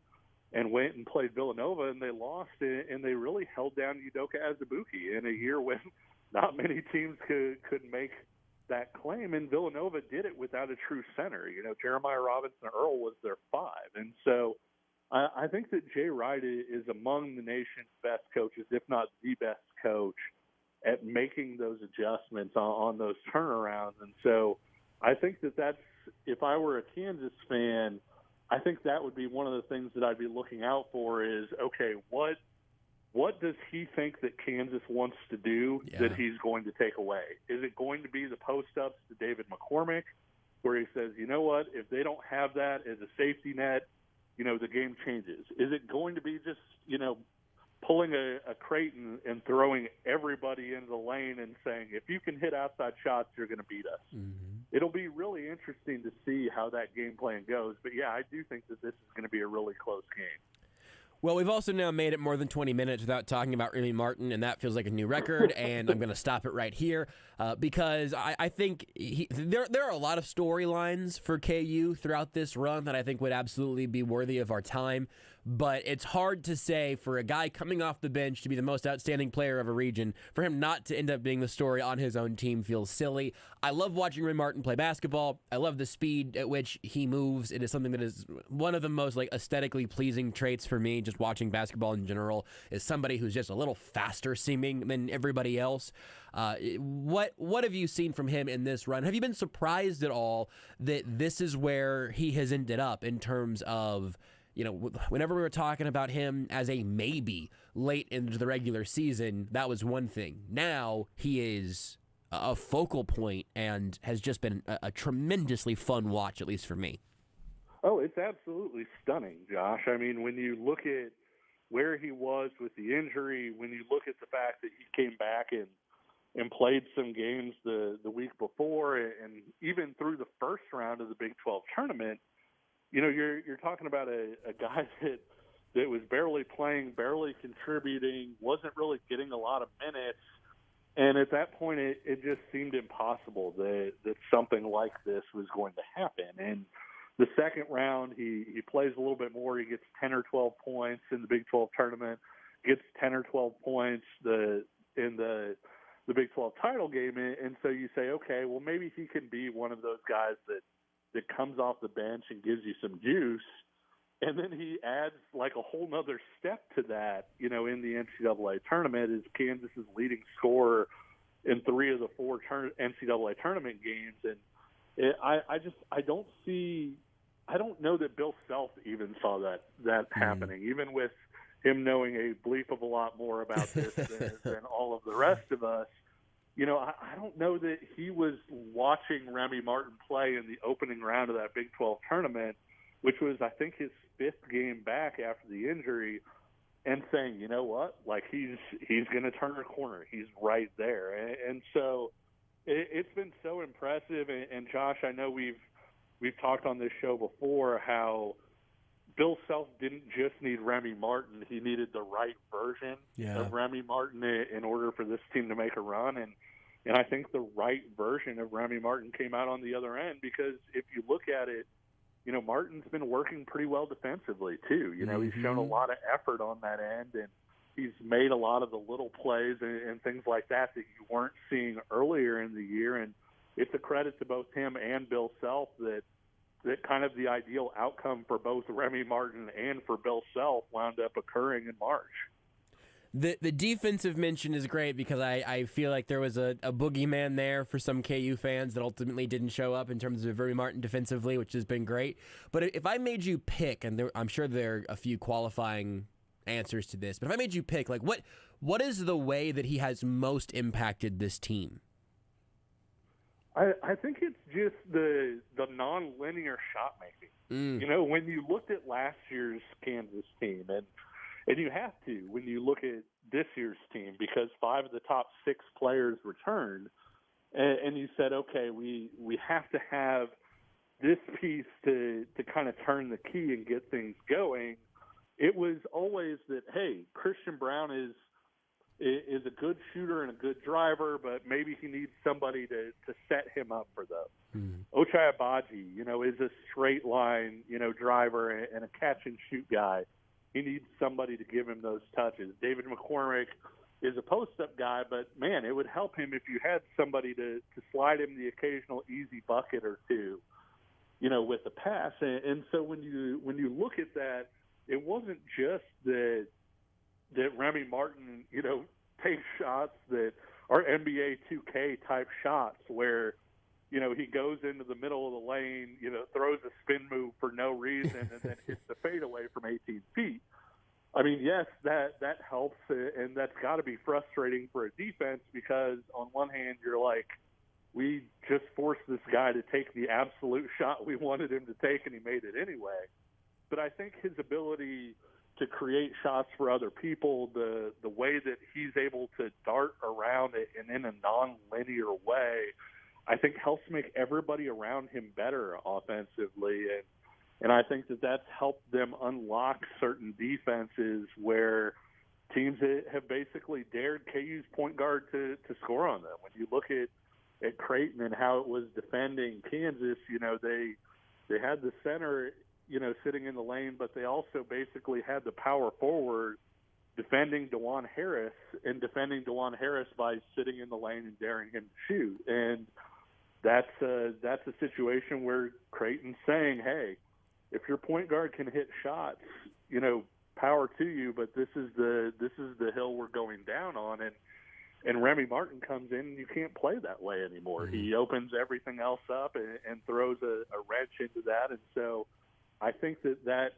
and went and played Villanova, and they lost it, and they really held down Udoka Azubuike in a year when not many teams could make that claim, and Villanova did it without a true center. Jeremiah Robinson Earl was their 5. And so I think that Jay Wright is among the nation's best coaches, if not the best coach, at making those adjustments on those turnarounds. And so I think that's, if I were a Kansas fan, I think that would be one of the things that I'd be looking out for is, okay, what does he think that Kansas wants to do that he's going to take away? Is it going to be the post-ups to David McCormick, where he says, you know what, if they don't have that as a safety net, the game changes? Is it going to be just, pulling a Creighton and throwing everybody into the lane and saying, if you can hit outside shots, you're going to beat us. Mm-hmm. It'll be really interesting to see how that game plan goes. But, yeah, I do think that this is going to be a really close game. Well, we've also now made it more than 20 minutes without talking about Remy Martin, and that feels like a new record, and I'm going to stop it right here because I think there are a lot of storylines for KU throughout this run that I think would absolutely be worthy of our time, but it's hard to say for a guy coming off the bench to be the most outstanding player of a region, for him not to end up being the story on his own team feels silly. I love watching Remy Martin play basketball. I love the speed at which he moves. It is something that is one of the most aesthetically pleasing traits for me, just watching basketball in general, is somebody who's just a little faster seeming than everybody else. What have you seen from him in this run? Have you been surprised at all that this is where he has ended up in terms of, whenever we were talking about him as a maybe late into the regular season, that was one thing. Now he is a focal point and has just been a tremendously fun watch, at least for me. Oh, it's absolutely stunning, Josh. I mean, when you look at where he was with the injury, when you look at the fact that he came back and played some games the week before and even through the first round of the Big 12 tournament, you're talking about a guy that was barely playing, barely contributing, wasn't really getting a lot of minutes. And at that point, it just seemed impossible that something like this was going to happen. And the second round, he plays a little bit more. He gets 10 or 12 points in the Big 12 tournament, gets 10 or 12 points in the Big 12 title game. And so you say, okay, well, maybe he can be one of those guys that comes off the bench and gives you some juice. And then he adds a whole nother step to that, in the NCAA tournament, is Kansas's leading scorer in 3 of the 4 NCAA tournament games. And I don't know that Bill Self even saw that happening, even with him knowing a bleep of a lot more about this than all of the rest of us. I don't know that he was watching Remy Martin play in the opening round of that Big 12 tournament, which was, I think, his 5th game back after the injury, and saying, you know what, he's going to turn a corner. He's right there. And so it's been so impressive. And Josh, I know we've talked on this show before how Bill Self didn't just need Remy Martin. He needed the right version of Remy Martin in order for this team to make a run. And I think the right version of Remy Martin came out on the other end, because if you look at it, Martin's been working pretty well defensively too. He's shown a lot of effort on that end, and he's made a lot of the little plays and things like that you weren't seeing earlier in the year. And it's a credit to both him and Bill Self that kind of the ideal outcome for both Remy Martin and for Bill Self wound up occurring in March. The defensive mention is great because I feel like there was a boogeyman there for some KU fans that ultimately didn't show up in terms of Remy Martin defensively, which has been great. But if I made you pick, and I'm sure there are a few qualifying answers to this, but if I made you pick, what is the way that he has most impacted this team? I think it's just the non-linear shot making. When you looked at last year's Kansas team, and you have to when you look at this year's team, because 5 of the top 6 players returned, and you said, okay, we have to have this piece to kind of turn the key and get things going. It was always that, hey, Christian Brown is a good shooter and a good driver, but maybe he needs somebody to set him up for those. Ochai Agbaji, is a straight line, driver and a catch and shoot guy. He needs somebody to give him those touches. David McCormick is a post-up guy, but, man, it would help him if you had somebody to slide him the occasional easy bucket or two, with the pass. And so when you look at that, it wasn't just that Remy Martin, takes shots that are NBA 2K type shots where, he goes into the middle of the lane, throws a spin move for no reason and then hits the fadeaway from 18 feet. I mean, yes, that helps, and that's got to be frustrating for a defense because on one hand you're like, we just forced this guy to take the absolute shot we wanted him to take, and he made it anyway. But I think his ability to create shots for other people, the way that he's able to dart around it and in a non-linear way, I think helps make everybody around him better offensively. And I think that that's helped them unlock certain defenses where teams have basically dared KU's point guard to score on them. When you look at Creighton and how it was defending Kansas, they had the center, sitting in the lane, but they also basically had the power forward defending DeJuan Harris by sitting in the lane and daring him to shoot. And that's a situation where Creighton's saying, hey, if your point guard can hit shots, power to you, but this is the hill we're going down on. And Remy Martin comes in, and you can't play that way anymore. Mm-hmm. He opens everything else up and throws a wrench into that. And so I think that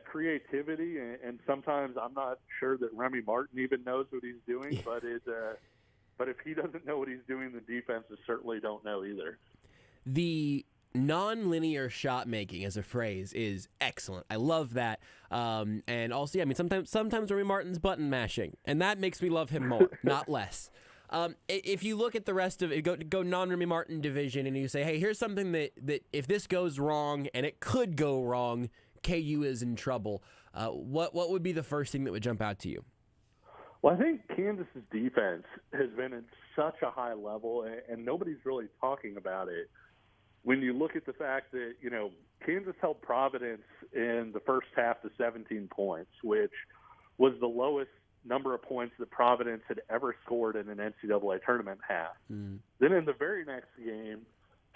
creativity, and sometimes I'm not sure that Remy Martin even knows what he's doing, but if he doesn't know what he's doing, the defenses certainly don't know either. The non-linear shot making as a phrase is excellent. I love that. And also, sometimes Remy Martin's button mashing, and that makes me love him more, not less. If you look at the rest of it, go non-Remy Martin division, and you say, hey, here's something that if this goes wrong, and it could go wrong, KU is in trouble. What would be the first thing that would jump out to you? Well, I think Kansas's defense has been at such a high level, and nobody's really talking about it. When you look at the fact that, Kansas held Providence in the first half to 17 points, which was the lowest number of points that Providence had ever scored in an NCAA tournament half. Mm. Then in the very next game,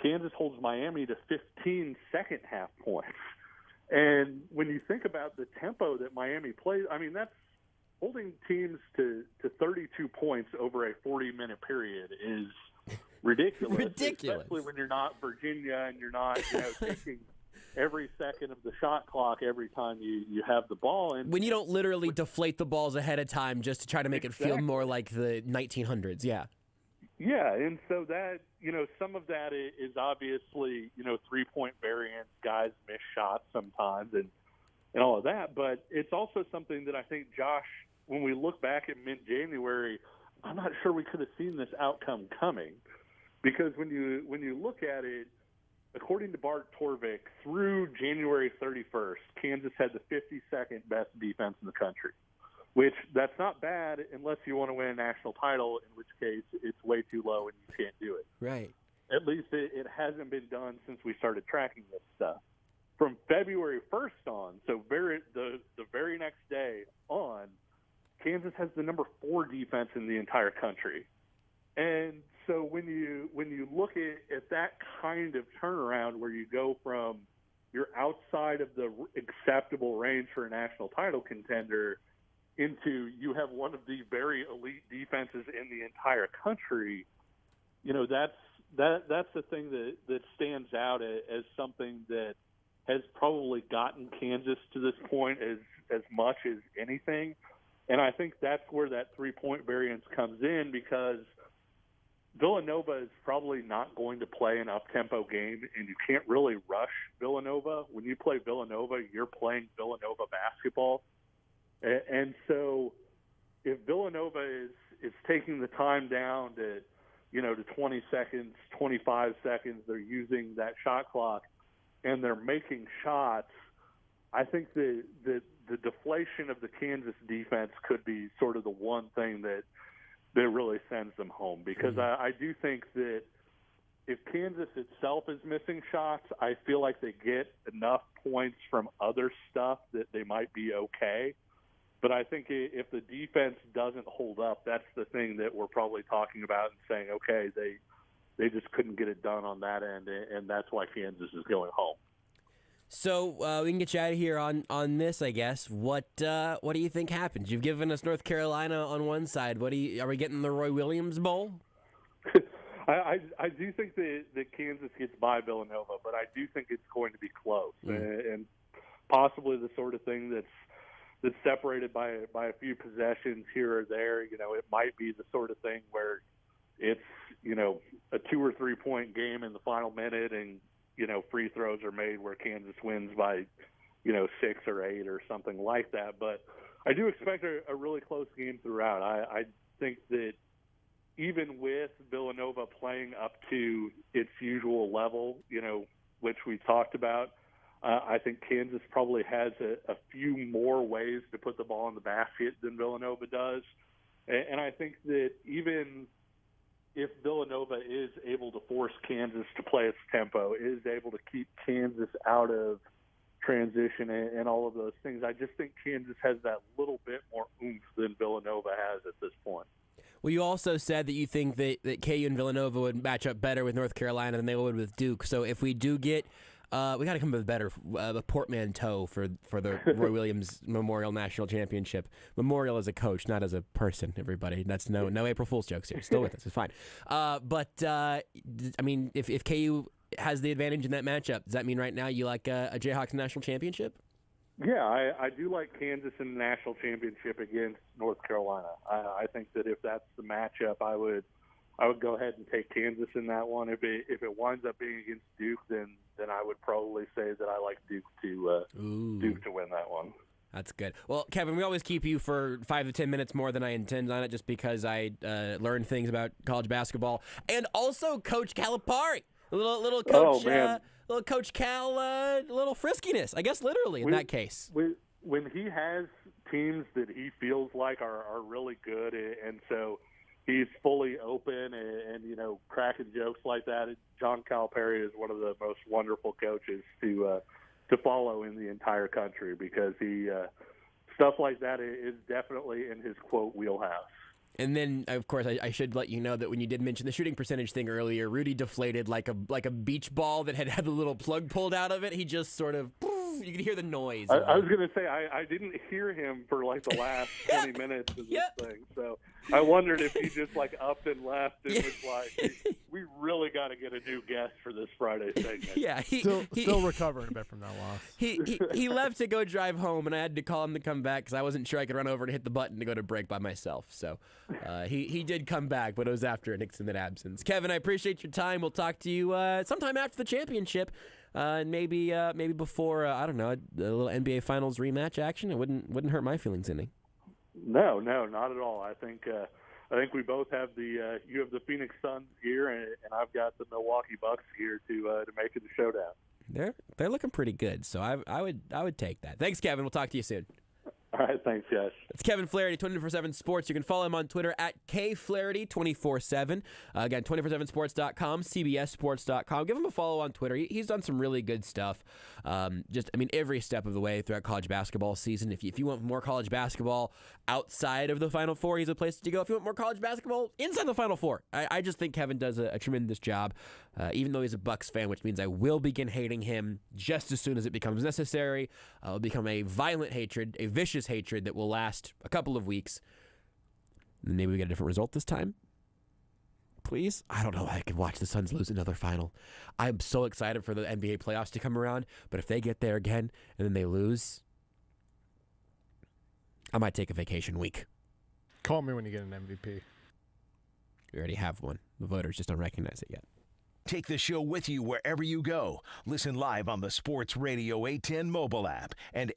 Kansas holds Miami to 15 second half points. And when you think about the tempo that Miami plays, that's holding teams to 32 points over a 40-minute period is ridiculous. Especially when you're not Virginia and you're not taking every second of the shot clock every time you have the ball. And when you don't literally deflate the balls ahead of time just to try to make it feel more like the 1900s, yeah. Yeah, and so that, some of that is obviously, three-point variance, guys miss shots sometimes and all of that. But it's also something that I think, Josh, when we look back at mid-January, I'm not sure we could have seen this outcome coming. Because when you look at it, according to Bart Torvik, through January 31st, Kansas had the 52nd best defense in the country, which that's not bad unless you want to win a national title, in which case it's way too low and you can't do it. Right. At least it hasn't been done since we started tracking this stuff. From February 1st on, so the very next day on, Kansas has the number 4 defense in the entire country. And so when you look at that kind of turnaround where you go from you're outside of the acceptable range for a national title contender into you have one of the very elite defenses in the entire country, that's the thing that stands out as something that has probably gotten Kansas to this point as much as anything. And I think that's where that 3-point variance comes in, because Villanova is probably not going to play an up-tempo game, and you can't really rush Villanova. When you play Villanova, you're playing Villanova basketball. And so if Villanova is taking the time down to 20 seconds, 25 seconds, they're using that shot clock, and they're making shots, I think the deflation of the Kansas defense could be sort of the one thing that really sends them home. Because I do think that if Kansas itself is missing shots, I feel like they get enough points from other stuff that they might be okay. But I think if the defense doesn't hold up, that's the thing that we're probably talking about and saying, okay, they just couldn't get it done on that end, and that's why Kansas is going home. So we can get you out of here on this, I guess. What do you think happens? You've given us North Carolina on one side. Are we getting the Roy Williams Bowl? I do think that Kansas gets by Villanova, but I do think it's going to be close, and possibly the sort of thing that's separated by a few possessions here or there. It might be the sort of thing where it's a 2 or 3 point game in the final minute, and free throws are made where Kansas wins by 6 or 8 or something like that. But I do expect a really close game throughout. I think that even with Villanova playing up to its usual level, which we talked about, I think Kansas probably has a few more ways to put the ball in the basket than Villanova does. And I think that even if Villanova is able to force Kansas to play its tempo, is able to keep Kansas out of transition and all of those things, I just think Kansas has that little bit more oomph than Villanova has at this point. Well, you also said that you think that KU and Villanova would match up better with North Carolina than they would with Duke. So if we do get we got to come up with a better portmanteau for the Roy Williams Memorial National Championship. Memorial as a coach, not as a person, everybody. That's no April Fool's jokes here. Still with us. It's fine. If KU has the advantage in that matchup, does that mean right now you like a Jayhawks National Championship? Yeah, I do like Kansas in the national championship against North Carolina. I think that if that's the matchup, I would go ahead and take Kansas in that one. If it winds up being against Duke, then I would probably say that I like Duke to win that one. That's good. Well, Kevin, we always keep you for 5 to 10 minutes more than I intend on it, just because I learned things about college basketball, and also Coach Calipari, little coach. Oh, man. Little Coach Cal, little friskiness, I guess, literally in that case. When he has teams that he feels like are really good, and so he's fully open and cracking jokes like that, John Calipari is one of the most wonderful coaches to follow in the entire country, because he stuff like that is definitely in his quote wheelhouse. And then, of course, I should let you know that when you did mention the shooting percentage thing earlier, Rudy deflated like a beach ball that had the little plug pulled out of it. He just sort of, you could hear the noise. I was going to say, I didn't hear him for like the last 20 minutes of this thing. So I wondered if he just like upped and left and was like, we really got to get a new guest for this Friday segment. Yeah, still recovering a bit from that loss. He left to go drive home, and I had to call him to come back because I wasn't sure I could run over and hit the button to go to break by myself. So he did come back, but it was after an extended absence. Kevin, I appreciate your time. We'll talk to you sometime after the championship. And maybe before I don't know, a little NBA Finals rematch action. It wouldn't hurt my feelings any. No, not at all. I think we both have you have the Phoenix Suns gear, and I've got the Milwaukee Bucks gear to make it a showdown. They're looking pretty good, so I would take that. Thanks, Kevin. We'll talk to you soon. All right, thanks, guys. It's Kevin Flaherty, 24/7 Sports. You can follow him on Twitter at KFlaherty247. Again, 247sports.com, CBSSports.com. Give him a follow on Twitter. He's done some really good stuff. Every step of the way throughout college basketball season. If you want more college basketball outside of the Final Four, he's a place to go. If you want more college basketball inside the Final Four, I just think Kevin does a tremendous job. Even though he's a Bucks fan, which means I will begin hating him just as soon as it becomes necessary. It'll become a violent hatred, a vicious hatred that will last a couple of weeks. And maybe we get a different result this time. Please? I don't know. I could watch the Suns lose another final. I'm so excited for the NBA playoffs to come around, but if they get there again and then they lose, I might take a vacation week. Call me when you get an MVP. We already have one. The voters just don't recognize it yet. Take the show with you wherever you go. Listen live on the Sports Radio 810 mobile app and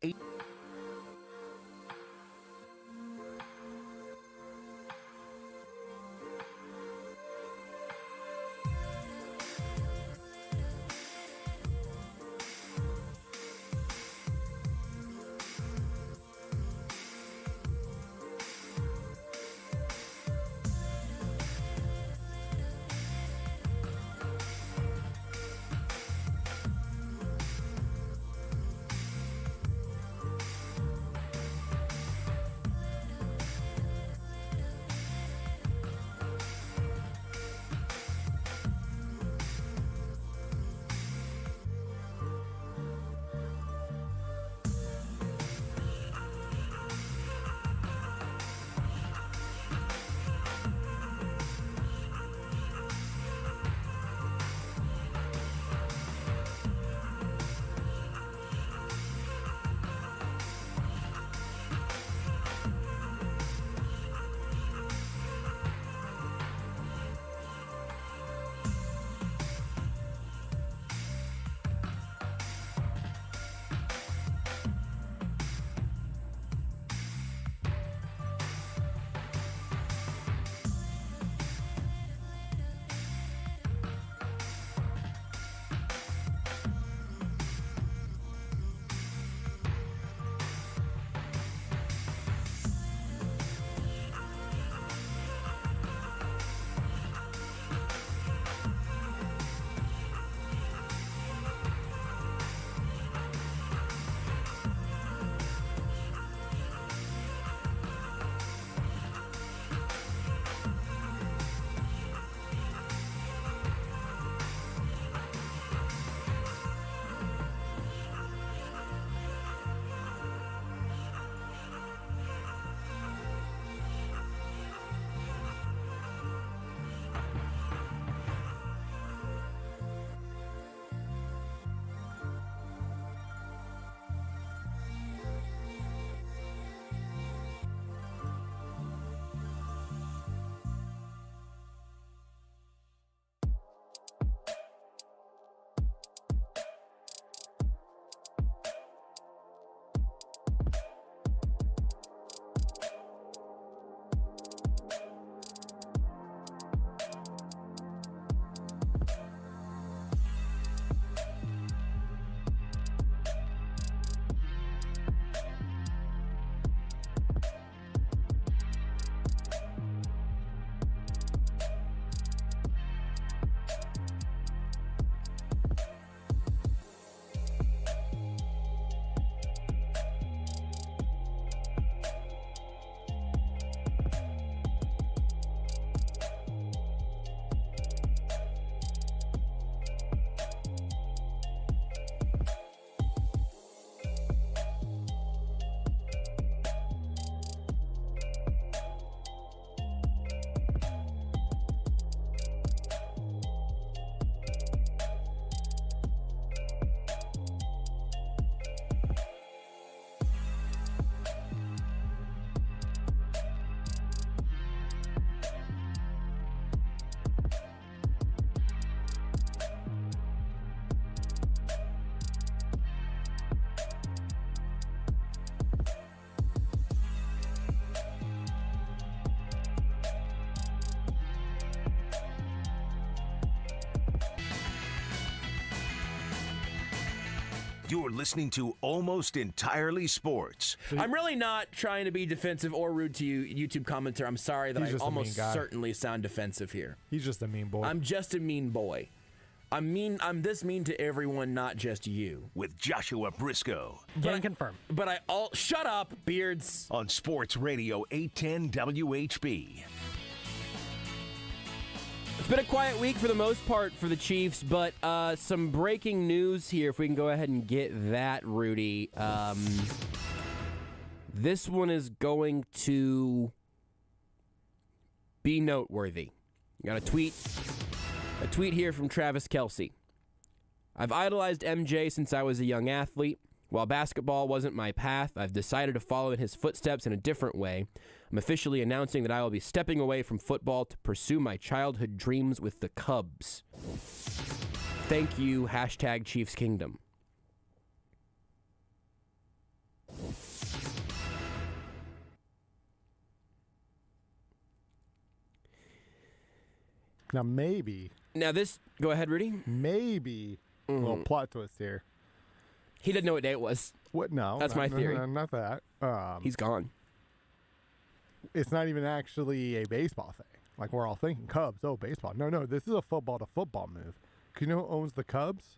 You're listening to Almost Entirely Sports. I'm really not trying to be defensive or rude to you, YouTube commenter. I'm sorry that I almost certainly sound defensive here. He's just a mean boy. I'm just a mean boy. I'm this mean to everyone, not just you. With Joshua Brisco. Can confirm. But shut up, Beards. On Sports Radio 810 WHB. It's been a quiet week for the most part for the Chiefs, but some breaking news here, if we can go ahead and get that, Rudy. This one is going to be noteworthy. Got a tweet here from Travis Kelce. I've idolized MJ since I was a young athlete. While basketball wasn't my path, I've decided to follow in his footsteps in a different way. I'm officially announcing that I will be stepping away from football to pursue my childhood dreams with the Cubs. Thank you, #Chiefs Kingdom. Now, maybe. Go ahead, Rudy. Maybe. A little plot twist here. He didn't know what day it was. What? No. That's my theory. No, not that. He's gone. It's not even actually a baseball thing. Like we're all thinking Cubs. Oh, baseball. No. This is a football to football move. You know who owns the Cubs?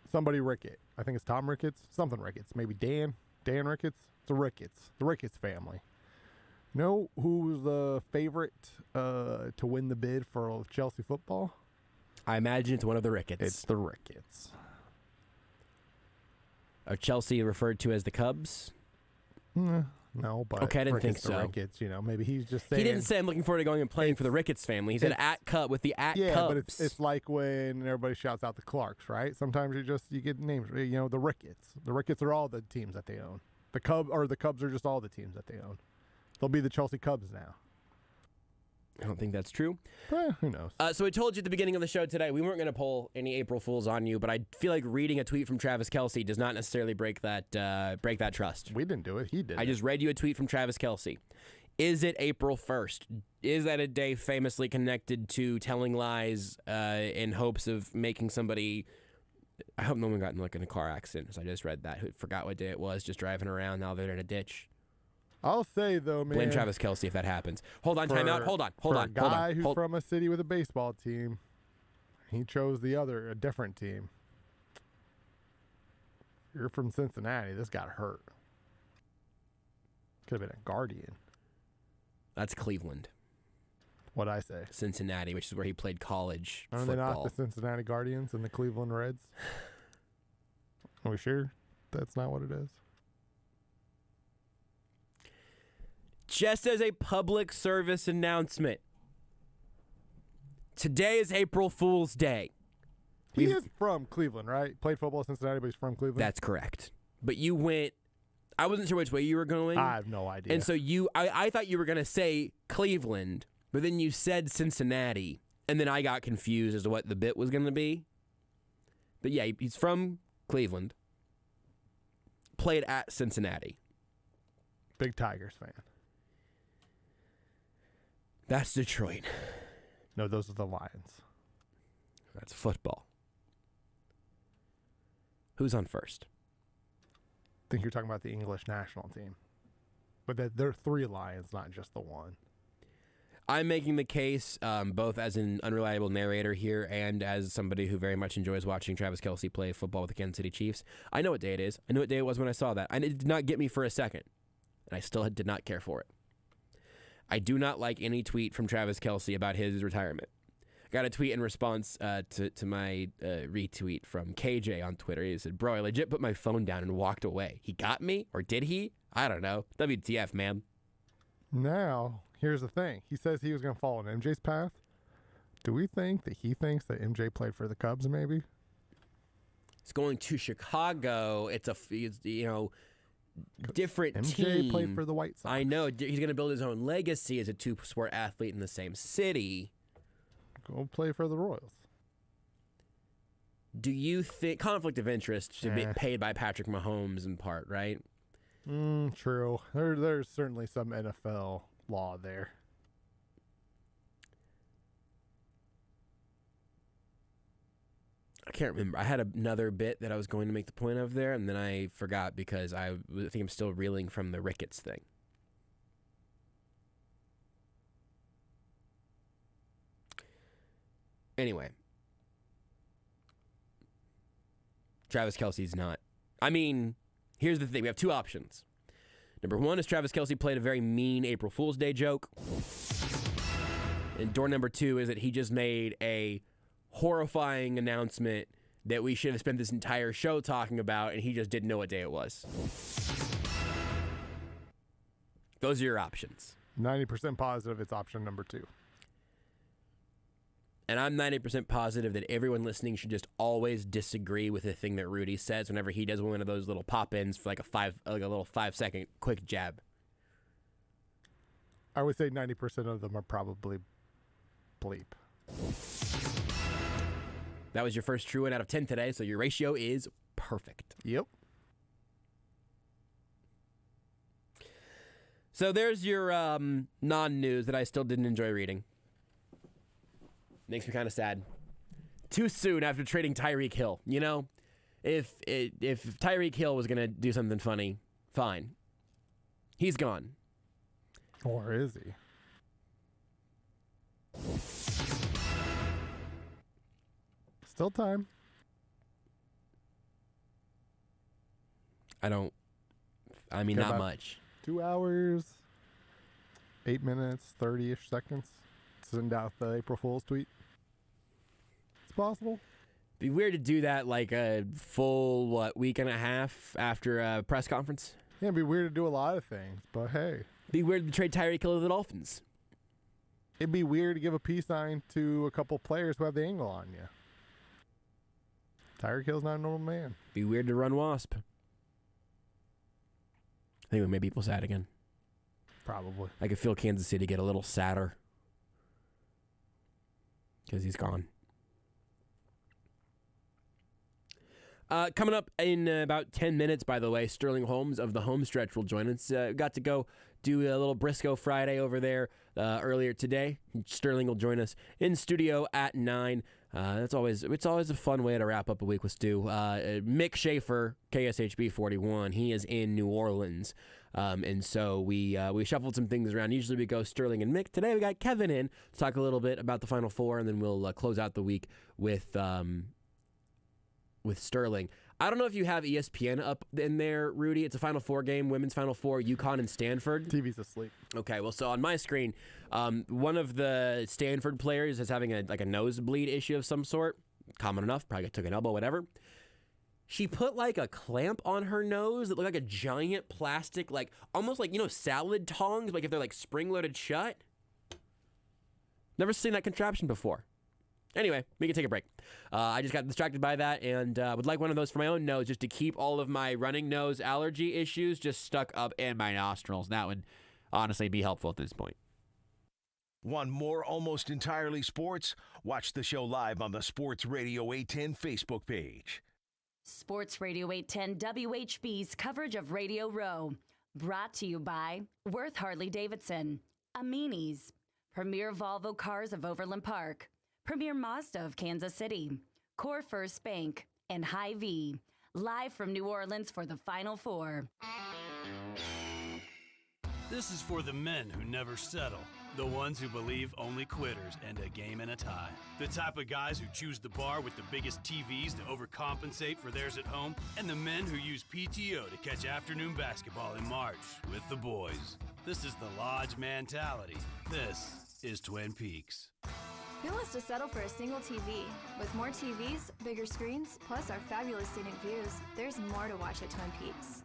Somebody Ricketts. I think it's Tom Ricketts. Something Ricketts. Maybe Dan Ricketts. It's the Ricketts. The Ricketts family. Know who's the favorite to win the bid for Chelsea football? I imagine it's one of the Ricketts. It's the Ricketts. Are Chelsea referred to as the Cubs? No, but okay, I didn't think so. Ricketts, maybe he's just saying. He didn't say I'm looking forward to going and playing for the Ricketts family. He said @Cub with the @Cubs. Yeah, but it's like when everybody shouts out the Clarks, right? Sometimes you get names. The Ricketts. The Ricketts are all the teams that they own. The Cubs are just all the teams that they own. They'll be the Chelsea Cubs now. I don't think that's true. Who knows? So I told you at the beginning of the show today we weren't going to pull any April Fools on you, but I feel like reading a tweet from Travis Kelce does not necessarily break that trust. We didn't do it. He did. I just read you a tweet from Travis Kelce. Is it April 1st? Is that a day famously connected to telling lies in hopes of making somebody... I hope no one got in a car accident, because I just read that. Who forgot what day it was, just driving around, now they're in a ditch. I'll say, though, man. Blame Travis Kelce if that happens. Hold on, time out. Hold on. A guy who's from a city with a baseball team, he chose a different team. You're from Cincinnati. This got hurt. Could have been a Guardian. That's Cleveland. What'd I say? Cincinnati, which is where he played college Are football. they not the Cincinnati Guardians and the Cleveland Reds? Are we sure that's not what it is? Just as a public service announcement, today is April Fool's Day. He is from Cleveland, right? Played football in Cincinnati, but he's from Cleveland? That's correct. But you went... I wasn't sure which way you were going. I have no idea. And so I thought you were going to say Cleveland, but then you said Cincinnati, and then I got confused as to what the bit was going to be. But yeah, he's from Cleveland. Played at Cincinnati. Big Tigers fan. That's Detroit. No, those are the Lions. That's football. Who's on first? I think you're talking about the English national team. But there are 3 Lions, not just the one. I'm making the case, both as an unreliable narrator here and as somebody who very much enjoys watching Travis Kelce play football with the Kansas City Chiefs. I know what day it is. I knew what day it was when I saw that. And it did not get me for a second. And I still did not care for it. I do not like any tweet from Travis Kelce about his retirement. I got a tweet in response to my retweet from KJ on Twitter. He said, bro, I legit put my phone down and walked away. He got me? Or did he? I don't know. WTF, man. Now, here's the thing. He says he was going to follow in MJ's path. Do we think that he thinks that MJ played for the Cubs, maybe? He's going to Chicago. It's different MJ team. played for the White Sox. I know. He's going to build his own legacy as a two-sport athlete in the same city. Go play for the Royals. Do you think conflict of interest should be paid by Patrick Mahomes in part, right? True. There's certainly some NFL law there. I can't remember. I had another bit that I was going to make the point of there, and then I forgot because I think I'm still reeling from the Ricketts thing. Anyway. Travis Kelce's not. I mean, here's the thing. We have two options. Number one is Travis Kelce played a very mean April Fool's Day joke. And door number two is that he just made a horrifying announcement that we should have spent this entire show talking about, and he just didn't know what day it was. Those are your options. 90% positive it's option number 2. And I'm 90% positive that everyone listening should just always disagree with the thing that Rudy says whenever he does one of those little pop-ins for like a little 5-second quick jab. I would say 90% of them are probably bleep. That was your first true one out of 10 today, so your ratio is perfect. Yep. So there's your non-news that I still didn't enjoy reading. Makes me kind of sad. Too soon after trading Tyreek Hill. You know, if Tyreek Hill was going to do something funny, fine. He's gone. Or is he? Still time. I mean, not much. 2 hours, 8 minutes, 30-ish seconds. Send out the April Fool's tweet. It's possible. Be weird to do that like a full, week and a half after a press conference? Yeah, it'd be weird to do a lot of things, but hey. Be weird to trade Tyreek Hill to the Dolphins. It'd be weird to give a peace sign to a couple players who have the angle on you. Tyreek Hill's not a normal man. Be weird to run Wasp. I think we made people sad again. Probably. I could feel Kansas City get a little sadder. Because he's gone. Coming up in about 10 minutes, by the way, Sterling Holmes of the Homestretch will join us. Got to go do a little Brisco Friday over there earlier today. Sterling will join us in studio at 9. It's always a fun way to wrap up a week with Stu. Mick Schaefer, KSHB 41, he is in New Orleans. And so we shuffled some things around. Usually we go Sterling and Mick. Today we got Kevin in to talk a little bit about the Final Four, and then we'll close out the week with Sterling. I don't know if you have ESPN up in there, Rudy. It's a Final Four game, women's Final Four, UConn and Stanford. TV's asleep. Okay, well, so on my screen, one of the Stanford players is having a nosebleed issue of some sort. Common enough, probably took an elbow, whatever. She put like a clamp on her nose that looked like a giant plastic, almost like, salad tongs, like if they're like spring-loaded shut. Never seen that contraption before. Anyway, we can take a break. I just got distracted by that and would like one of those for my own nose just to keep all of my running nose allergy issues just stuck up in my nostrils. That would honestly be helpful at this point. Want more Almost Entirely Sports? Watch the show live on the Sports Radio 810 Facebook page. Sports Radio 810 WHB's coverage of Radio Row. Brought to you by Worth Harley Davidson, Amini's, Premier Volvo Cars of Overland Park, Premier Mazda of Kansas City, Core First Bank, and Hy-Vee. Live from New Orleans for the Final Four. This is for the men who never settle. The ones who believe only quitters end a game in a tie. The type of guys who choose the bar with the biggest TVs to overcompensate for theirs at home. And the men who use PTO to catch afternoon basketball in March with the boys. This is the Lodge mentality. This is Twin Peaks. Who wants to settle for a single TV? With more TVs, bigger screens, plus our fabulous scenic views, there's more to watch at Twin Peaks.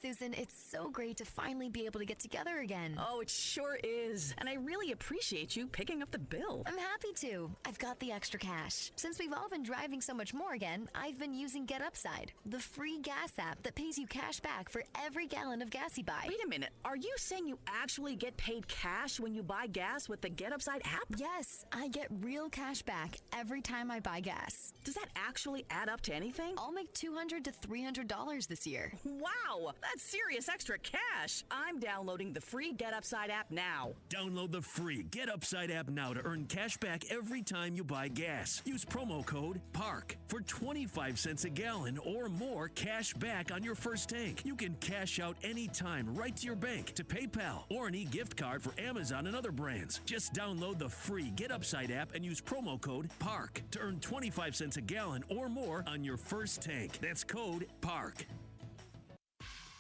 Susan, it's so great to finally be able to get together again. Oh, it sure is. And I really appreciate you picking up the bill. I'm happy to. I've got the extra cash. Since we've all been driving so much more again, I've been using Get Upside, the free gas app that pays you cash back for every gallon of gas you buy. Wait a minute. Are you saying you actually get paid cash when you buy gas with the Get Upside app? Yes, I get real cash back every time I buy gas. Does that actually add up to anything? I'll make $200 to $300 this year. Wow! That's serious extra cash. I'm downloading the free Get Upside app now. Download the free Get Upside app now to earn cash back every time you buy gas. Use promo code PARK for 25 cents a gallon or more cash back on your first tank. You can cash out anytime right to your bank, to PayPal, or an e-gift card for Amazon and other brands. Just download the free Get Upside app and use promo code PARK to earn 25 cents a gallon or more on your first tank. That's code PARK.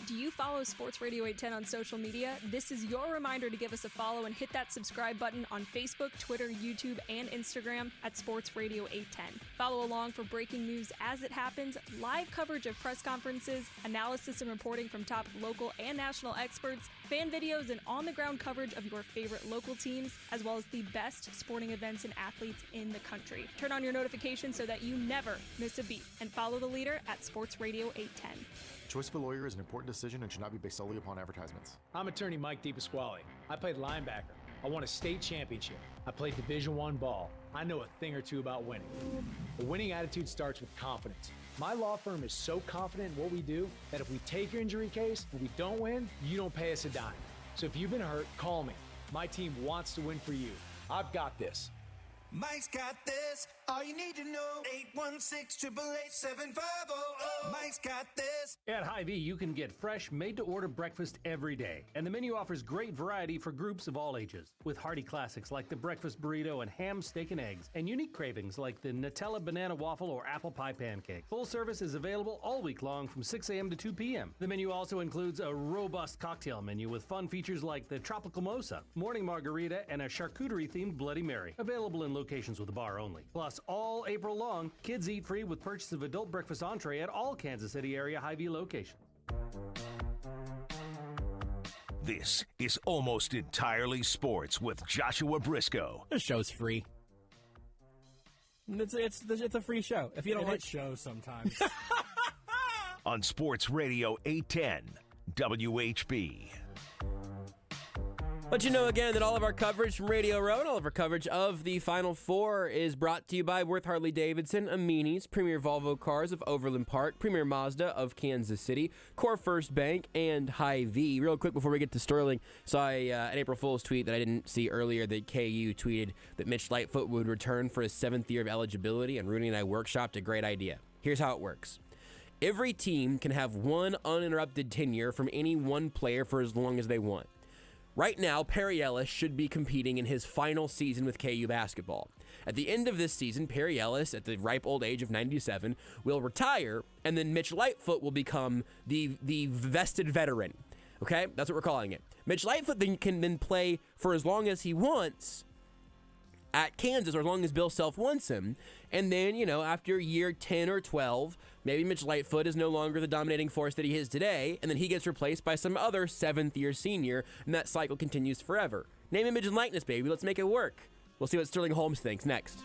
Do you follow Sports Radio 810 on social media? This is your reminder to give us a follow and hit that subscribe button on Facebook, Twitter, YouTube, and Instagram at Sports Radio 810. Follow along for breaking news as it happens, live coverage of press conferences, analysis and reporting from top local and national experts, fan videos, and on-the-ground coverage of your favorite local teams, as well as the best sporting events and athletes in the country. Turn on your notifications so that you never miss a beat, and follow the leader at Sports Radio 810. Choice of a lawyer is an important decision and should not be based solely upon advertisements. I'm attorney Mike DePasquale. I played linebacker. I won a state championship. I played Division I ball. I know a thing or two about winning. A winning attitude starts with confidence. My law firm is so confident in what we do that if we take your injury case and we don't win, you don't pay us a dime. So if you've been hurt, call me. My team wants to win for you. I've got this. Mike's got this. All you need to know. 816-888-7500. Mike's got this. At Hy-Vee, you can get fresh, made-to-order breakfast every day. And the menu offers great variety for groups of all ages. With hearty classics like the breakfast burrito and ham, steak, and eggs. And unique cravings like the Nutella banana waffle or apple pie pancake. Full service is available all week long from 6 a.m. to 2 p.m. The menu also includes a robust cocktail menu with fun features like the Tropical Mosa, Morning Margarita, and a charcuterie-themed Bloody Mary. Available in locations with a bar only. Plus, all April long, kids eat free with purchase of adult breakfast entree at all Kansas City area Hy-Vee locations. This is Almost Entirely Sports with Joshua Brisco. This show's free. It's a free show. If you don't like shows sometimes. On Sports Radio 810 WHB. Let you know again that all of our coverage from Radio Row and all of our coverage of the Final Four is brought to you by Worth Harley-Davidson, Amini's, Premier Volvo Cars of Overland Park, Premier Mazda of Kansas City, Core First Bank, and Hy-Vee. Real quick before we get to Sterling, saw an April Fool's tweet that I didn't see earlier that KU tweeted that Mitch Lightfoot would return for his 7th year of eligibility, and Rudy and I workshopped a great idea. Here's how it works. Every team can have one uninterrupted tenure from any one player for as long as they want. Right now, Perry Ellis should be competing in his final season with KU basketball. At the end of this season, Perry Ellis, at the ripe old age of 97, will retire, and then Mitch Lightfoot will become the vested veteran. Okay? That's what we're calling it. Mitch Lightfoot can then play for as long as he wants at Kansas, or as long as Bill Self wants him. And then, after year 10 or 12, maybe Mitch Lightfoot is no longer the dominating force that he is today, and then he gets replaced by some other 7th-year senior, and that cycle continues forever. Name, image, and likeness, baby. Let's make it work. We'll see what Sterling Holmes thinks next.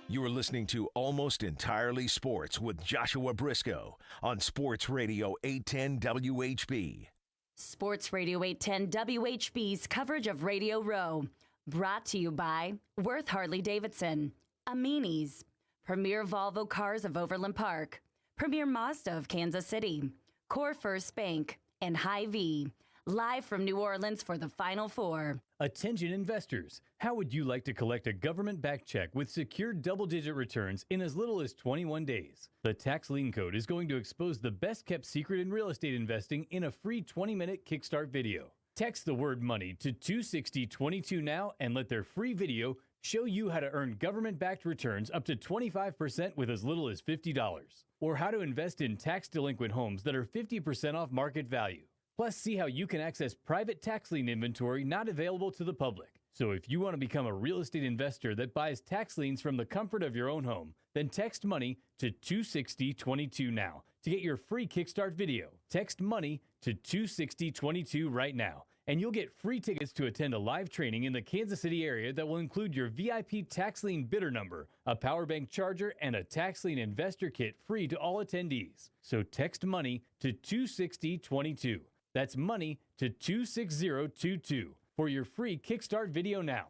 You are listening to Almost Entirely Sports with Joshua Brisco on Sports Radio 810 WHB. Sports Radio 810 WHB's coverage of Radio Row. Brought to you by Worth Harley-Davidson, Amini's, Premier Volvo Cars of Overland Park, Premier Mazda of Kansas City, Core First Bank, and Hy-Vee. Live from New Orleans for the Final Four. Attention investors. How would you like to collect a government-backed check with secured double-digit returns in as little as 21 days? The Tax Lien Code is going to expose the best-kept secret in real estate investing in a free 20-minute Kickstart video. Text the word money to 26022 now and let their free video show you how to earn government-backed returns up to 25% with as little as $50. Or how to invest in tax-delinquent homes that are 50% off market value. Plus, see how you can access private tax lien inventory not available to the public. So if you want to become a real estate investor that buys tax liens from the comfort of your own home, then text money to 26022 now to get your free Kickstart video. Text money to 26022 right now, and you'll get free tickets to attend a live training in the Kansas City area that will include your VIP tax lien bidder number, a power bank charger, and a tax lien investor kit free to all attendees. So text money to 26022. That's money to 26022 for your free Kickstart video now.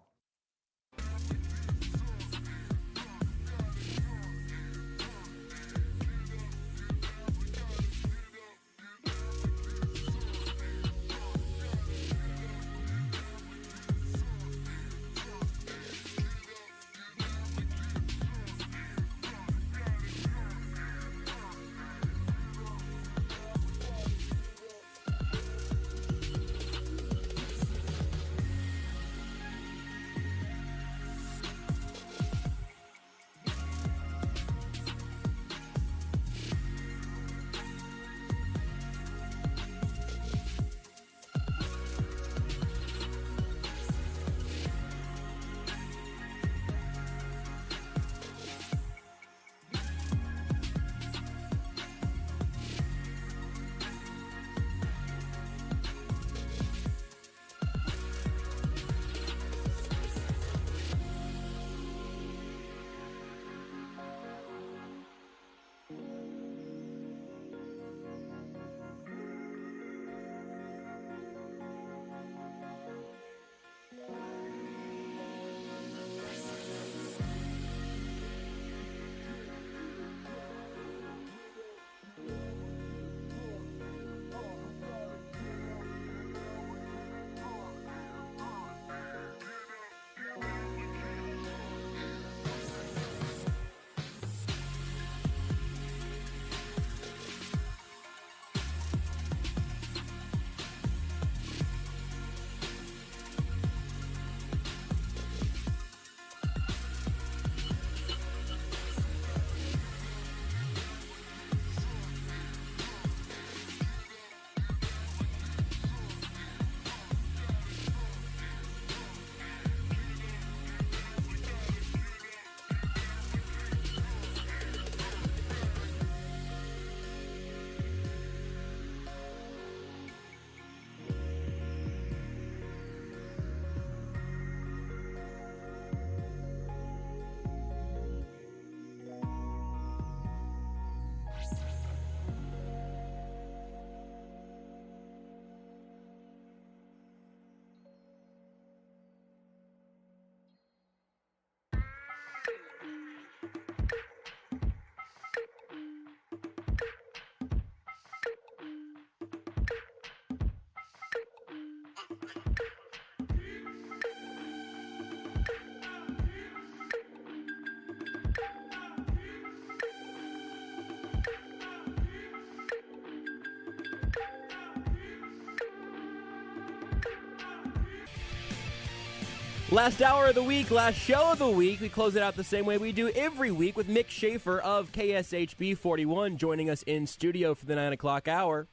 Last hour of the week, last show of the week. We close it out the same way we do every week with Mick Schaefer of KSHB 41 joining us in studio for the 9 o'clock hour.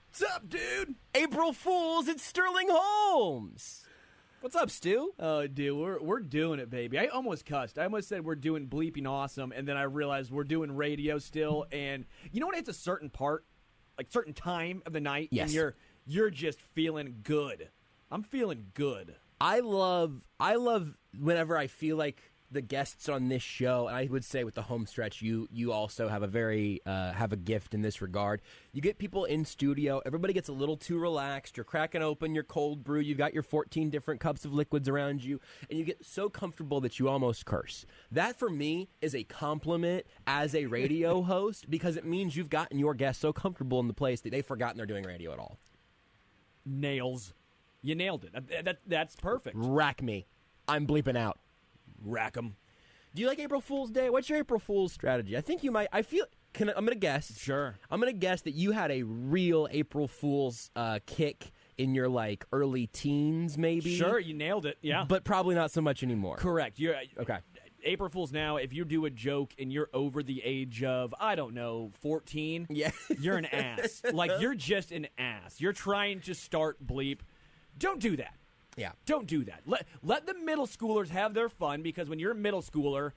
What's up, dude? April Fools, it's Sterling Holmes. What's up, Stu? Oh, dude, we're doing it, baby. I almost cussed. I almost said we're doing bleeping awesome, and then I realized we're doing radio still. And you know when it's a certain part, like certain time of the night, yes, and you're just feeling good. I'm feeling good. I love whenever I feel like the guests on this show, and I would say with the Homestretch, you also have a gift in this regard. You get people in studio, everybody gets a little too relaxed, you're cracking open your cold brew, you've got your 14 different cups of liquids around you, and you get so comfortable that you almost curse. That, for me, is a compliment as a radio host, because it means you've gotten your guests so comfortable in the place that they've forgotten they're doing radio at all. Nails. You nailed it. That's perfect. Rack me. I'm bleeping out. Rack 'em. Do you like April Fool's Day? What's your April Fool's strategy? I think you might. I'm going to guess. Sure. I'm going to guess that you had a real April Fool's kick in your early teens, maybe. Sure, you nailed it. Yeah. But probably not so much anymore. Correct. Okay. April Fool's now, if you do a joke and you're over the age of, 14, you're an ass. You're just an ass. You're trying to start bleep. Don't do that. Yeah. Don't do that. Let the middle schoolers have their fun, because when you're a middle schooler,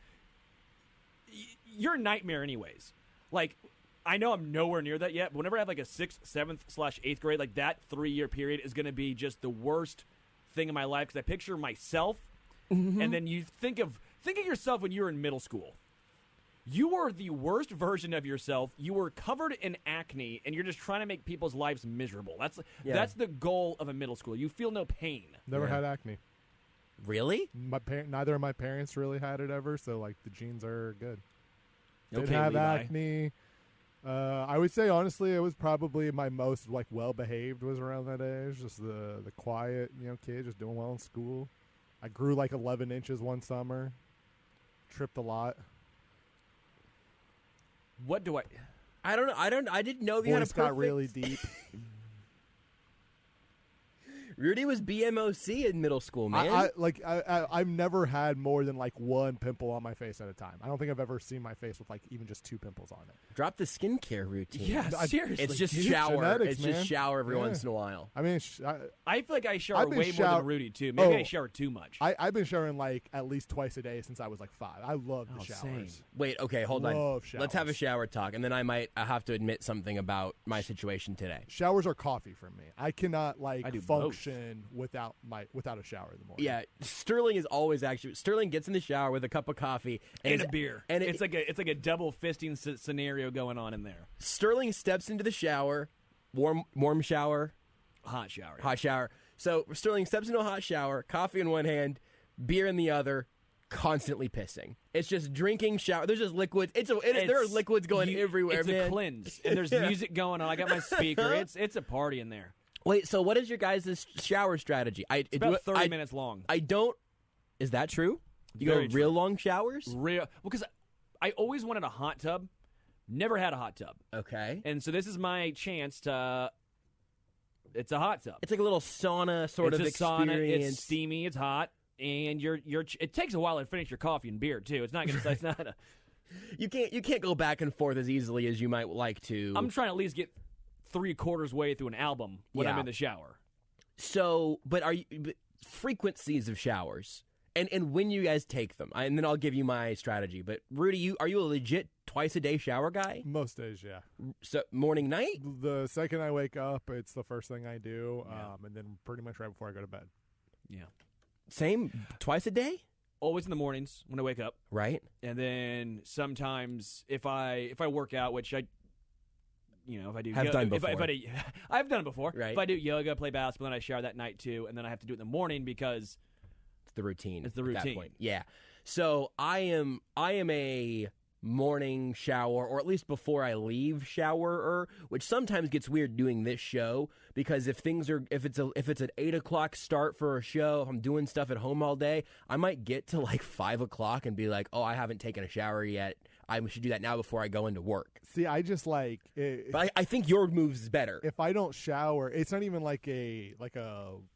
you're a nightmare anyways. I know I'm nowhere near that yet, but whenever I have a 6th, 7th / 8th grade, that 3-year period is going to be just the worst thing in my life, because I picture myself, and then you think of yourself when you were in middle school. You were the worst version of yourself. You were covered in acne, and you're just trying to make people's lives miserable. That's the goal of a middle school. You feel no pain. Never had acne. Really? Neither of my parents really had it ever, so the genes are good. Didn't Okay, have Levi. acne. I would say honestly, it was probably my most well behaved was around that age. Just the quiet, kid, just doing well in school. I grew 11 inches one summer. Tripped a lot. What do I don't know. I didn't know you had a Voice perfect... got really deep. Rudy was BMOC in middle school, man. I've never had more than one pimple on my face at a time. I don't think I've ever seen my face with even just 2 pimples on it. Drop the skincare routine. Yeah, seriously. It's just dude. shower. Genetics, It's man. just shower every once in a while. I mean, I feel like I shower I've been way more than Rudy, too. Maybe I shower too much. I've been showering at least twice a day since I was 5. I love the showers. Same. Wait, okay, hold on. Love showers. Let's have a shower talk, and then I have to admit something about my situation today. Showers are coffee for me. I cannot do function without a shower in the morning. Yeah, Sterling is always Sterling gets in the shower with a cup of coffee and a beer, and it's like a double fisting scenario going on in there. Sterling steps into the shower, warm shower, hot shower. Hot shower. So Sterling steps into a hot shower, coffee in one hand, beer in the other, constantly pissing. It's just drinking shower. There's just liquids. There are liquids going everywhere. It's man. a cleanse, and there's music going on. I got my speaker. It's a party in there. Wait, so what is your guys' shower strategy? It's about 30 minutes long. Is that true? You Very go real true. long showers? Well, because I always wanted a hot tub. Never had a hot tub. Okay. And so this is my chance to... It's a hot tub. It's like a little sauna sort of experience. Sauna. It's steamy. It's hot. And it takes a while to finish your coffee and beer, too. It's not going to... It's not a... You can't go back and forth as easily as you might like to. I'm trying to at least get 3/4 way through an album when I'm in the shower. So, but frequencies of showers and when you guys take them, and then I'll give you my strategy. But Rudy, are you a legit twice a day shower guy? Most days, yeah. So morning, night? The second I wake up, it's the first thing I do, and then pretty much right before I go to bed. Yeah. Same, twice a day? Always in the mornings when I wake up. Right. And then sometimes if I work out, which if I do I've done before. I've done it before. Right. If I do yoga, play basketball, then I shower that night too, and then I have to do it in the morning because it's the routine. It's the at routine. that point. Yeah. So I am a morning shower, or at least before I leave shower, which sometimes gets weird doing this show because if it's an 8 o'clock start for a show, if I'm doing stuff at home all day, I might get to like 5 o'clock and be like, oh, I haven't taken a shower yet. I should do that now before I go into work. See, I just like it, but I think your move is better. If I don't shower, it's not even like a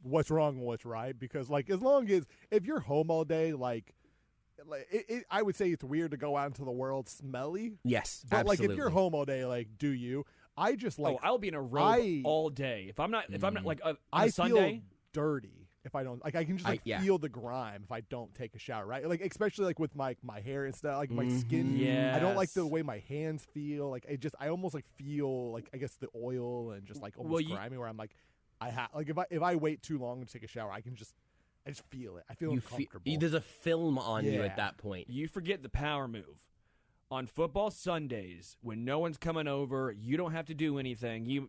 what's wrong and what's right, because like as long as if you're home all day, I would say it's weird to go out into the world smelly. Yes, but absolutely. like if you're home all day, like do you? I just like I'll be in a robe all day. If I'm not like on a Sunday, feel dirty. If I don't, like, I can just feel the grime if I don't take a shower, right? Like, especially like with my hair and stuff, like my skin. Yes. I don't like the way my hands feel. Like, I almost like feel like I guess the oil and just like almost grimy. Where I'm like, if I wait too long to take a shower, I just feel it. I feel uncomfortable. There's a film on you at that point. You forget the power move. On football Sundays, when no one's coming over, you don't have to do anything. You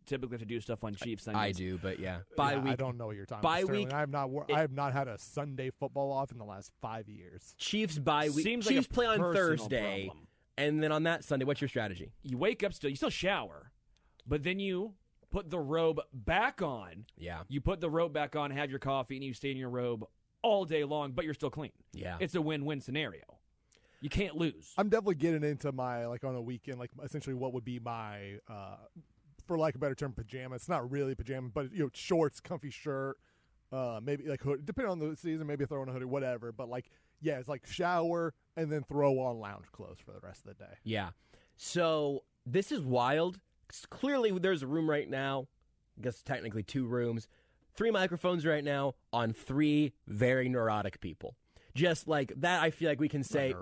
typically have to do stuff on Chiefs Sundays. I do, but week. I don't know what you're talking about, Sterling. I have not had a Sunday football off in the last 5 years. Chiefs bye week. Seems Chiefs like play on Thursday, problem. and then on that Sunday, what's your strategy? You wake up you still shower, but then you put the robe back on. Yeah. You put the robe back on, have your coffee, and you stay in your robe all day long, but you're still clean. Yeah. It's a win-win scenario. You can't lose. I'm definitely getting into my, like, on a weekend, like, essentially what would be my, for lack of a better term, pajama. It's not really pajama, but, shorts, comfy shirt, maybe, like, hood. Depending on the season, maybe throw on a hoodie, whatever. But, like, yeah, it's like shower and then throw on lounge clothes for the rest of the day. Yeah. So this is wild. Clearly, there's a room right now. I guess technically 2 rooms. 3 microphones right now on 3 very neurotic people. Just like that, I feel like we can say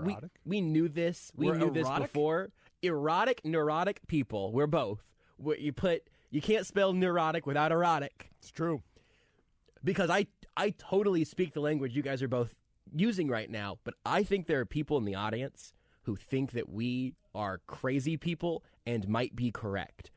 we knew this. We knew this before. Erotic, neurotic people. We're both. You can't spell neurotic without erotic. It's true. Because I totally speak the language you guys are both using right now, but I think there are people in the audience who think that we are crazy people and might be correct.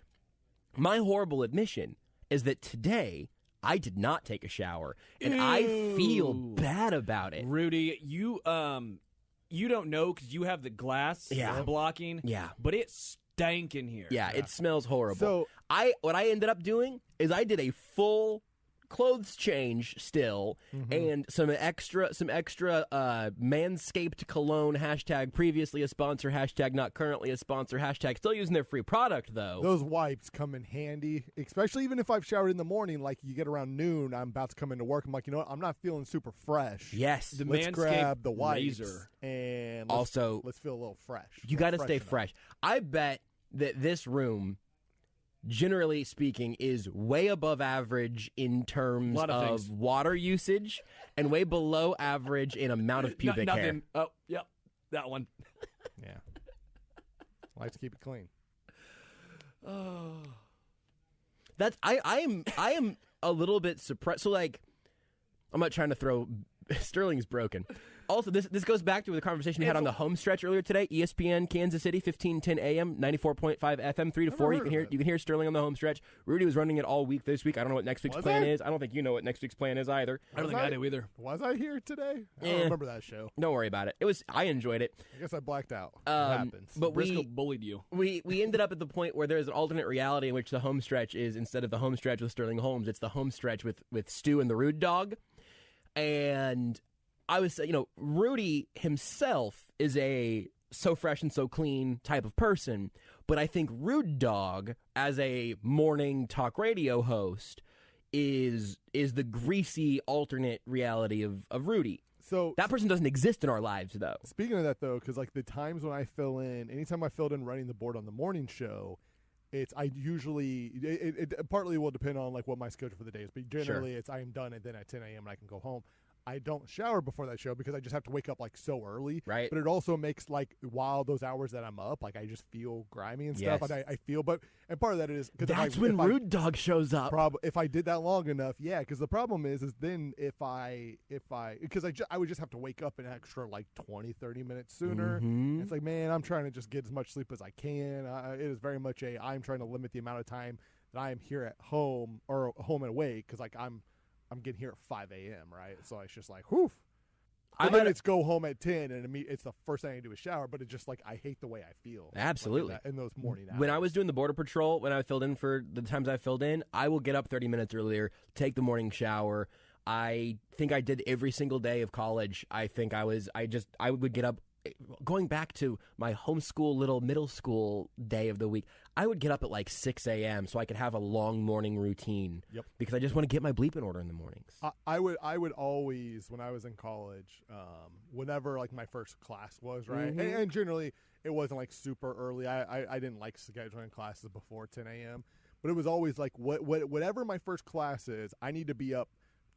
My horrible admission is that today I did not take a shower, and I feel bad about it. Rudy, you don't know because you have the glass blocking. Yeah. But it stank in here. Yeah, it smells horrible. So what I ended up doing is I did a full clothes change still, and some extra Manscaped cologne, # previously a sponsor, # not currently a sponsor, # still using their free product though. Those wipes come in handy, especially even if I've showered in the morning. Like you get around noon, I'm about to come into work. I'm like, you know what? I'm not feeling super fresh. Yes, let's grab the wipes razor. and let's feel a little fresh. You got to stay fresh. I bet that this room, generally speaking, is way above average in terms of water usage and way below average in amount of pubic hair. Oh, yep, that one. Yeah. Like to keep it clean. Oh. That's I am a little bit surprised. So like, I'm not trying to throw Sterling's broken. Also, this goes back to the conversation we had on the Homestretch earlier today. ESPN Kansas City, 1510 AM, 94.5 FM, 3 to 4. You can hear Sterling on the Homestretch. Rudy was running it all week this week. I don't know what next week's plan is. I don't think you know what next week's plan is either. I don't think I do either. Was I here today? I don't remember that show. Don't worry about it. I enjoyed it. I guess I blacked out. It happens. But Brisco bullied you. We ended up at the point where there's an alternate reality in which the Homestretch is, instead of the Homestretch with Sterling Holmes, it's the Homestretch with Stu and the Rude Dog. And I was, Rudy himself is a so fresh and so clean type of person, but I think Rude Dog, as a morning talk radio host, is the greasy alternate reality of Rudy. So that person doesn't exist in our lives, though. Speaking of that, though, because like the times when I fill in, anytime I filled in running the board on the morning show, it partly will depend on like what my schedule for the day is, but generally I am done and then at 10 a.m. and I can go home. I don't shower before that show because I just have to wake up like so early. Right. But it also makes like while those hours that I'm up, like I just feel grimy and stuff. And I feel, and part of that is because that's when Rude Dog shows up. If I did that long enough, yeah. Because the problem is then because I would just have to wake up an extra like 20, 30 minutes sooner. It's like, man, I'm trying to just get as much sleep as I can. It is very much I'm trying to limit the amount of time that I am here at home or home and awake because like I'm getting here at 5 a.m., right? So it's just like, whew. It's go home at 10 and it's the first thing I do is shower, but it's just like I hate the way I feel. Absolutely. In those morning hours. When I was doing the Border Patrol, when I filled in for the times I filled in, I will get up 30 minutes earlier, take the morning shower. I think I did every single day of college. I would get up. Going back to my homeschool little middle school day of the week, I would get up at like 6 a.m. so I could have a long morning routine. Yep. Because I just want to get my bleep in order in the mornings. I would always, when I was in college, whenever like my first class was, right? Mhm. And generally it wasn't like super early. I didn't like scheduling classes before 10 a.m. But it was always like whatever my first class is, I need to be up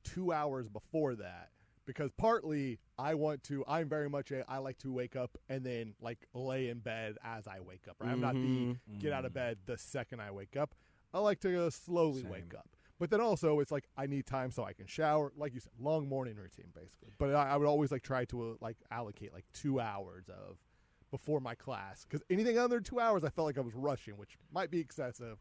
2 hours before that. Because partly I'm very much I like to wake up and then like lay in bed as I wake up. Right? I'm not the get out of bed the second I wake up. I like to slowly wake up. But then also it's like I need time so I can shower. Like you said, long morning routine basically. But I would always like try to like allocate like 2 hours of before my class. Because anything under 2 hours I felt like I was rushing, which might be excessive.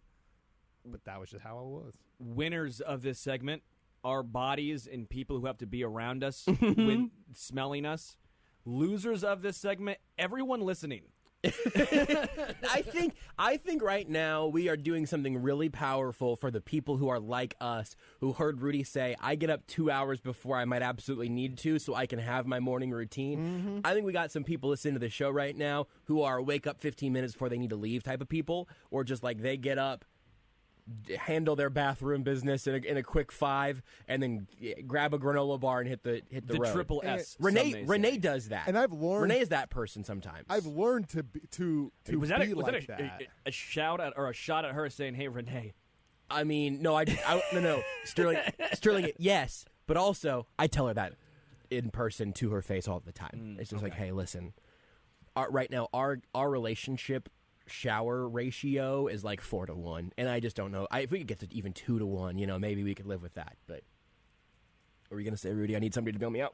But that was just how I was. Winners of this segment, our bodies and people who have to be around us when smelling us. Losers of this segment, everyone listening. I think right now we are doing something really powerful for the people who are like us, who heard Rudy say, I get up 2 hours before I might absolutely need to so I can have my morning routine. Mm-hmm. I think we got some people listening to the show right now who are wake up 15 minutes before they need to leave type of people, or just like they get up, handle their bathroom business in a quick 5, and then grab a granola bar and hit the road. Triple S. Renee does that, and I've learned Renee is that person sometimes. I've learned to was be that like that. A shout out or a shot at her saying, "Hey, Renee"? I mean, no, no, Sterling, yes, but also I tell her that in person to her face all the time. It's just like, hey, listen, right now our relationship shower ratio is like 4 to 1, and I just don't know. If we could get to even 2 to 1, maybe we could live with that. But what were you gonna say, Rudy? I need somebody to bail me out.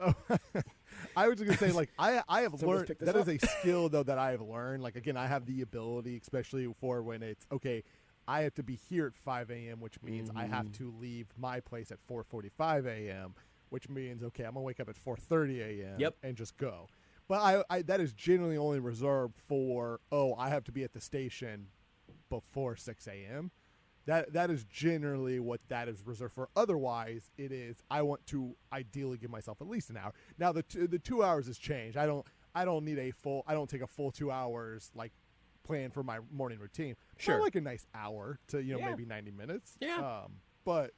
I was just gonna say, like, I have learned that is a skill though that I have learned. Like, again, I have the ability, especially for when it's okay. I have to be here at 5 a.m., which means I have to leave my place at 4:45 a.m., which means okay, I'm gonna wake up at 4:30 a.m. Yep. and just go. But I that is generally only reserved for, I have to be at the station before 6 a.m. That is generally what that is reserved for. Otherwise, it is I want to ideally give myself at least an hour. Now the 2 hours has changed. I don't take a full 2 hours like plan for my morning routine. Sure. I like a nice hour to maybe 90 minutes. Yeah. But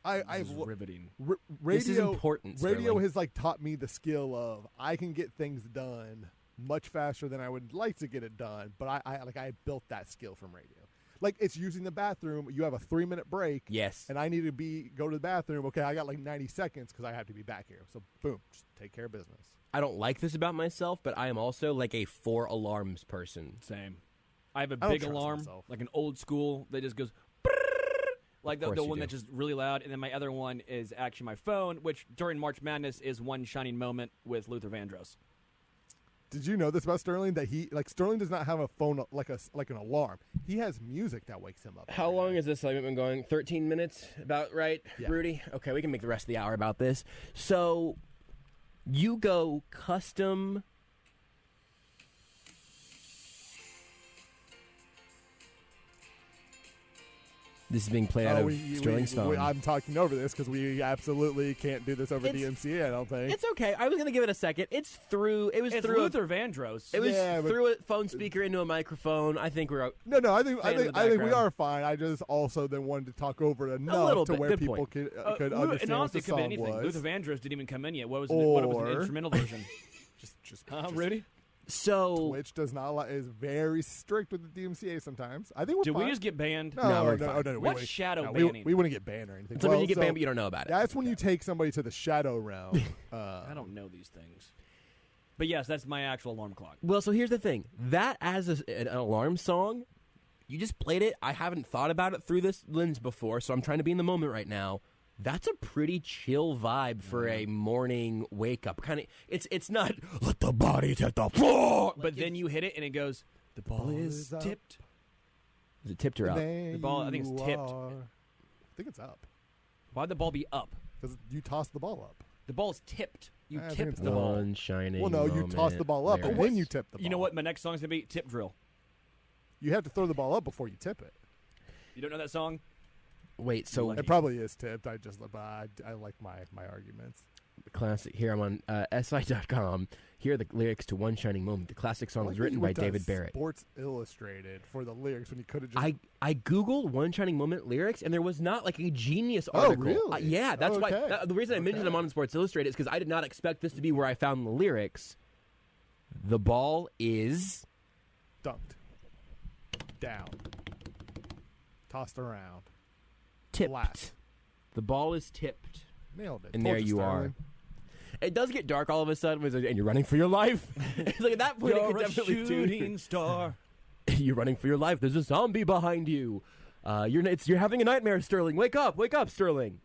I've riveting. Radio, this is important. Radio Sterling. has like taught me the skill of I can get things done much faster than I would like to get it done. But I built that skill from radio. Like it's using the bathroom. You have a 3-minute break. Yes. And I need to go to the bathroom. Okay, I got like 90 seconds because I have to be back here. So boom, just take care of business. I don't like this about myself, but I am also like a 4 alarms person. Same. I have a big alarm, like an old school that just goes. Like the one that's just really loud, and then my other one is actually my phone, which during March Madness is One Shining Moment with Luther Vandross. Did you know this about Sterling? That Sterling does not have a phone like an alarm. He has music that wakes him up. How long has this segment been going? 13 minutes, about right, Yeah. Rudy? Okay, we can make the rest of the hour about this. So you go custom. This is being played out of Sterling's phone. I'm talking over this because we absolutely can't do this over DMCA, I don't think. It's okay. I was going to give it a second. It was through Luther Vandross. It was through a phone speaker into a microphone. I think we're No, I think we are fine. I just also then wanted to talk over it enough to where people could understand what the song was. Luther Vandross didn't even come in yet. What was the instrumental version? just Rudy? So Twitch is very strict with the DMCA sometimes. I think we're Did fine. we just get banned? No. What's shadow banning? We wouldn't get banned or anything. It's when you get banned, but you don't know about it. That's when you take somebody to the shadow realm. I don't know these things. But yes, that's my actual alarm clock. Well, so here's the thing. That as an alarm song, you just played it. I haven't thought about it through this lens before, so I'm trying to be in the moment right now. That's a pretty chill vibe for a morning wake up. Kind of, it's not let the bodies hit the floor. But then you hit it and it goes. The ball is tipped. Is it tipped or up? The ball, I think it's tipped. I think it's up. Why'd the ball be up? Because you tossed the ball up. The ball's tipped. You I think tip it's the ball. one shining Well, no, you toss the ball up, and then you tip the ball. You know what my next song's going to be? Tip drill. You have to throw the ball up before you tip it. You don't know that song? Wait, so It probably is tipped. I like my arguments. Classic. Here I'm on SI.com. Here are the lyrics to One Shining Moment. The classic song was written by David Barrett. Sports Illustrated for the lyrics when you could have just. I googled One Shining Moment lyrics, and there was not like a genius article. Oh, really? Yeah, that's why. The reason I mentioned them on Sports Illustrated is because I did not expect this to be where I found the lyrics. The ball is dunked, down, tossed around, tipped. flat. The ball is tipped. Nailed it. And Told there you Sterling. are. It does get dark all of a sudden, and you're running for your life. It's like at that point, it You're could a definitely shooting star. You're running for your life. There's a zombie behind you. You're having a nightmare, Sterling. Wake up, Sterling.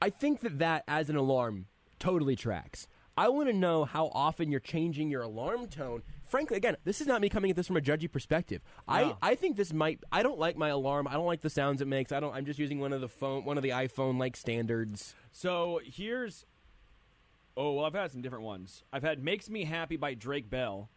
I think that as an alarm totally tracks. I want to know how often you're changing your alarm tone. Frankly, again, this is not me coming at this from a judgy perspective. No. I think this might. I don't like my alarm. I don't like the sounds it makes. I'm just using one of the iPhone like standards. So here's. Oh, well, I've had some different ones. I've had "Makes Me Happy" by Drake Bell.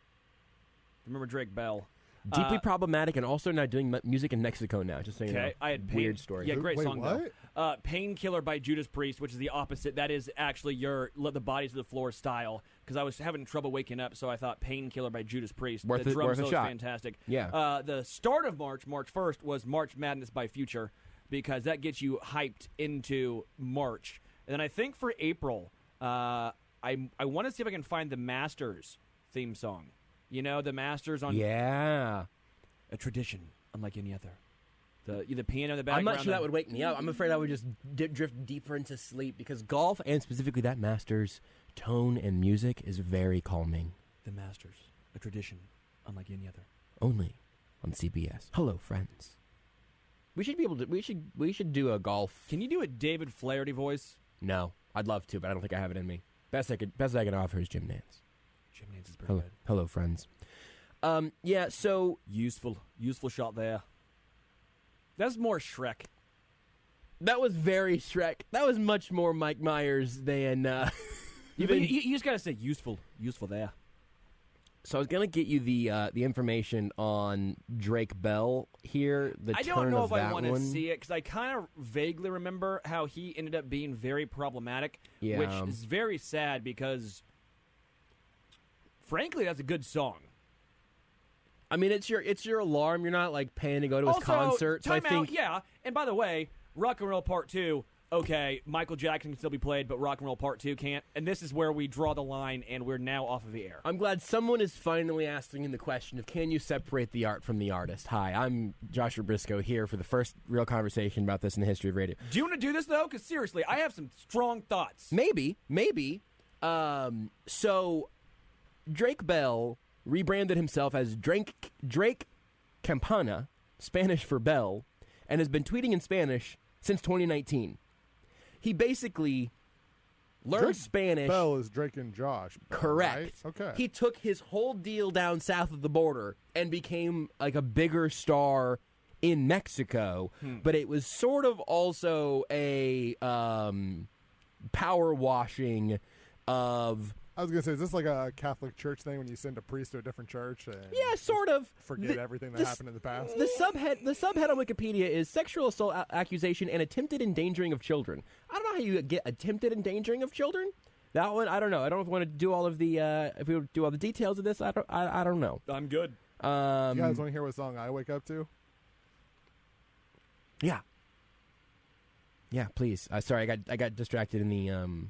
Remember Drake Bell? Deeply problematic, and also now doing music in Mexico now. Just so you know. Okay, I had Weird story. Yeah, great Wait, song what? though. "Painkiller" by Judas Priest, which is the opposite. That is actually your "Let the Bodies to the Floor" style. Because I was having trouble waking up, so I thought "Painkiller" by Judas Priest. Worth the drum a solo is shot. fantastic. Yeah. The start of March 1st, was "March Madness" by Future, because that gets you hyped into March. And then I think for April, I want to see if I can find the Masters theme song. You know, the Masters on a tradition unlike any other. The piano in the background. I'm not sure that would wake me up. I'm afraid I would just drift deeper into sleep because golf, and specifically that Masters tone and music, is very calming. The Masters, a tradition unlike any other. Only on CBS. Hello, friends. We should be able to. We should do a golf. Can you do a David Flaherty voice? No, I'd love to, but I don't think I have it in me. Best I can offer is Jim Nance. Jim Nance is pretty good. Hello, friends. Yeah. So useful shot there. That's more Shrek. That was very Shrek. That was much more Mike Myers than. You just gotta say useful there. So I was gonna get you the information on Drake Bell here. I don't know if I want to see it because I kind of vaguely remember how he ended up being very problematic, which is very sad because, frankly, that's a good song. I mean, it's your alarm. You're not like paying to go to his concert. So I think, yeah. And by the way, Rock and Roll Part 2. Okay, Michael Jackson can still be played, but Rock and Roll Part 2 can't. And this is where we draw the line, and we're now off of the air. I'm glad someone is finally asking the question of, can you separate the art from the artist? Hi, I'm Joshua Brisco here for the first real conversation about this in the history of radio. Do you want to do this, though? Because seriously, I have some strong thoughts. Maybe. So Drake Bell rebranded himself as Drake Campana, Spanish for Bell, and has been tweeting in Spanish since 2019. He basically learned Spanish. Bell is Drake and Josh. Bell, correct. Right? Okay. He took his whole deal down south of the border and became like a bigger star in Mexico. But it was sort of also a power washing of. I was going to say, is this like a Catholic Church thing when you send a priest to a different church? And yeah, sort of. Forget everything that happened in the past? The subhead on Wikipedia is sexual assault accusation and attempted endangering of children. I don't know how you get attempted endangering of children. That one, I don't know. I don't know if we want to do all of the if we do all the details of this. I don't know. I'm good. You guys want to hear what song I wake up to? Yeah. Yeah, please. Sorry, I got distracted in the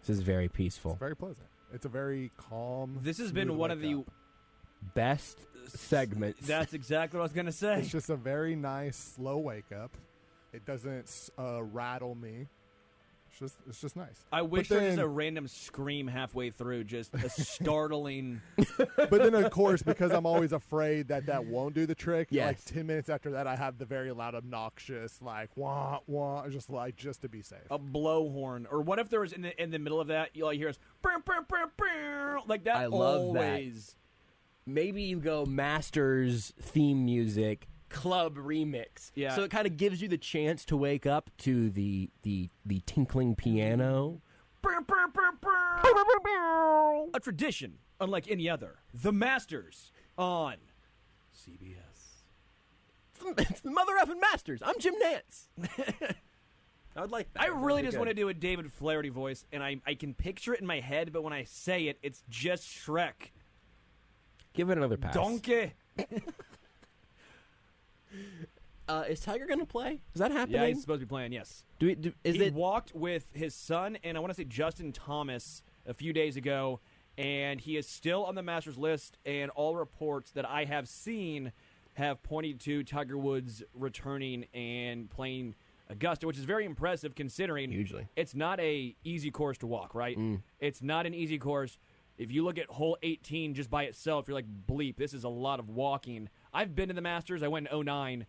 This is very peaceful. It's very pleasant. It's a very calm. This has been one of the best segments. That's exactly what I was going to say. It's just a very nice, slow wake up. It doesn't rattle me. It's just nice. I wish there was a random scream halfway through, just a startling. But then, of course, because I'm always afraid that won't do the trick. Yes. Like 10 minutes after that, I have the very loud, obnoxious, like wah wah, just to be safe. A blowhorn, or what if there was in the middle of that, you hear us burr, burr, burr, burr, like that. I love always. that. Maybe you go Masters theme music, club remix. Yeah. So it kind of gives you the chance to wake up to the tinkling piano. A tradition unlike any other. The Masters on CBS. It's the mother effing Masters. I'm Jim Nantz. I would like that. I really just want to do a David Flaherty voice, and I can picture it in my head, but when I say it, it's just Shrek. Give it another pass. Donkey. Is Tiger going to play? Is that happening? Yeah, he's supposed to be playing, yes. He walked with his son, and I want to say Justin Thomas, a few days ago, and he is still on the Masters list, and all reports that I have seen have pointed to Tiger Woods returning and playing Augusta, which is very impressive considering it's not a easy course to walk, right? It's not an easy course. If you look at hole 18 just by itself, you're like, bleep, this is a lot of walking. I've been to the Masters. I went in 2009.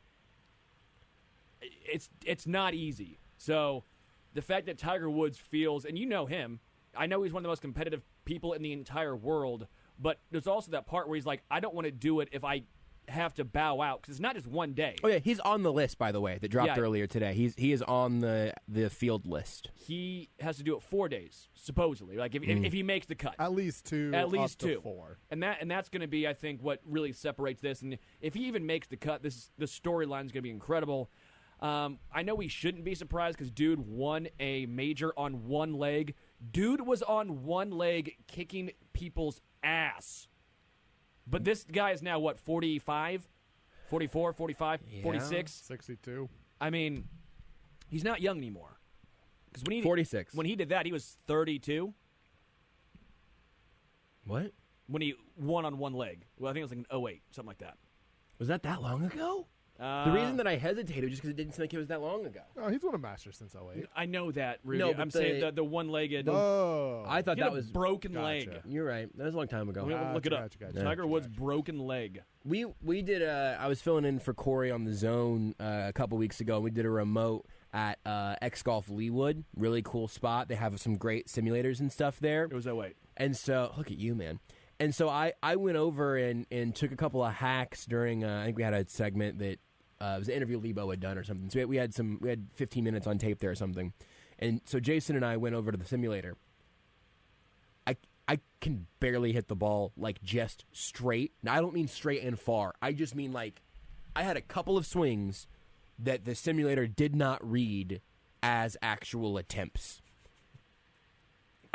It's not easy. So the fact that Tiger Woods feels, and you know him, I know he's one of the most competitive people in the entire world, but there's also that part where he's like, I don't want to do it if I have to bow out, because it's not just one day. Oh, yeah, he's on the list, by the way, that dropped earlier today. He is on the field list. He has to do it 4 days, supposedly, like if he makes the cut. At least two. At least up to two. 4. And that's going to be, I think, what really separates this. And if he even makes the cut, the storyline is going to be incredible. I know we shouldn't be surprised because dude won a major on one leg. Dude was on one leg kicking people's ass. But this guy is now, what, 45? 44, 45, 46? 62. I mean, he's not young anymore. 'Cause when he 46. When he did that, he was 32. What? When he won on one leg. Well, I think it was like an 08, something like that. Was that long ago? The reason that I hesitated was just because it didn't seem like it was that long ago. Oh, he's won a Masters since 08. I know that, Rudy. No, but I'm saying the one-legged. I thought he had that was a broken leg. You're right. That was a long time ago. Look it up. Tiger Woods' broken leg. We did. I was filling in for Corey on the Zone a couple weeks ago. We did a remote at X Golf Leewood. Really cool spot. They have some great simulators and stuff there. It was 08. And so, look at you, man. And so I went over and took a couple of hacks during. I think we had a segment that. It was an interview Lebo had done or something. So we had 15 minutes on tape there or something. And so Jason and I went over to the simulator. I can barely hit the ball like just straight. Now, I don't mean straight and far. I just mean like I had a couple of swings that the simulator did not read as actual attempts.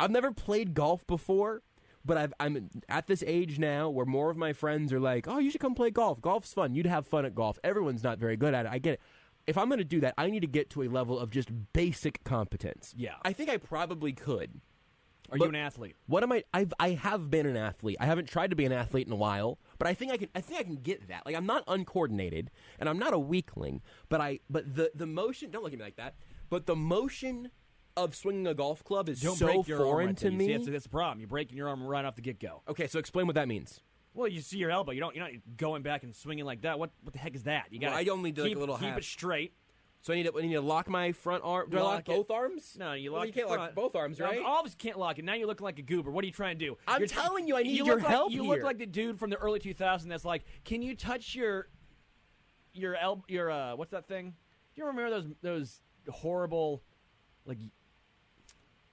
I've never played golf before. But I'm at this age now where more of my friends are like, oh, you should come play golf. Golf's fun. You'd have fun at golf. Everyone's not very good at it. I get it. If I'm going to do that, I need to get to a level of just basic competence. Yeah. I think I probably could. Are you an athlete? What am I? I have been an athlete. I haven't tried to be an athlete in a while, but I think I can get that. Like I'm not uncoordinated and I'm not a weakling, but the motion. Don't look at me like that. But the motion of swinging a golf club is so foreign to me. See, that's the problem. You're breaking your arm right off the get-go. Okay, so explain what that means. Well, you see your elbow. You're not going back and swinging like that. What the heck is that? You got. I only did like a little keep half. it straight. So I need to lock my front arm. Do I lock both arms? No, you lock. You can't lock both arms, right? All of us can't lock it. Now you look like a goober. What are you trying to do? I'm telling you, I need your help here. You look like the dude from the early 2000s that's like, can you touch your what's that thing? Do you remember those horrible like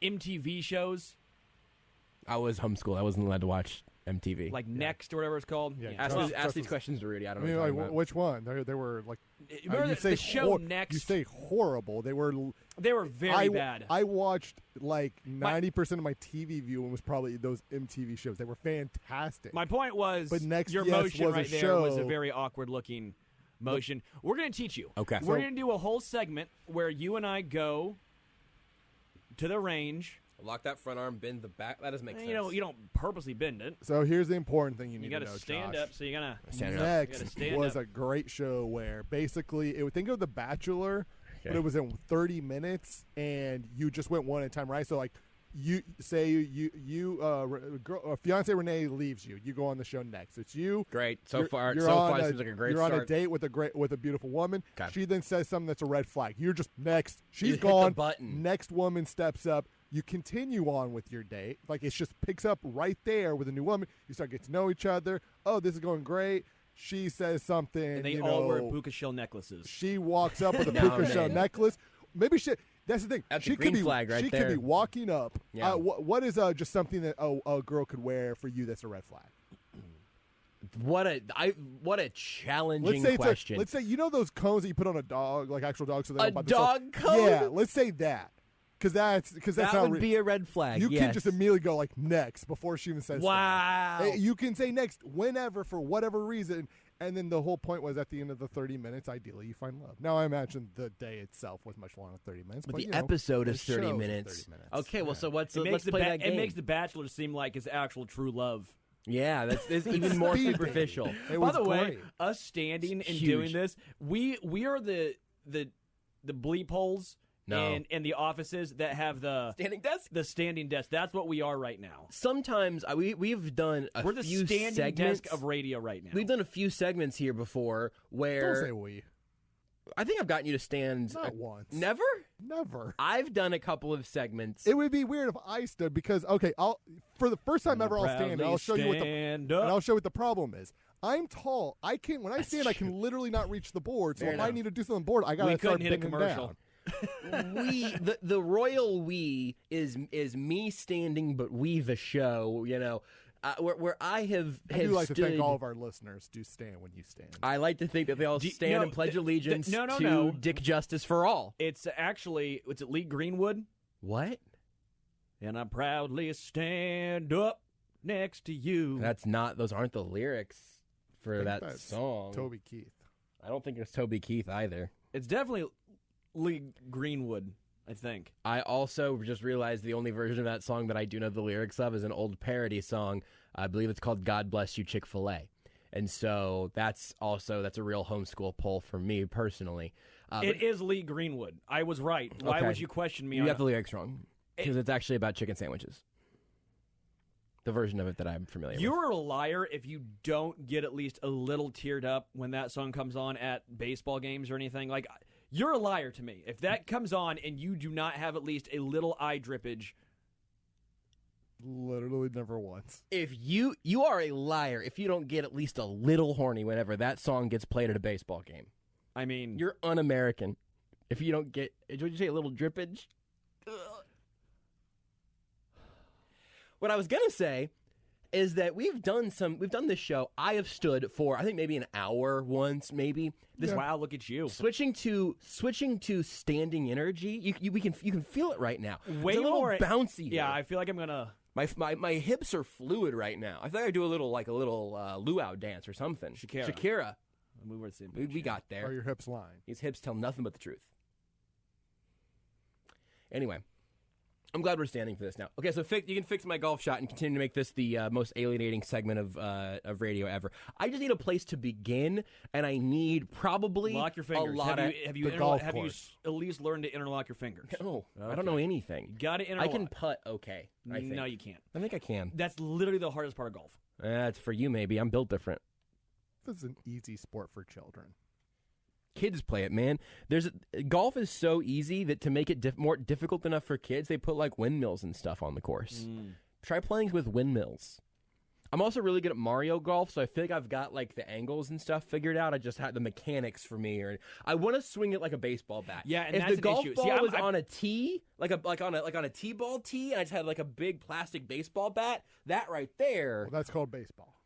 MTV shows? I was homeschooled. I wasn't allowed to watch MTV. Like Next or whatever it's called. Yeah. Ask these questions to Rudy. I don't know. Like, which one? They were like. Remember the show Next? You say horrible. They were very bad. I watched like 90% of my TV viewing was probably those MTV shows. They were fantastic. My point was, but Next, your motion right there was a very awkward looking motion. We're going to teach you. Okay. We're going to do a whole segment where you and I go to the range. Lock that front arm, bend the back. That doesn't make sense. You don't purposely bend it. So here's the important thing you need to know, You got to stand Josh. up, so you got to stand up. Next was a great show where basically it would think of The Bachelor, but it was in 30 minutes, and you just went one at a time, right? So like, you say a fiance Renee leaves you. You go on the show next. It's you. Great. So You're far, seems like a great You're start. on a date with a beautiful woman. Okay. She then says something that's a red flag. You're just next. She's You hit gone. the button. Next woman steps up. You continue on with your date. Like it just picks up right there with a new woman. You start getting to know each other. Oh, this is going great. She says something. And they you all know, wear puka shell necklaces. She walks up with a puka shell necklace. Maybe she. That's the thing. That's she a green could be, flag right she there. could be walking up. Yeah. What is just something that a girl could wear for you that's a red flag? What a challenging Let's say question. let's say you know those cones that you put on a dog, like actual dogs. So they A don't bite dog themselves? cone? Yeah, let's say that. Because that's that not would be a red flag. You yes. can just immediately go like next before she even says wow. Hey, you can say next whenever for whatever reason, and then the whole point was at the end of the 30 minutes, ideally you find love. Now I imagine the day itself was much longer than 30 minutes, but but the you know, episode is the 30 show's minutes. 30 minutes. Okay, well, so let's play that game. It makes the Bachelor seem like his actual true love. Yeah, that's even more superficial. By the way, us standing and doing this, we are the bleep holes in the offices that have the standing desk. The standing desk. That's what we are right now. Sometimes we've done a We're the few standing segments desk of radio right now. We've done a few segments here before where Don't say we. I think I've gotten you to stand Not once. Never? Never. I've done a couple of segments. It would be weird if I stood because for the first time ever I'll stand and I'll show you what the problem is. I'm tall. I can when I stand I can literally not reach the board. So if I need to do something on the board, I gotta start hit a bending commercial. down. The royal we is me standing, but we the show. You know, where I have I do like stood, to thank all of our listeners. Do stand when you stand. I like to think that they all stand and pledge allegiance to Dick Justice for All. It's actually it's Lee Greenwood. What? And I proudly stand up next to you. Those aren't the lyrics for that song. Toby Keith. I don't think it's Toby Keith either. It's definitely Lee Greenwood, I think. I also just realized the only version of that song that I do know the lyrics of is an old parody song. I believe it's called God Bless You, Chick-fil-A. And so that's a real homeschool poll for me personally. It is Lee Greenwood. I was right. Why would you question me? You got the lyrics wrong. Because it's actually about chicken sandwiches. The version of it that I'm familiar with. You're a liar if you don't get at least a little teared up when that song comes on at baseball games or anything. Like, you're a liar to me. If that comes on and you do not have at least a little eye drippage. Literally never once. If you are a liar if you don't get at least a little horny whenever that song gets played at a baseball game. I mean, you're un-American. If you don't get, would you say a little drippage? Ugh. What I was going to say is that we've done this show. I have stood for, I think maybe an hour once, maybe. Wow, look at you. Switching to standing energy, you can feel it right now. Way it's a little more bouncy. Yeah, I feel like I'm going to. My hips are fluid right now. I think I do a little luau dance or something. Shakira. We were the same. We got there. Are your hips lying? These hips tell nothing but the truth. Anyway, I'm glad we're standing for this now. Okay, so you can fix my golf shot and continue to make this the most alienating segment of radio ever. I just need a place to begin, and I need probably lock your fingers. A lot have you at least learned to interlock your fingers? No, okay. I don't know anything. You got to interlock. I can putt okay. I think. No, you can't. I think I can. That's literally the hardest part of golf. That's for you, maybe. I'm built different. This is an easy sport for children. Kids play it, man. Golf is so easy that to make it more difficult enough for kids, they put like windmills and stuff on the course. Try playing with windmills. I'm also really good at Mario Golf, so I feel like I've got like the angles and stuff figured out. I just had the mechanics for me. Or I want to swing it like a baseball bat. Yeah, and if that's the golf issue. ball was on a tee, like on a t-ball tee, and I just had like a big plastic baseball bat, that right there. Well, that's called baseball.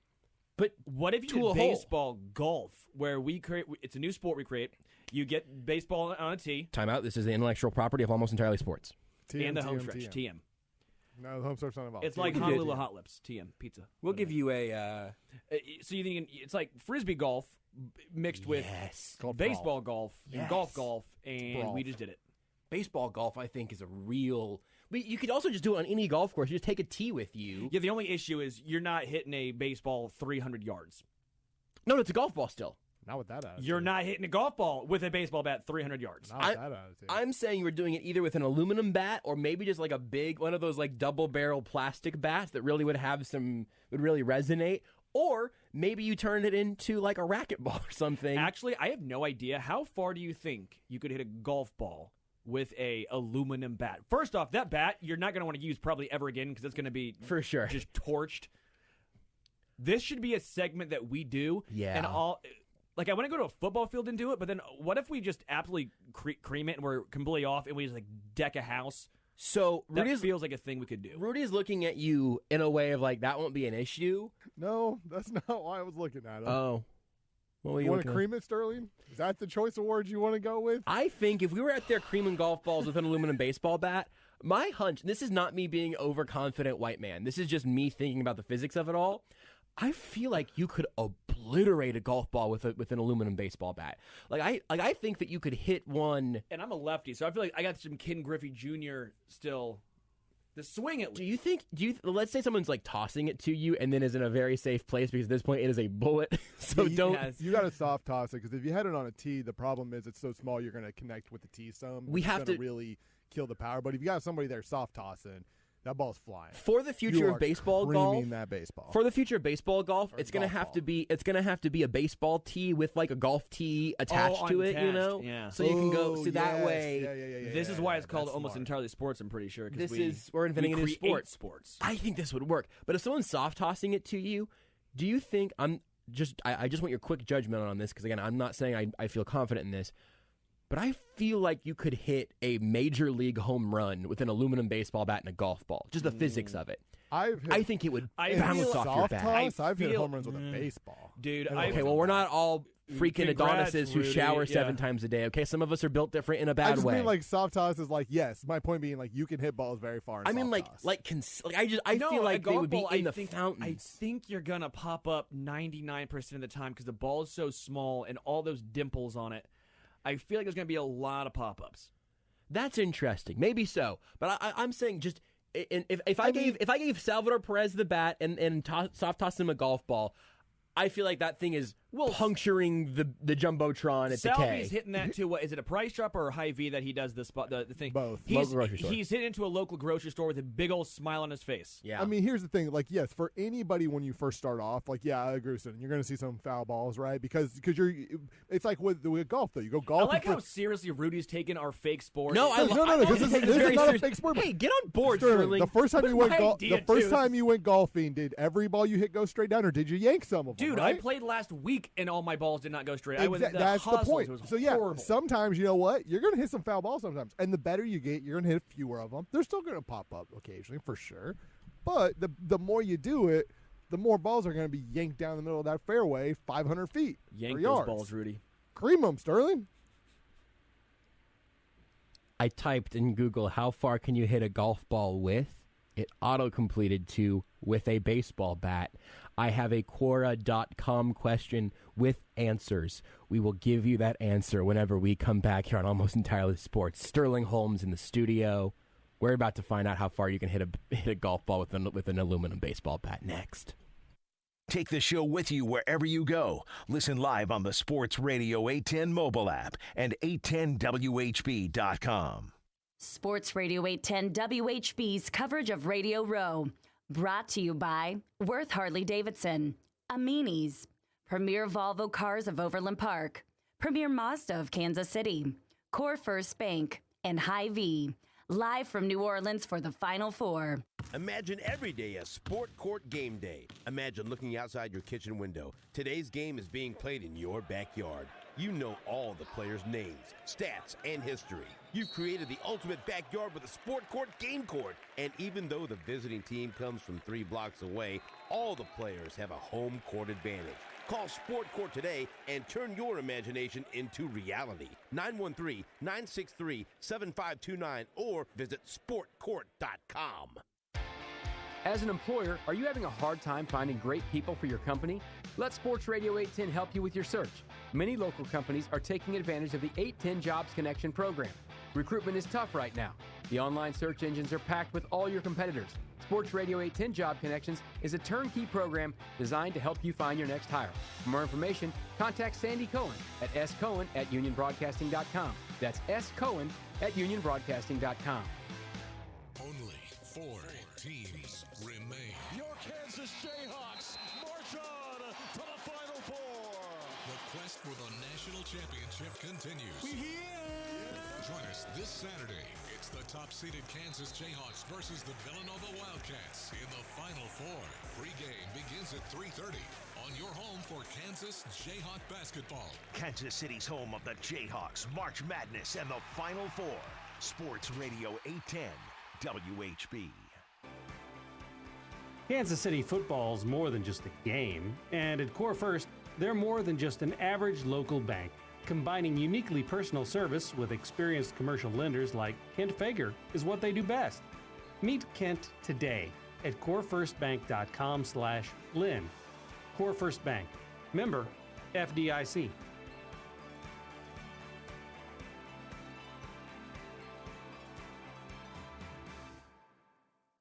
But what if you did baseball golf, where we create? It's a new sport we create. You get baseball on a tee. Time out. This is the intellectual property of Almost Entirely Sports. And the Homestretch, TM. No, the Homestretch's not involved. It's like Honolulu Hot Lips, TM, pizza. We'll give you a... So you think it's like Frisbee golf mixed with baseball golf and golf, and we just did it. Baseball golf, I think, is a real... You could also just do it on any golf course. You just take a tee with you. Yeah, the only issue is you're not hitting a baseball 300 yards. No, it's a golf ball still. Not with that attitude. You're not hitting a golf ball with a baseball bat 300 yards. Not with that attitude. I'm saying you were doing it either with an aluminum bat or maybe just like a big one of those like double barrel plastic bats that really would really resonate. Or maybe you turned it into like a racquetball or something. Actually, I have no idea. How far do you think you could hit a golf ball with a aluminum bat? First off, that bat you're not going to want to use probably ever again because it's going to be for sure just torched. this should be a segment that we do. Yeah. And I want to go to a football field and do it, but then what if we just absolutely cream it and we're completely off and we just deck a house? So that feels like a thing we could do. Rudy's looking at you in a way of that won't be an issue. No, that's not why I was looking at him. Oh. You want to cream it, Sterling? Is that the choice of words you want to go with? I think if we were out there creaming golf balls with an aluminum baseball bat, my hunch, and this is not me being overconfident white man, this is just me thinking about the physics of it all, I feel like you could obliterate a golf ball with an aluminum baseball bat. I think that you could hit one. And I'm a lefty, so I feel like I got some Ken Griffey Jr. still. The swing at least. Let's say someone's tossing it to you and then is in a very safe place because at this point it is a bullet. So you got to soft toss it because if you had it on a tee, the problem is it's so small you're going to connect with the tee some. We have to really kill the power. But if you got somebody there soft tossing, that ball's flying. For the future of baseball golf, that baseball. For the future of baseball golf, it's going to have to be a baseball tee with a golf tee attached to it, Yeah. So you can go that way. Yeah, this is why it's called almost entirely sports, I'm pretty sure. We're inventing a new sport. Sports. I think this would work. But if someone's soft tossing it to you, do you think I just want your quick judgment on this because again, I'm not saying I feel confident in this. But I feel like you could hit a major league home run with an aluminum baseball bat and a golf ball. Just the physics of it. I think it would bounce off your bat. I've hit home runs with a baseball. Dude, okay, well, we're not all freaking Adonises who shower 7 times a day, okay? Some of us are built different in a bad way. I just mean soft toss is yes. My point being you can hit balls very far. I mean I feel like they would be in the fountains. I think you're going to pop up 99% of the time because the ball is so small and all those dimples on it. I feel like there's going to be a lot of pop-ups. That's interesting. Maybe so. But I'm saying just if I gave Salvador Perez the bat and soft tossed him a golf ball, I feel like that thing is puncturing the Jumbotron at the K. Salvy's hitting that to what is it, a price drop or a high V that he does the thing? Both. Local grocery store. He's hitting into a local grocery store with a big old smile on his face. Yeah. I mean, here's the thing. Yes, for anybody when you first start off, I agree with you. You're going to see some foul balls, right? Because it's like with golf though. You go golf. I like how seriously Rudy's taking our fake sport. No, because this is not a fake sport. Hey, get on board, Sterling. The first time you went golfing, did every ball you hit go straight down, or did you yank some of them? Dude, right? I played last week and all my balls did not go straight. That's the point. So horrible. Sometimes you know what? You're going to hit some foul balls sometimes. And the better you get, you're going to hit fewer of them. They're still going to pop up occasionally, for sure. But the more you do it, the more balls are going to be yanked down the middle of that fairway 500 feet. Yank those yards. balls, Rudy. Cream them, Sterling. I typed in Google, how far can you hit a golf ball with? It auto-completed to with a baseball bat. I have a Quora.com question with answers. We will give you that answer whenever we come back here on Almost Entirely Sports. Sterling Holmes in the studio. We're about to find out how far you can hit a golf ball with an aluminum baseball bat next. Take the show with you wherever you go. Listen live on the Sports Radio 810 mobile app and 810WHB.com. Sports Radio 810 WHB's coverage of Radio Row. Brought to you by Worth Harley-Davidson, Amini's, Premier Volvo Cars of Overland Park, Premier Mazda of Kansas City, Core First Bank, and Hy-Vee. Live from New Orleans for the Final Four. Imagine every day a sport court game day. Imagine looking outside your kitchen window. Today's game is being played in your backyard. You know all the players' names, stats, and history. You've created the ultimate backyard with a sport court game court. And even though the visiting team comes from 3 blocks away, all the players have a home court advantage. Call Sport Court today and turn your imagination into reality. 913-963-7529 or visit sportcourt.com. As an employer, are you having a hard time finding great people for your company? Let Sports Radio 810 help you with your search. Many local companies are taking advantage of the 810 Jobs Connection program. Recruitment is tough right now. The online search engines are packed with all your competitors. Sports Radio 810 Job Connections is a turnkey program designed to help you find your next hire. For more information, contact Sandy Cohen at scohen@unionbroadcasting.com. That's scohen@unionbroadcasting.com. Only 4 teams remain. Your Kansas Jayhawks march on to the Final Four. The quest for the national championship continues. We here. Join us This Saturday, it's the top-seeded Kansas Jayhawks versus the Villanova Wildcats in the Final Four. Pre-game begins at 3:30 on your home for Kansas Jayhawk basketball. Kansas City's home of the Jayhawks, March Madness, and the Final Four. Sports Radio 810, WHB. Kansas City football is more than just a game, and at Core First, they're more than just an average local bank. Combining uniquely personal service with experienced commercial lenders like Kent Fager is what they do best. Meet Kent today at corefirstbank.com/Lynn. Core First Bank, member FDIC.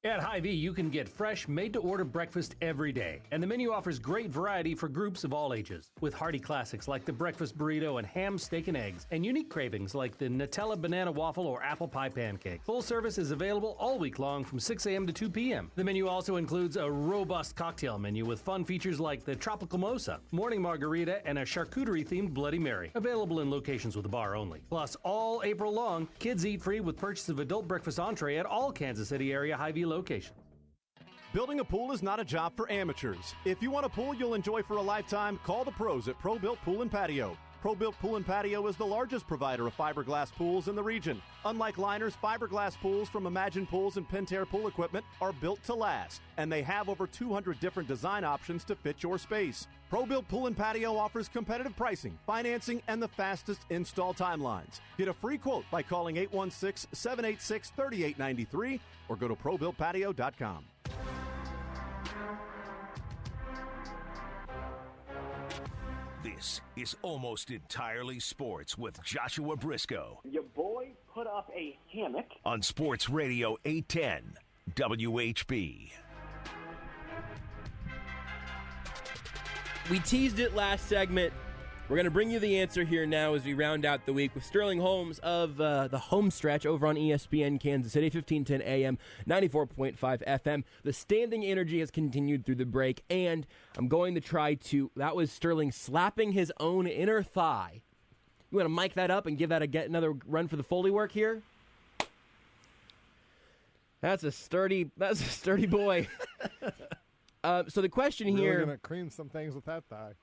At Hy-Vee, you can get fresh, made-to-order breakfast every day, and the menu offers great variety for groups of all ages, with hearty classics like the breakfast burrito and ham, steak, and eggs, and unique cravings like the Nutella banana waffle or apple pie pancake. Full service is available all week long from 6 a.m. to 2 p.m. The menu also includes a robust cocktail menu with fun features like the tropical mosa, morning margarita, and a charcuterie-themed Bloody Mary, available in locations with a bar only. Plus, all April long, kids eat free with purchase of adult breakfast entree at all Kansas City area Hy-Vee locations. Building a pool is not a job for amateurs. If you want a pool you'll enjoy for a lifetime, call the pros at ProBuilt Pool and Patio. ProBuilt Pool and Patio is the largest provider of fiberglass pools in the region. Unlike liners, fiberglass pools from Imagine Pools and Pentair Pool Equipment are built to last, and they have over 200 different design options to fit your space. ProBuilt Pool and Patio offers competitive pricing, financing, and the fastest install timelines. Get a free quote by calling 816-786-3893 or go to ProBuiltPatio.com. This is Almost Entirely Sports with Joshua Brisco. Your boy put up a hammock. On Sports Radio 810, WHB. We teased it last segment. We're going to bring you the answer here now as we round out the week with Sterling Holmes of the Homestretch over on ESPN Kansas City, 1510 AM, 94.5 FM. The standing energy has continued through the break, and I'm going to try to... That was Sterling slapping his own inner thigh. You want to mic that up and give that get another run for the Foley work here? That's a sturdy boy. So the question here... Really going to cream some things with that thigh.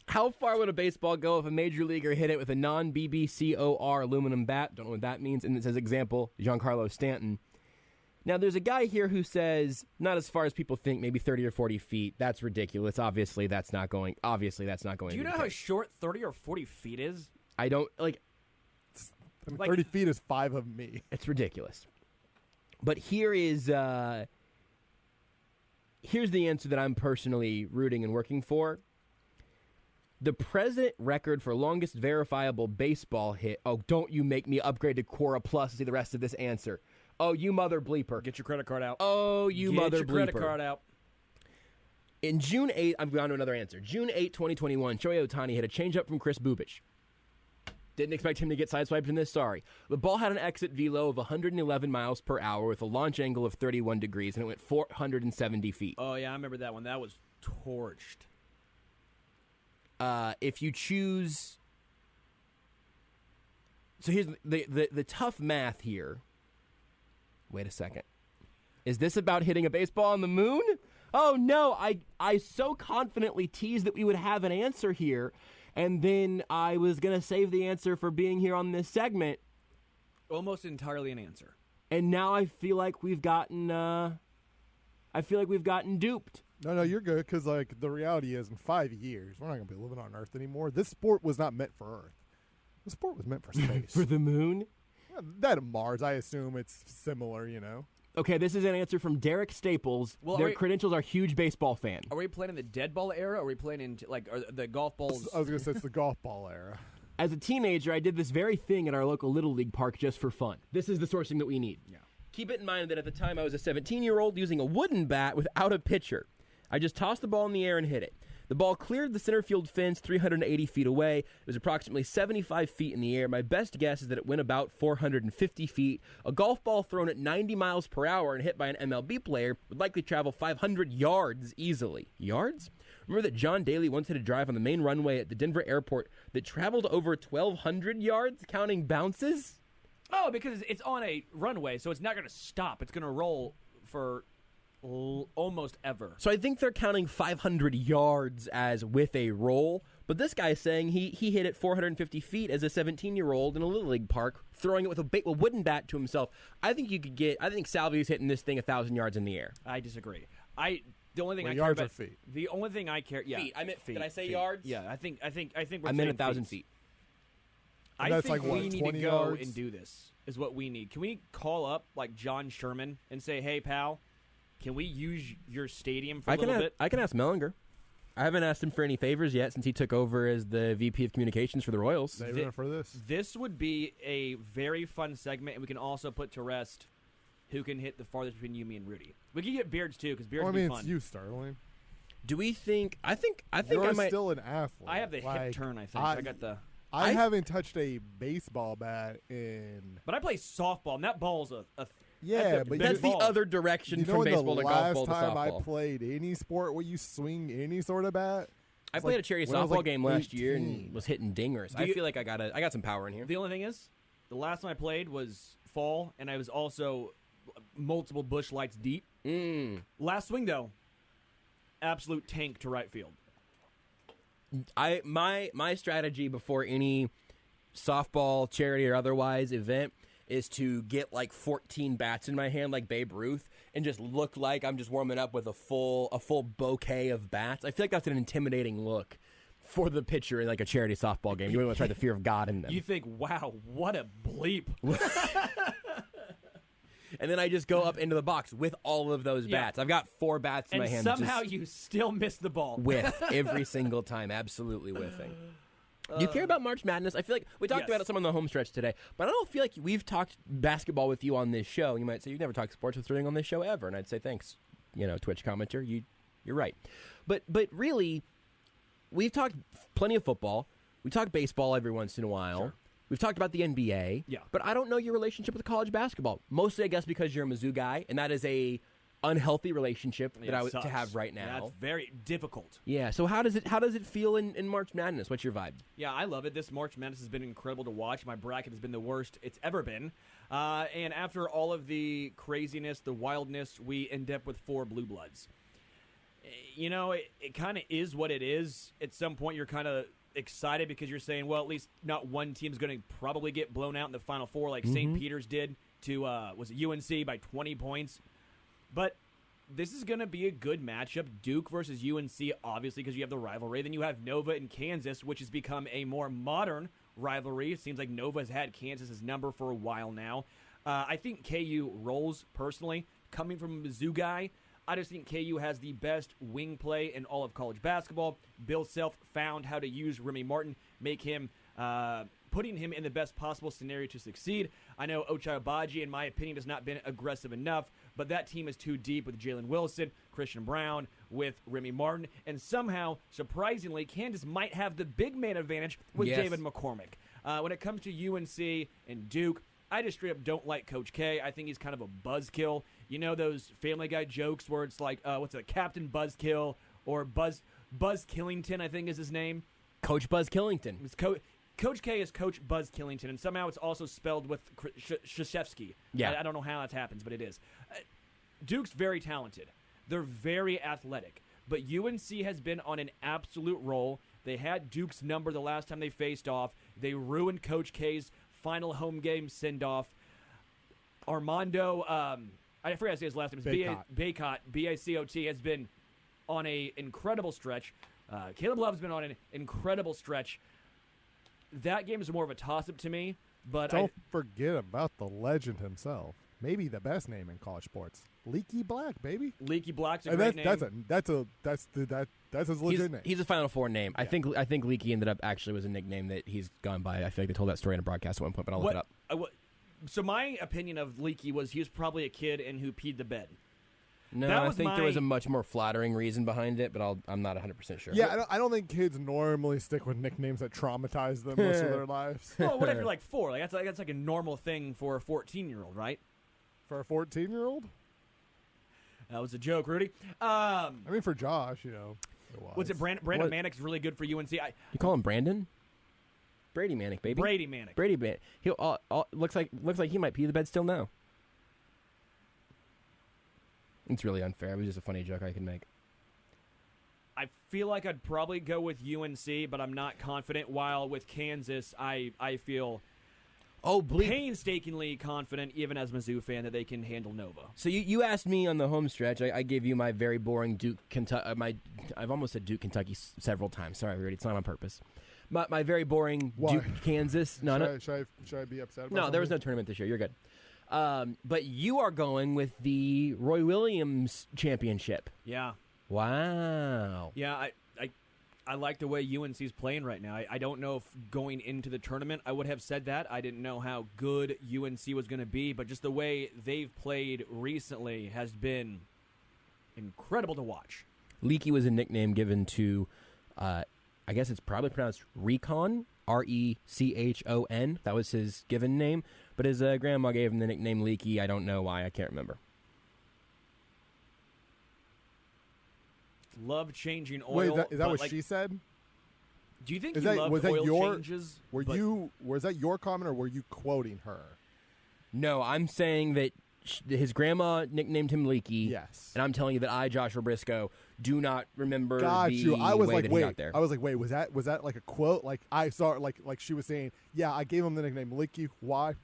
How far would a baseball go if a major leaguer hit it with a non-BBCOR aluminum bat? Don't know what that means. And it says, example, Giancarlo Stanton. Now, there's a guy here who says, not as far as people think, maybe 30 or 40 feet. That's ridiculous. Obviously, that's not going. Do you know how short 30 or 40 feet is? I don't, 30 feet is 5 of me. It's ridiculous. But here's the answer that I'm personally rooting and working for. The present record for longest verifiable baseball hit. Oh, don't you make me upgrade to Quora Plus to see the rest of this answer. Oh, you mother bleeper. Get your credit card out. Oh, you mother bleeper. Get your credit card out. In June 8th, I'm going to another answer. June 8, 2021, Shohei Ohtani hit a changeup from Chris Bubich. Didn't expect him to get sideswiped in this, sorry. The ball had an exit velo of 111 miles per hour with a launch angle of 31 degrees, and it went 470 feet. Oh, yeah, I remember that one. That was torched. If you choose... So here's the tough math here. Wait a second. Is this about hitting a baseball on the moon? Oh, no. I so confidently teased that we would have an answer here, and then I was going to save the answer for being here on this segment. Almost entirely an answer. And now I feel like we've gotten duped. No, you're good, because, the reality is, in 5 years, we're not going to be living on Earth anymore. This sport was not meant for Earth. The sport was meant for space. For the moon? Yeah, that and Mars, I assume it's similar, Okay, this is an answer from Derek Staples. Well, Their credentials are huge baseball fan. Are we playing in the dead ball era, or are we playing in, the golf balls? I was going to say it's the golf ball era. As a teenager, I did this very thing at our local Little League park just for fun. This is the sourcing that we need. Yeah. Keep it in mind that at the time I was a 17-year-old using a wooden bat without a pitcher. I just tossed the ball in the air and hit it. The ball cleared the center field fence 380 feet away. It was approximately 75 feet in the air. My best guess is that it went about 450 feet. A golf ball thrown at 90 miles per hour and hit by an MLB player would likely travel 500 yards easily. Yards? Remember that John Daly once hit a drive on the main runway at the Denver airport that traveled over 1,200 yards, counting bounces? Oh, because it's on a runway, so it's not going to stop. It's going to roll for almost ever. So I think they're counting 500 yards as with a roll, but this guy's saying he hit it 450 feet as a 17-year-old in a Little League park, throwing it with a wooden bat to himself. I think Salvi's hitting this thing 1,000 yards in the air. I disagree. The only thing I yards care about or feet? The only thing I care, yeah, feet. I meant feet. Did I say feet. yards? Yeah, I think we're I meant 1,000 feet. I that's think like, what, we need to 20 go yards? and do this. Is what we need. Can we call up like John Sherman and say, "Hey, pal, can we use your stadium for a little bit?" I can ask Mellinger. I haven't asked him for any favors yet since he took over as the VP of Communications for the Royals. They for this. This would be a very fun segment, and we can also put to rest who can hit the farthest between you, me, and Rudy. We can get Beards too, because Beards would be fun. It's you, Sterling. Do we think? I think You're I might. still an athlete. I have the hip turn. I think I got the. I haven't touched a baseball bat in. But I play softball, and that ball's a Yeah, but that's the other direction from baseball to golf ball to softball. The last time I played any sport where you swing any sort of bat, I played a charity softball game last year 18. and was hitting dingers. I feel like I got some power in here. The only thing is, the last time I played was fall, and I was also multiple bush lights deep. Last swing though, absolute tank to right field. My strategy before any softball, charity, or otherwise event is to get like 14 bats in my hand like Babe Ruth and just look like I'm just warming up with a full bouquet of bats. I feel like that's an intimidating look for the pitcher in like a charity softball game. You really want to try the fear of God in them. You think, wow, what a bleep. And then I just go up into the box with all of those bats. I've got 4 bats in my hand. And somehow you still miss the ball. Whiff every single time. Absolutely whiffing. Do you care about March Madness? I feel like we talked about it some on the Homestretch today, but I don't feel like we've talked basketball with you on this show. You might say, you've never talked sports with Sterling on this show ever, and I'd say thanks. Twitch commenter, you're right. But really, we've talked plenty of football. We talk baseball every once in a while. Sure. We've talked about the NBA. Yeah. But I don't know your relationship with college basketball. Mostly, I guess, because you're a Mizzou guy, and that is a unhealthy relationship that I would to have right now. That's very difficult. Yeah. So how does it feel in March Madness? What's your vibe? Yeah, I love it. This March Madness has been incredible to watch. My bracket has been the worst it's ever been. And after all of the craziness, the wildness, we end up with 4 blue bloods. It kind of is what it is. At some point, you're kind of excited because you're saying, well, at least not one team's going to probably get blown out in the Final Four like St. Peter's did to, was it UNC by 20 points? But this is going to be a good matchup. Duke versus UNC, obviously, because you have the rivalry. Then you have Nova and Kansas, which has become a more modern rivalry. It seems like Nova has had Kansas's number for a while now. I think KU rolls, personally. Coming from a Mizzou guy, I just think KU has the best wing play in all of college basketball. Bill Self found how to use Remy Martin, make him putting him in the best possible scenario to succeed. I know Ochai Agbaji, in my opinion, has not been aggressive enough, but that team is too deep with Jalen Wilson, Christian Brown, with Remy Martin, and somehow, surprisingly, Kansas might have the big man advantage with David McCormick. When it comes to UNC and Duke, I just straight up don't like Coach K. I think he's kind of a buzzkill. You know those Family Guy jokes where it's like, Captain Buzzkill or Buzz Killington, I think is his name. Coach Buzz Killington. Coach K is Coach Buzz Killington, and somehow it's also spelled with Krzyzewski. Yeah. I don't know how that happens, but it is. Duke's very talented. They're very athletic. But UNC has been on an absolute roll. They had Duke's number the last time they faced off. They ruined Coach K's final home game send-off. Armando, I forgot to say his last name. Baycott, B-A-C-O-T, has been on an incredible stretch. Caleb Love's been on an incredible stretch. That game is more of a toss-up to me. But don't forget about the legend himself. Maybe the best name in college sports. Leaky Black, baby. Leaky Black's a great name. That's his legit name. He's a Final Four name. Yeah. I think Leaky ended up actually was a nickname that he's gone by. I feel like they told that story in a broadcast at one point, but I'll look it up. So my opinion of Leaky was he was probably a kid and who peed the bed. No, I think there was a much more flattering reason behind it, but I'm not 100% sure. Yeah, I don't think kids normally stick with nicknames that traumatize them most of their lives. Well, what if you're like 4? Like that's like a normal thing for a 14-year-old, right? For a 14-year-old? That was a joke, Rudy. I mean, for Josh, it was. What's it? Brandon Manick's really good for UNC. You call him Brandon? Brady Manic, baby. Brady Manic. Brady Manic. He looks like he might pee the bed still now. It's really unfair. It was just a funny joke I can make. I feel like I'd probably go with UNC, but I'm not confident. While with Kansas, I feel painstakingly confident, even as a Mizzou fan, that they can handle Nova. So you asked me on the home stretch. I gave you my very boring Duke Kentucky. I've almost said Duke Kentucky several times. Sorry, Rudy. It's not on purpose. My very boring Duke Kansas. No, should I be upset about No, there was no something? tournament this year. You're good. But you are going with the Roy Williams championship. Yeah. Wow. Yeah, I like the way UNC's playing right now. I don't know if going into the tournament I would have said that. I didn't know how good UNC was going to be, but just the way they've played recently has been incredible to watch. Leaky was a nickname given to, I guess it's probably pronounced Recon, Rechon. That was his given name. But his grandma gave him the nickname Leaky. I don't know why. I can't remember. Love changing oil. Wait, is that what like, she said? Do you think Is he that, loved was that oil your, changes? Was that your comment, or were you quoting her? No, I'm saying that his grandma nicknamed him Leaky. Yes. And I'm telling you that I, Joshua Briscoe, do not remember Got the you. I was way like, that wait. he got there. I was like, wait. Was that like a quote? Like I saw, like she was saying, yeah, I gave him the nickname Leaky. Why?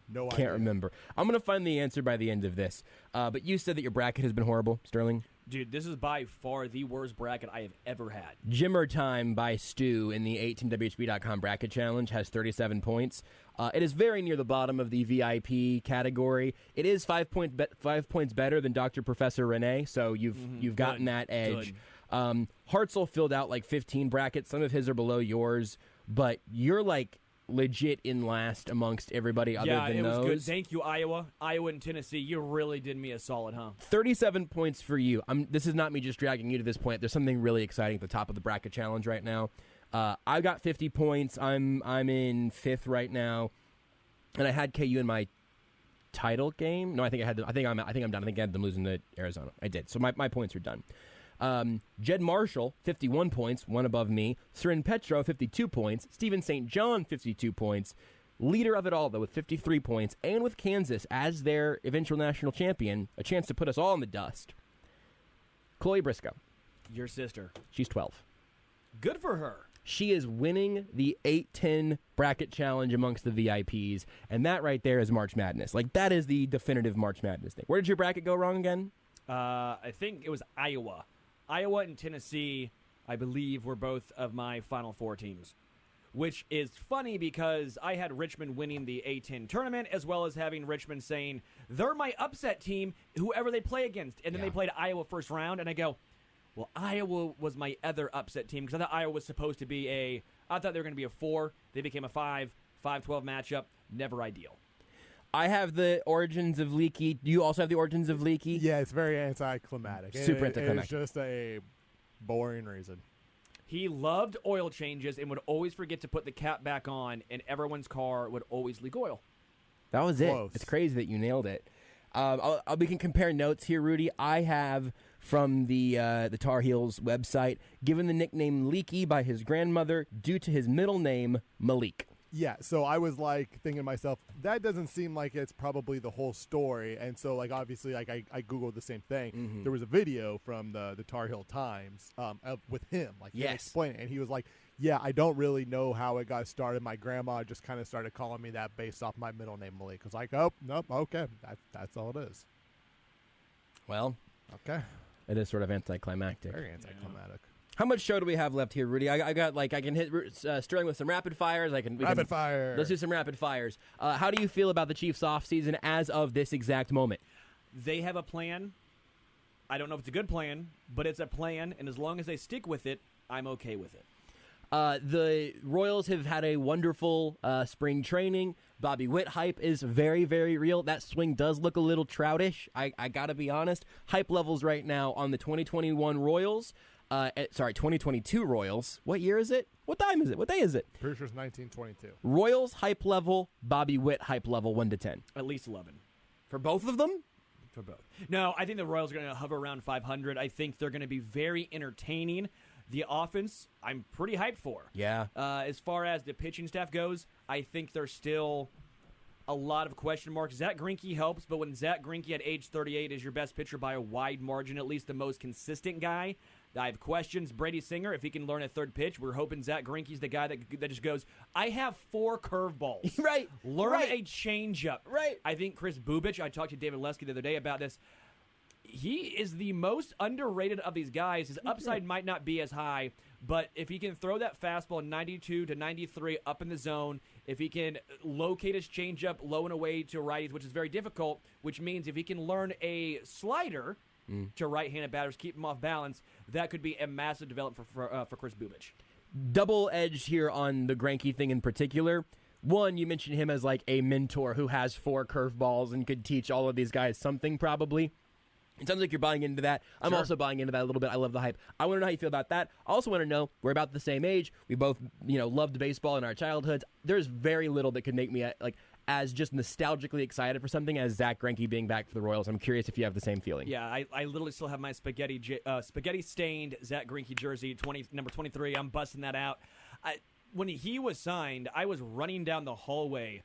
No idea. Can't remember. I'm going to find the answer by the end of this. But you said that your bracket has been horrible, Sterling. Dude, this is by far the worst bracket I have ever had. Jimmer Time by Stu in the 18WHB.com bracket challenge has 37 points. It is very near the bottom of the VIP category. It is 5 points better than Dr. Professor Renee, so you've gotten that edge. Hartzell filled out like 15 brackets. Some of his are below yours, but you're like legit in last amongst everybody other than it those. was good. Thank you, Iowa. Iowa and Tennessee, you really did me a solid, huh? 37 points for you. This is not me just dragging you to this point. There's something really exciting at the top of the bracket challenge right now. I got 50 points. I'm in 5th right now, and I had KU in my title game. No, I think I'm done. I think I had them losing to Arizona. I did. So my points are done. Jed Marshall, 51 points, one above me. Srin Petro, 52 points. Stephen St. John, 52 points. Leader of it all, though, with 53 points. And with Kansas as their eventual national champion, a chance to put us all in the dust. Chloe Briscoe. Your sister. She's 12. Good for her. She is winning the 8-10 bracket challenge amongst the VIPs, and that right there is March Madness. Like, that is the definitive March Madness thing. Where did your bracket go wrong again? I think it was Iowa. Iowa and Tennessee, I believe, were both of my Final Four teams, which is funny because I had Richmond winning the A-10 tournament as well as having Richmond saying, they're my upset team, whoever they play against. And then they played Iowa first round, and I go, well, Iowa was my other upset team because I thought Iowa was supposed to be I thought they were going to be a 4. They became a 5, 5-12 matchup. Never ideal. I have the origins of Leaky. Do you also have the origins of Leaky? Yeah, it's very anticlimactic. Super anticlimactic. It's just a boring reason. He loved oil changes and would always forget to put the cap back on, and everyone's car would always leak oil. That was Close. it. It's crazy that you nailed it. We can compare notes here, Rudy. I have from the Tar Heels website given the nickname Leaky by his grandmother due to his middle name Malik. Yeah, so I was like thinking to myself, that doesn't seem like it's probably the whole story. And so like obviously like I Googled the same thing. Mm-hmm. There was a video from the Tar Heel Times with him, like him explaining it. And he was like, yeah, I don't really know how it got started. My grandma just kind of started calling me that based off my middle name Malik. I was like, oh, nope, okay, that's all it is. Well, okay. It is sort of anticlimactic. Very anticlimactic. How much show do we have left here, Rudy? I got I can hit Sterling with some rapid fires. Rapid fire. Let's do some rapid fires. How do you feel about the Chiefs' offseason as of this exact moment? They have a plan. I don't know if it's a good plan, but it's a plan, and as long as they stick with it, I'm okay with it. The Royals have had a wonderful spring training. Bobby Witt hype is very, very real. That swing does look a little Troutish. I got to be honest. Hype levels right now on the 2021 Royals. 2022 Royals. What year is it? What time is it? What day is it? Pretty sure it's 1922. Royals hype level, Bobby Witt hype level 1 to 10. At least 11. For both of them? For both. No, I think the Royals are going to hover around 500. I think they're going to be very entertaining. The offense, I'm pretty hyped for. Yeah. As far as the pitching staff goes, I think there's still a lot of question marks. Zach Greinke helps, but when Zach Greinke at age 38 is your best pitcher by a wide margin, at least the most consistent guy, I have questions. Brady Singer, if he can learn a third pitch, we're hoping Zach Greinke's the guy that just goes, I have 4 curveballs. Right. Learn Right. a changeup. Right. I think Chris Bubich, I talked to David Lesky the other day about this, he is the most underrated of these guys. His upside might not be as high, but if he can throw that fastball 92 to 93 up in the zone, if he can locate his changeup low and away to righties, which is very difficult, which means if he can learn a slider to right-handed batters, keep him off balance, that could be a massive development for Chris Bubich. Double edge here on the Greinke thing in particular. One, you mentioned him as like a mentor who has 4 curveballs and could teach all of these guys something probably. It sounds like you're buying into that. I'm also buying into that a little bit. I love the hype. I want to know how you feel about that. I also want to know, we're about the same age. We both, loved baseball in our childhoods. There's very little that could make me as just nostalgically excited for something as Zach Greinke being back for the Royals. I'm curious if you have the same feeling. Yeah, I literally still have my spaghetti-stained Zach Greinke jersey, number 23. I'm busting that out. When he was signed, I was running down the hallway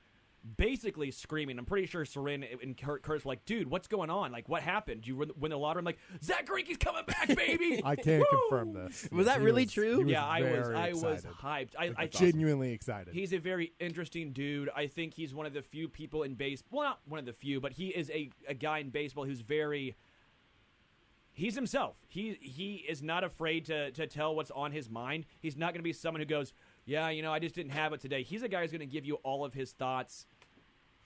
basically screaming. I'm pretty sure Soren and Kurt's were like, dude, what's going on? Like, what happened? Did you win the lottery? I'm like, Zach Greinke's coming back, baby! I can't confirm this. Was that really true? He Yeah, I was excited. hyped. I Genuinely excited. He's a very interesting dude. I think he's one of the few people in baseball. Well, not one of the few, but he is a guy in baseball who's he's himself. He is not afraid to tell what's on his mind. He's not going to be someone who goes, yeah, I just didn't have it today. He's a guy who's going to give you all of his thoughts.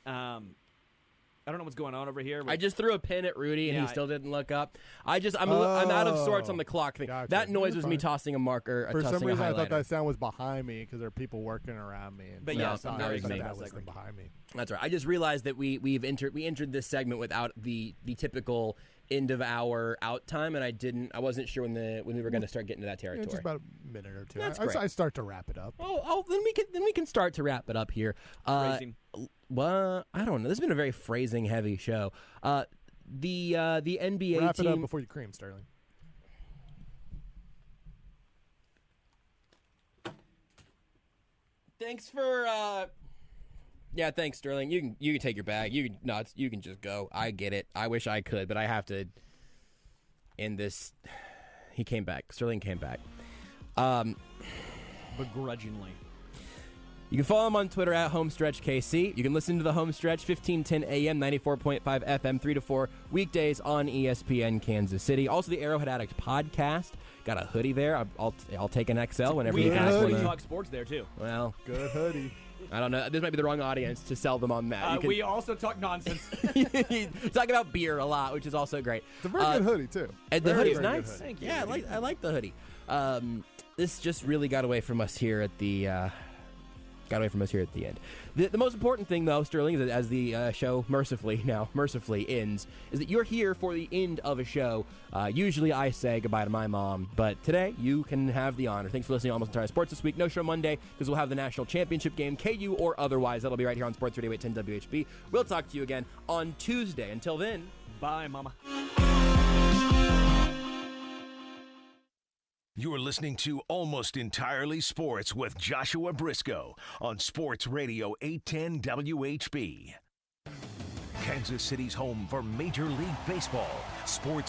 I don't know what's going on over here. I just threw a pin at Rudy, and he still didn't look up. I'm out of sorts on the clock thing. Gotcha. That noise was me tossing a marker. For some reason, I thought highlighter. that sound was behind me because there are people working around me. And but so yes, I'm very excited. that was them behind me. That's right. I just realized that we entered this segment without the typical end of hour out time, and I wasn't sure when we were going to start getting to that territory. Just about a minute or two. That's great. I start to wrap it up. Oh, then we can start to wrap it up here. Phrasing. Well, I don't know. This has been a very phrasing heavy show. The NBA wrap team. it up before you cream, Sterling. Thanks for. Yeah, thanks, Sterling. You can take your bag. You can just go. I get it. I wish I could, but I have to end this. He came back. Sterling came back. Begrudgingly. You can follow him on Twitter at Homestretch KC. You can listen to the Homestretch 1510 AM, 94.5 FM, 3 to 4 weekdays on ESPN Kansas City. Also, the Arrowhead Addict podcast. Got a hoodie there. I'll take an XL whenever you ask me. We talk sports there too. Well, good hoodie. I don't know. This might be the wrong audience to sell them on that. We also talk nonsense. Talk about beer a lot, which is also great. It's a very good hoodie too. And the hoodie's very nice. hoodie. Thank you. Yeah, I like the hoodie. This just really got away from us here at the end. The most important thing, though, Sterling, is that as the show mercifully ends, is that you're here for the end of a show. Usually I say goodbye to my mom, but today you can have the honor. Thanks for listening to Almost Entire Sports this week. No show Monday because we'll have the national championship game, KU or otherwise. That'll be right here on Sports Radio 810 WHB. We'll talk to you again on Tuesday. Until then, bye, Mama. You are listening to Almost Entirely Sports with Joshua Brisco on Sports Radio 810 WHB. Kansas City's home for Major League Baseball. Sports